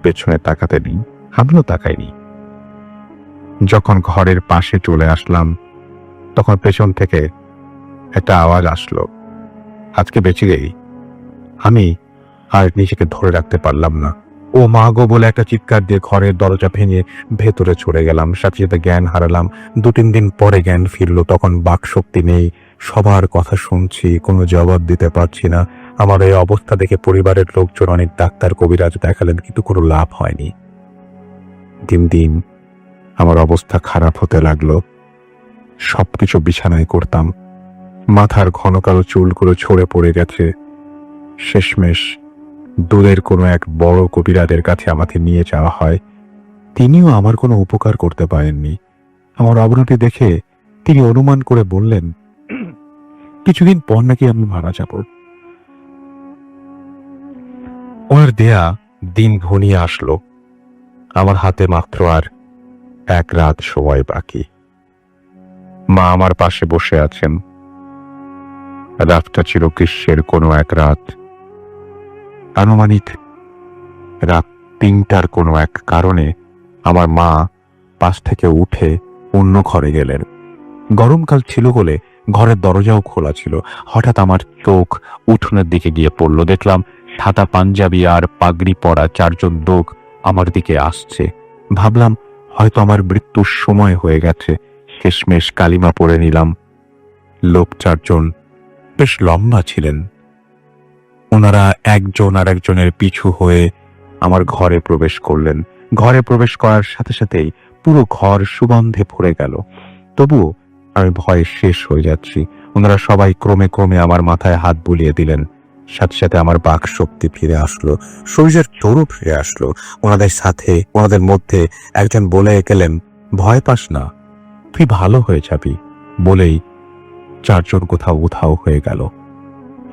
পেছনে তাকাতে নেই। আমিও তাকাইনি। যখন ঘরের পাশে চলে আসলাম তখন পেছন থেকে একটা আওয়াজ আসলো। আজকে বেঁচে গেই। আমি আর নিজেকে ধরে রাখতে পারলাম না। ও মা গো বলে একটা চিৎকার দিয়ে ঘরের দরজা ভেঙে ভেতরে চলে গেলাম। সাথে সাথে জ্ঞান হারালাম। 2-3 দিন পরে জ্ঞান ফিরলো। তখন বাকশক্তি নেই। সবার কথা শুনছি, কোনো জবাব দিতে পারছি না। আমার এই অবস্থা দেখে পরিবারের লোকজন অনেক ডাক্তার কবিরাজ দেখালেন, কিন্তু কোনো লাভ হয়নি। দিন দিন আমার অবস্থা খারাপ হতে লাগলো। সবকিছু বিছানায় করতাম। মাথার ঘন কালো চুলগুলো ঝরে পড়ে গেছে। শেষমেশ দূরের কোনো এক বড় কবিরাজের কাছে আমাকে নিয়ে যাওয়া হয়। তিনিও আমার কোনো উপকার করতে পারেননি। আমার অবনতি দেখে তিনি অনুমান করে বললেন, কিছুদিন পর নাকি আমি মারা যাব। ওনার দেয়া দিন ঘনিয়ে আসলো। আমার হাতে মাত্র আর 1 রাত সময় বাকি। মা আমার পাশে বসে আছেন। রাতটা ছিল গ্রীষ্মের কোনো এক রাত। আনুমানিক রাত 3টার কোনো এক কারণে আমার মা পাশ থেকে উঠে অন্য ঘরে গেলেন। গরমকাল ছিল বলে ঘরের দরজাও খোলা ছিল। হঠাৎ আমার চোখ উঠোনের দিকে গিয়ে পড়ল। দেখলাম সাদা পাঞ্জাবি আর পাগড়ি পরা 4 জন লোক আমার দিকে আসছে। ভাবলাম হয়তো আমার মৃত্যুর সময় হয়ে গেছে। শেষমেশ কালিমা পড়ে নিলাম। লোক 4 জন বেশ লম্বা ছিলেন। ওনারা একজন আর একজনের পিছু হয়ে আমার ঘরে প্রবেশ করলেন। ঘরে প্রবেশ করার সাথে সাথেই পুরো ঘর সুগন্ধে ভরে গেল। তবুও আমি ভয়ে শেষ হয়ে যাচ্ছি। ওনারা সবাই ক্রমে ক্রমে আমার মাথায় হাত বুলিয়ে দিলেন। সাথে সাথে আমার বাক শক্তি ফিরে আসলো, শরীরের জোরও ফিরে আসলো। ওনাদের মধ্যে একজন বলে গেলেন, ভয় পাস না, তুই ভালো হয়ে যাবি। বলেই 4 জন কোথাও উধাও হয়ে গেল।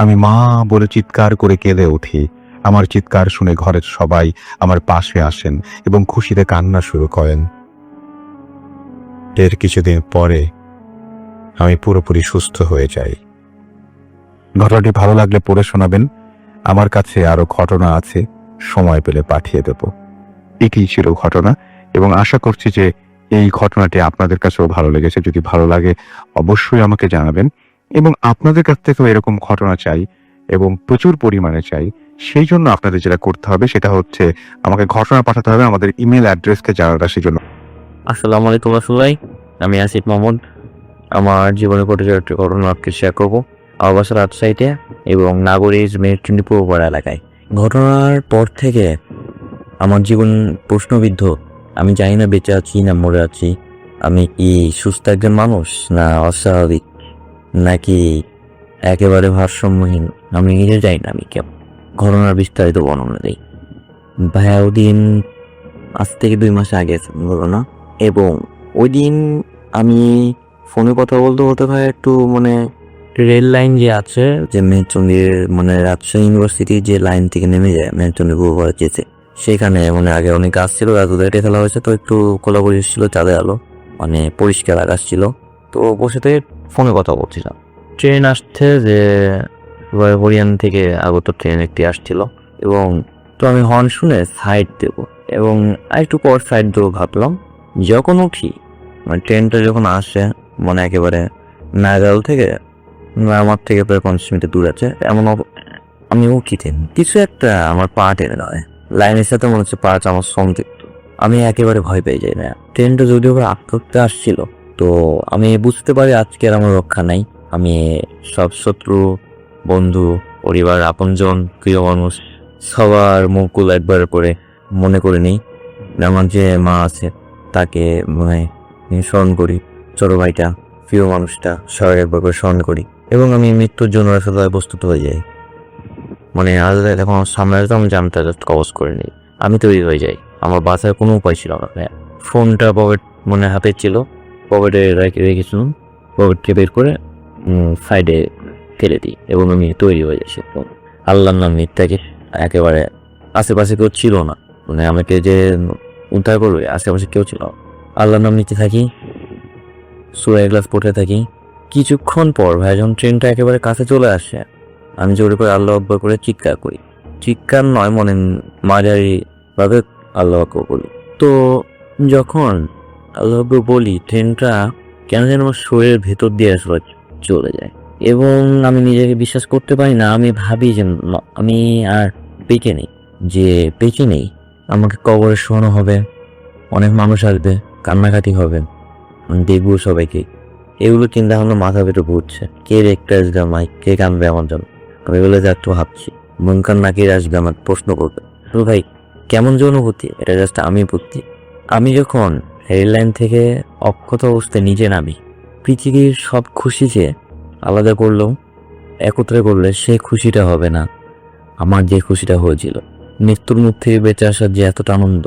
আমি মা বলে চিৎকার করে কেঁদে উঠি। আমার চিৎকার শুনে ঘরের সবাই আমার পাশে আসেন এবং খুশিতে কান্না শুরু করেন। এর কিছুদিন পরে আমি পুরোপুরি সুস্থ হয়ে যাই। ঘটনাটি ভালো লাগলে পড়ে শোনাবেন। আমার কাছে আরো ঘটনা আছে, সময় পেলে পাঠিয়ে দেব। এটি ছিল ঘটনা, এবং আশা করছি যে এই ঘটনাটি আপনাদের কাছেও ভালো লেগেছে। যদি ভালো লাগে অবশ্যই আমাকে জানাবেন, এবং আপনাদের কাছ থেকেও এরকম ঘটনা চাই এবং প্রচুর পরিমাণে চাই। সেই জন্য আপনাদের যেটা করতে হবে সেটা হচ্ছে আমাকে ঘটনা পাঠাতে হবে আমাদের ইমেল অ্যাড্রেসকে জানাটা। সেই জন্য আসসালামু আলাইকুম রাসূলুল্লাহ, আমি আসিফ মাহমুদ। আমার জীবনে ঘটে যাওয়া একটি ঘটনা আপনাকে শেয়ার করবো। আমার বাসা রাজশাহীতে এবং নাগরিক মেরচুন্ডি পূর্বপাড়া এলাকায়। ঘটনার পর থেকে আমার জীবন প্রশ্নবিদ্ধ। আমি জানি না বেঁচে আছি না মরে আছি। আমি কি সুস্থ একজন মানুষ, না অস্বাভাবিক, নাকি একেবারে ভারসাম্যহীন, আমি নিজে জানি না আমি কেমন। ঘটনার বিস্তারিত বর্ণনা দিই। ভাইয়া ওদিন আজ থেকে 2 মাস আগে ঘটনা, এবং ওই দিন আমি ফোনে কথা বলতে বলতে ভাই একটু রেল লাইন যে আছে, যে মেহেরচন্ডীর মানে রাজশাহী ইউনিভার্সিটির যে লাইন থেকে নেমে যায় মেহেরচন্ডী পূর্বপাড়া যেতে, সেখানে মানে আগে অনেক গাছ ছিল, গাছ কেটে ফেলা হয়েছে, তো একটু খোলা পরিবেশ ছিল, চাঁদের আলো, মানে পরিষ্কার আকাশ ছিল। তো বসে থেকে ফোনে কথা বলছিলাম। ট্রেন আসছে, যে হরিয়ানা থেকে আগত ট্রেন একটি আসছিল, এবং তো আমি হর্ন শুনে সাইড দেব, এবং একটু পর সাইড দেবো ভাবলাম। যখন উঠি মানে ট্রেনটা যখন আসে, মানে একেবারে নাগাল থেকে আমার থেকে প্রায় 50 মিটার দূর আছে, আমি উঠিতে কিছু একটা আমার পা টেনে দেয়, লাইনের সাথে মনে হচ্ছে পা আমার সংযুক্ত। আমি একেবারে ভয় পেয়ে যাই না। ট্রেনটা যদিও আটকে আসছিল, তো আমি বুঝতে পারি আজকে আর আমার রক্ষা নাই। আমি সব শত্রু, বন্ধু, পরিবার, আপনজন, প্রিয় মানুষ সবার মুখগুলো একবার করে মনে করে নিই। আমার যে মা আছে তাকে মানে স্মরণ করি, ছোট ভাইটা, প্রিয় মানুষটা সবাই একবার করে স্মরণ করি, এবং আমি মৃত্যুর জন্য আসলে প্রস্তুত হয়ে যাই। মানে আজ এখন আমার সামনে আসলে আমি জানতে জাস্ট কবজ করে নিই, আমি তৈরি হয়ে যাই। আমার বাঁচার কোনো উপায় ছিল না। ফোনটা পকেট মানে হাতে ছিল, পকেটে রেখেছিলাম, পকেটকে বের করে সাইডে ফেলে দিই, এবং আমি তৈরি হয়ে যাই। আল্লাহর নাম নিত্যাকে একেবারে আশেপাশে কেউ ছিল না, মানে আমাকে যে উদ্ধার করবে আশেপাশে কেউ ছিল না। আল্লাহর নাম নিতে থাকি, সূরা ইখলাস পড়তে থাকি। কিছুক্ষণ পর ভাই যখন ট্রেনটা একেবারে কাছে চলে আসে, আমি জোরে করে আল্লাহু আকবার করে চিৎকার করি। চিৎকার নয়, মনে মাঝারি ভাবে আল্লাহু আকবার বলি। তো যখন আল্লাহু আকবার বলি, ট্রেনটা কেন যেন আমার শরীরের ভেতর দিয়ে আসলে চলে যায়, এবং আমি নিজেকে বিশ্বাস করতে পারি না। আমি ভাবি যে আমি আর বেঁচে নেই, যে বেঁচে নেই, আমাকে কবরে শোয়ানো হবে, অনেক মানুষ আসবে, কান্নাকাটি হবে, আমি দেখবো সবাইকে। এগুলো চিন্তা ভাবনা মাথা ভেতর ঘুরছে, কে দেখতে আসবে আমায়, কে কাঁদবে আমার জন্য, আমি এগুলো যা একটু ভাবছি। মনকান নাকি আসবে আমার প্রশ্ন করবে। তো ভাই কেমন যে অনুভূতি, এটা জাস্ট আমি বুঝছি। আমি যখন রেল লাইন থেকে অক্ষত অবস্থায় নিচে নামি, পৃথিবীর সব খুশি যে আলাদা করলেও একত্রে করলে সেই খুশিটা হবে না আমার যে খুশিটা হয়েছিল। মৃত্যুর মুখ থেকে বেঁচে আসার যে এতটা আনন্দ,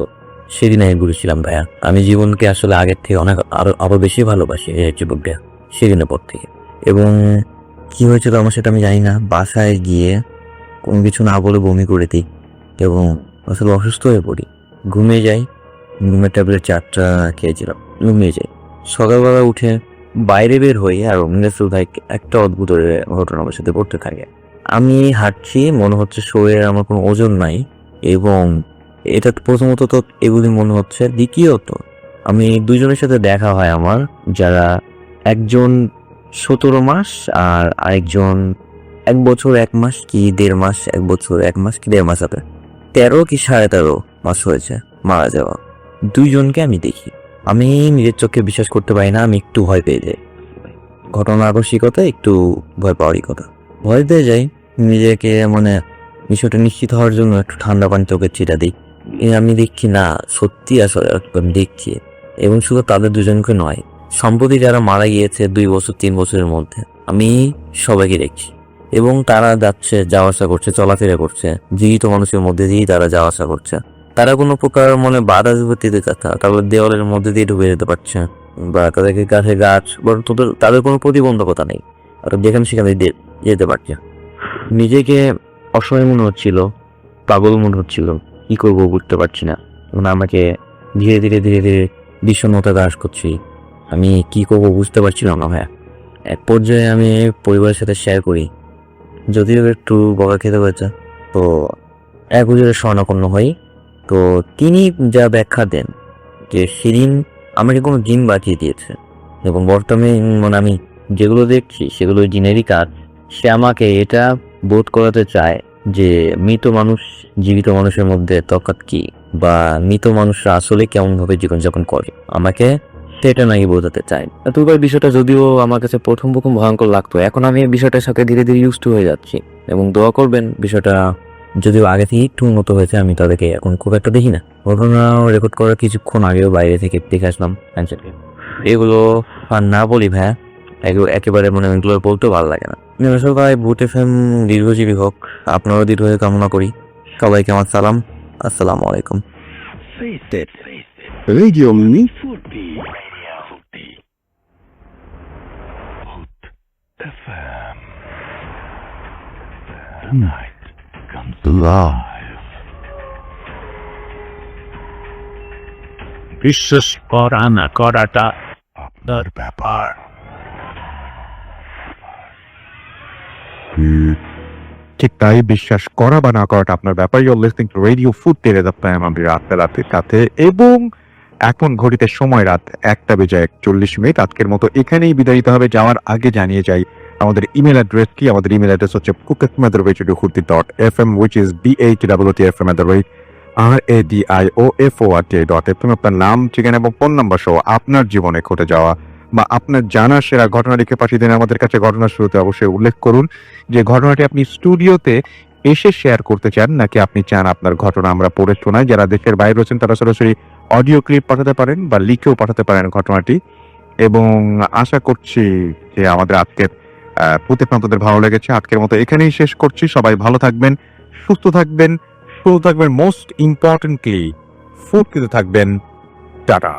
সেদিন আমি বুঝেছিলাম ভাইয়া, আমি জীবনকে আসলে আগের থেকে অনেক আরো বেশি ভালোবাসি এই যুবকটা সেদিনের পর থেকে। এবং কি হয়েছিল আমার সেটা আমি জানি না, বাসায় গিয়ে কোনো কিছু না বলে বমি করে দিই, এবং আসলে অসুস্থ হয়ে পড়ি, ঘুমিয়ে যাই। ঘুমের ট্যাবলেট 4টা খেয়েছিলাম, ঘুমিয়ে যাই। সকালবেলা উঠে বাইরে বের হই, আর অমিনাসুল ভাই একটা অদ্ভুত ঘটনা আমার সাথে ঘটতে থাকে। আমি হাঁটছি, মনে হচ্ছে শরীরে আমার কোনো ওজন নাই, এবং এটা প্রথমত তো এগুলি মনে হচ্ছে। দ্বিতীয়ত আমি দুজনের সাথে দেখা হয় আমার, যারা একজন 17 মাস আর আরেকজন 1 বছর 1 মাস কি 1.5 মাস, 1 বছর 1 মাস কি 1.5 মাস হবে, 13 কি 13.5 মাস হয়েছে মারা যাওয়া। দুইজনকে আমি দেখি, আমি নিজের চোখে বিশ্বাস করতে পারি না, আমি একটু ভয় পেয়ে যাই। ঘটনা আকস্মিকতা, একটু ভয় পাওয়ারই কথা। ভয় পেয়ে যাই, নিজেকে মানে বিষয়টা নিশ্চিত হওয়ার জন্য একটু ঠান্ডা পানি চোখের ছিটা দিই। আমি দেখছি না, সত্যি আসলে আমি দেখছি, এবং শুধু তাদের দুজনকে নয়, সম্প্রতি যারা মারা গিয়েছে 2 বছর 3 বছরের মধ্যে, আমি সবাইকে দেখছি। এবং তারা যাচ্ছে, যাওয়া আসা করছে, চলাফেরা করছে, জীবিত মানুষের মধ্যে দিয়েই তারা যাওয়া আসা করছে। তারা কোনো প্রকার মানে বাধা বিপত্তিতে তারপর দেওয়ালের মধ্যে দিয়ে ঢুকে যেতে পারছে, বা তাদেরকে গাছে গাছ বা তাদের কোনো প্রতিবন্ধকতা নেই, আর যেখানে সেখানে যেতে পারছে। নিজেকে অসহায় মনে হচ্ছিল, পাগল মনে হচ্ছিল, কি করবো বুঝতে পারছি না। এবং আমাকে ধীরে ধীরে ধীরে ধীরে বিষণ্ণতা গ্রাস করছি, আমি কি করবো বুঝতে পারছিলাম না ভাইয়া। এক পর্যায়ে আমি পরিবারের সাথে শেয়ার করি, যদিও একটু বকা খেতে হয়েছে, তো এক হুজুরের শরণাপন্ন হই। তো তিনি যা ব্যাখ্যা দেন যে সেদিন আমাকে কোনো জিন বাঁচিয়ে দিয়েছে, এবং বর্তমানে মানে আমি যেগুলো দেখছি সেগুলো জিনেরই কাজ। সে আমাকে এটা বোধ করাতে চায় যে মৃত মানুষ জীবিত মানুষের মধ্যে তফাৎ কি, বা মৃত মানুষরা আসলে কেমন ভাবে জীবনযাপন করে, আমাকে সেটা নাকি বোঝাতে চায়। তোর বিষয়টা যদিও আমার কাছে প্রথম ভয়ঙ্কর লাগতো, এখন আমি এই বিষয়টার সাথে ধীরে ধীরে ইউজ টু হয়ে যাচ্ছি। এবং দোয়া করবেন, বিষয়টা যদিও আগে থেকে একটু উন্নত হয়েছে, আমি তাদেরকে এখন খুব একটা দেখি না। ঘটনা রেকর্ড করার কিছুক্ষণ আগেও বাইরে থেকে দেখে আসলাম। এগুলো আর না বলি ভাইয়া, একেবারে মানে এগুলো বলতেও ভালো লাগে না। সবাই ভূত FM দীর্ঘজীবী হোক, আপনারও দীর্ঘজীবী কামনা করি। সবাইকে আমার সালাম, আসসালামু আলাইকুম। Radio Omni. FM. বিশ্বাস করা না করাটা আপনার ব্যাপার। ঠিক তাই, বিশ্বাস করা বা না করাটা আপনার ব্যাপার। Your listening to radio food টেরে দ্য প্যাম, আমি রাতের সাথে, এবং এখন ঘড়িতে সময় রাত 1:41। আজকের মতো এখানেই বিদায় নিতে হবে। যাওয়ার আগে জানিয়ে যাই আমাদের ইমেল অ্যাড্রেস কি। আমাদের ইমেল অ্যাড্রেস হচ্ছে cookfm@radiohurti.fm, which is BATWTFM@RADIOFORT.FM। আপনার নাম, ঠিকানা এবং ফোন নাম্বার সহ আপনার জীবনে ঘটে যাওয়া বা আপনার জানা সেরা ঘটনা লিখে পাঠিয়ে দিন আমাদের কাছে। ঘটনার শুরুতে অবশ্যই উল্লেখ করুন যে ঘটনাটি আপনি স্টুডিওতে এসে শেয়ার করতে চান, নাকি আপনি চান আপনার ঘটনা আমরা পড়ে শোনাই। যারা দেশের বাইরে রয়েছেন তারা সরাসরি অডিও ক্লিপ পাঠাতে পারেন বা লিখেও পাঠাতে পারেন ঘটনাটি। এবং আশা করছি যে আমাদের আজকের প্রতিদিন আপনাদের ভালো লেগেছে। আজকের মতো এখানেই শেষ করছি। সবাই ভালো থাকবেন, সুস্থ থাকবেন, মোস্ট ইম্পর্টেন্টলি ফুড খেতে থাকবেন। টাটা।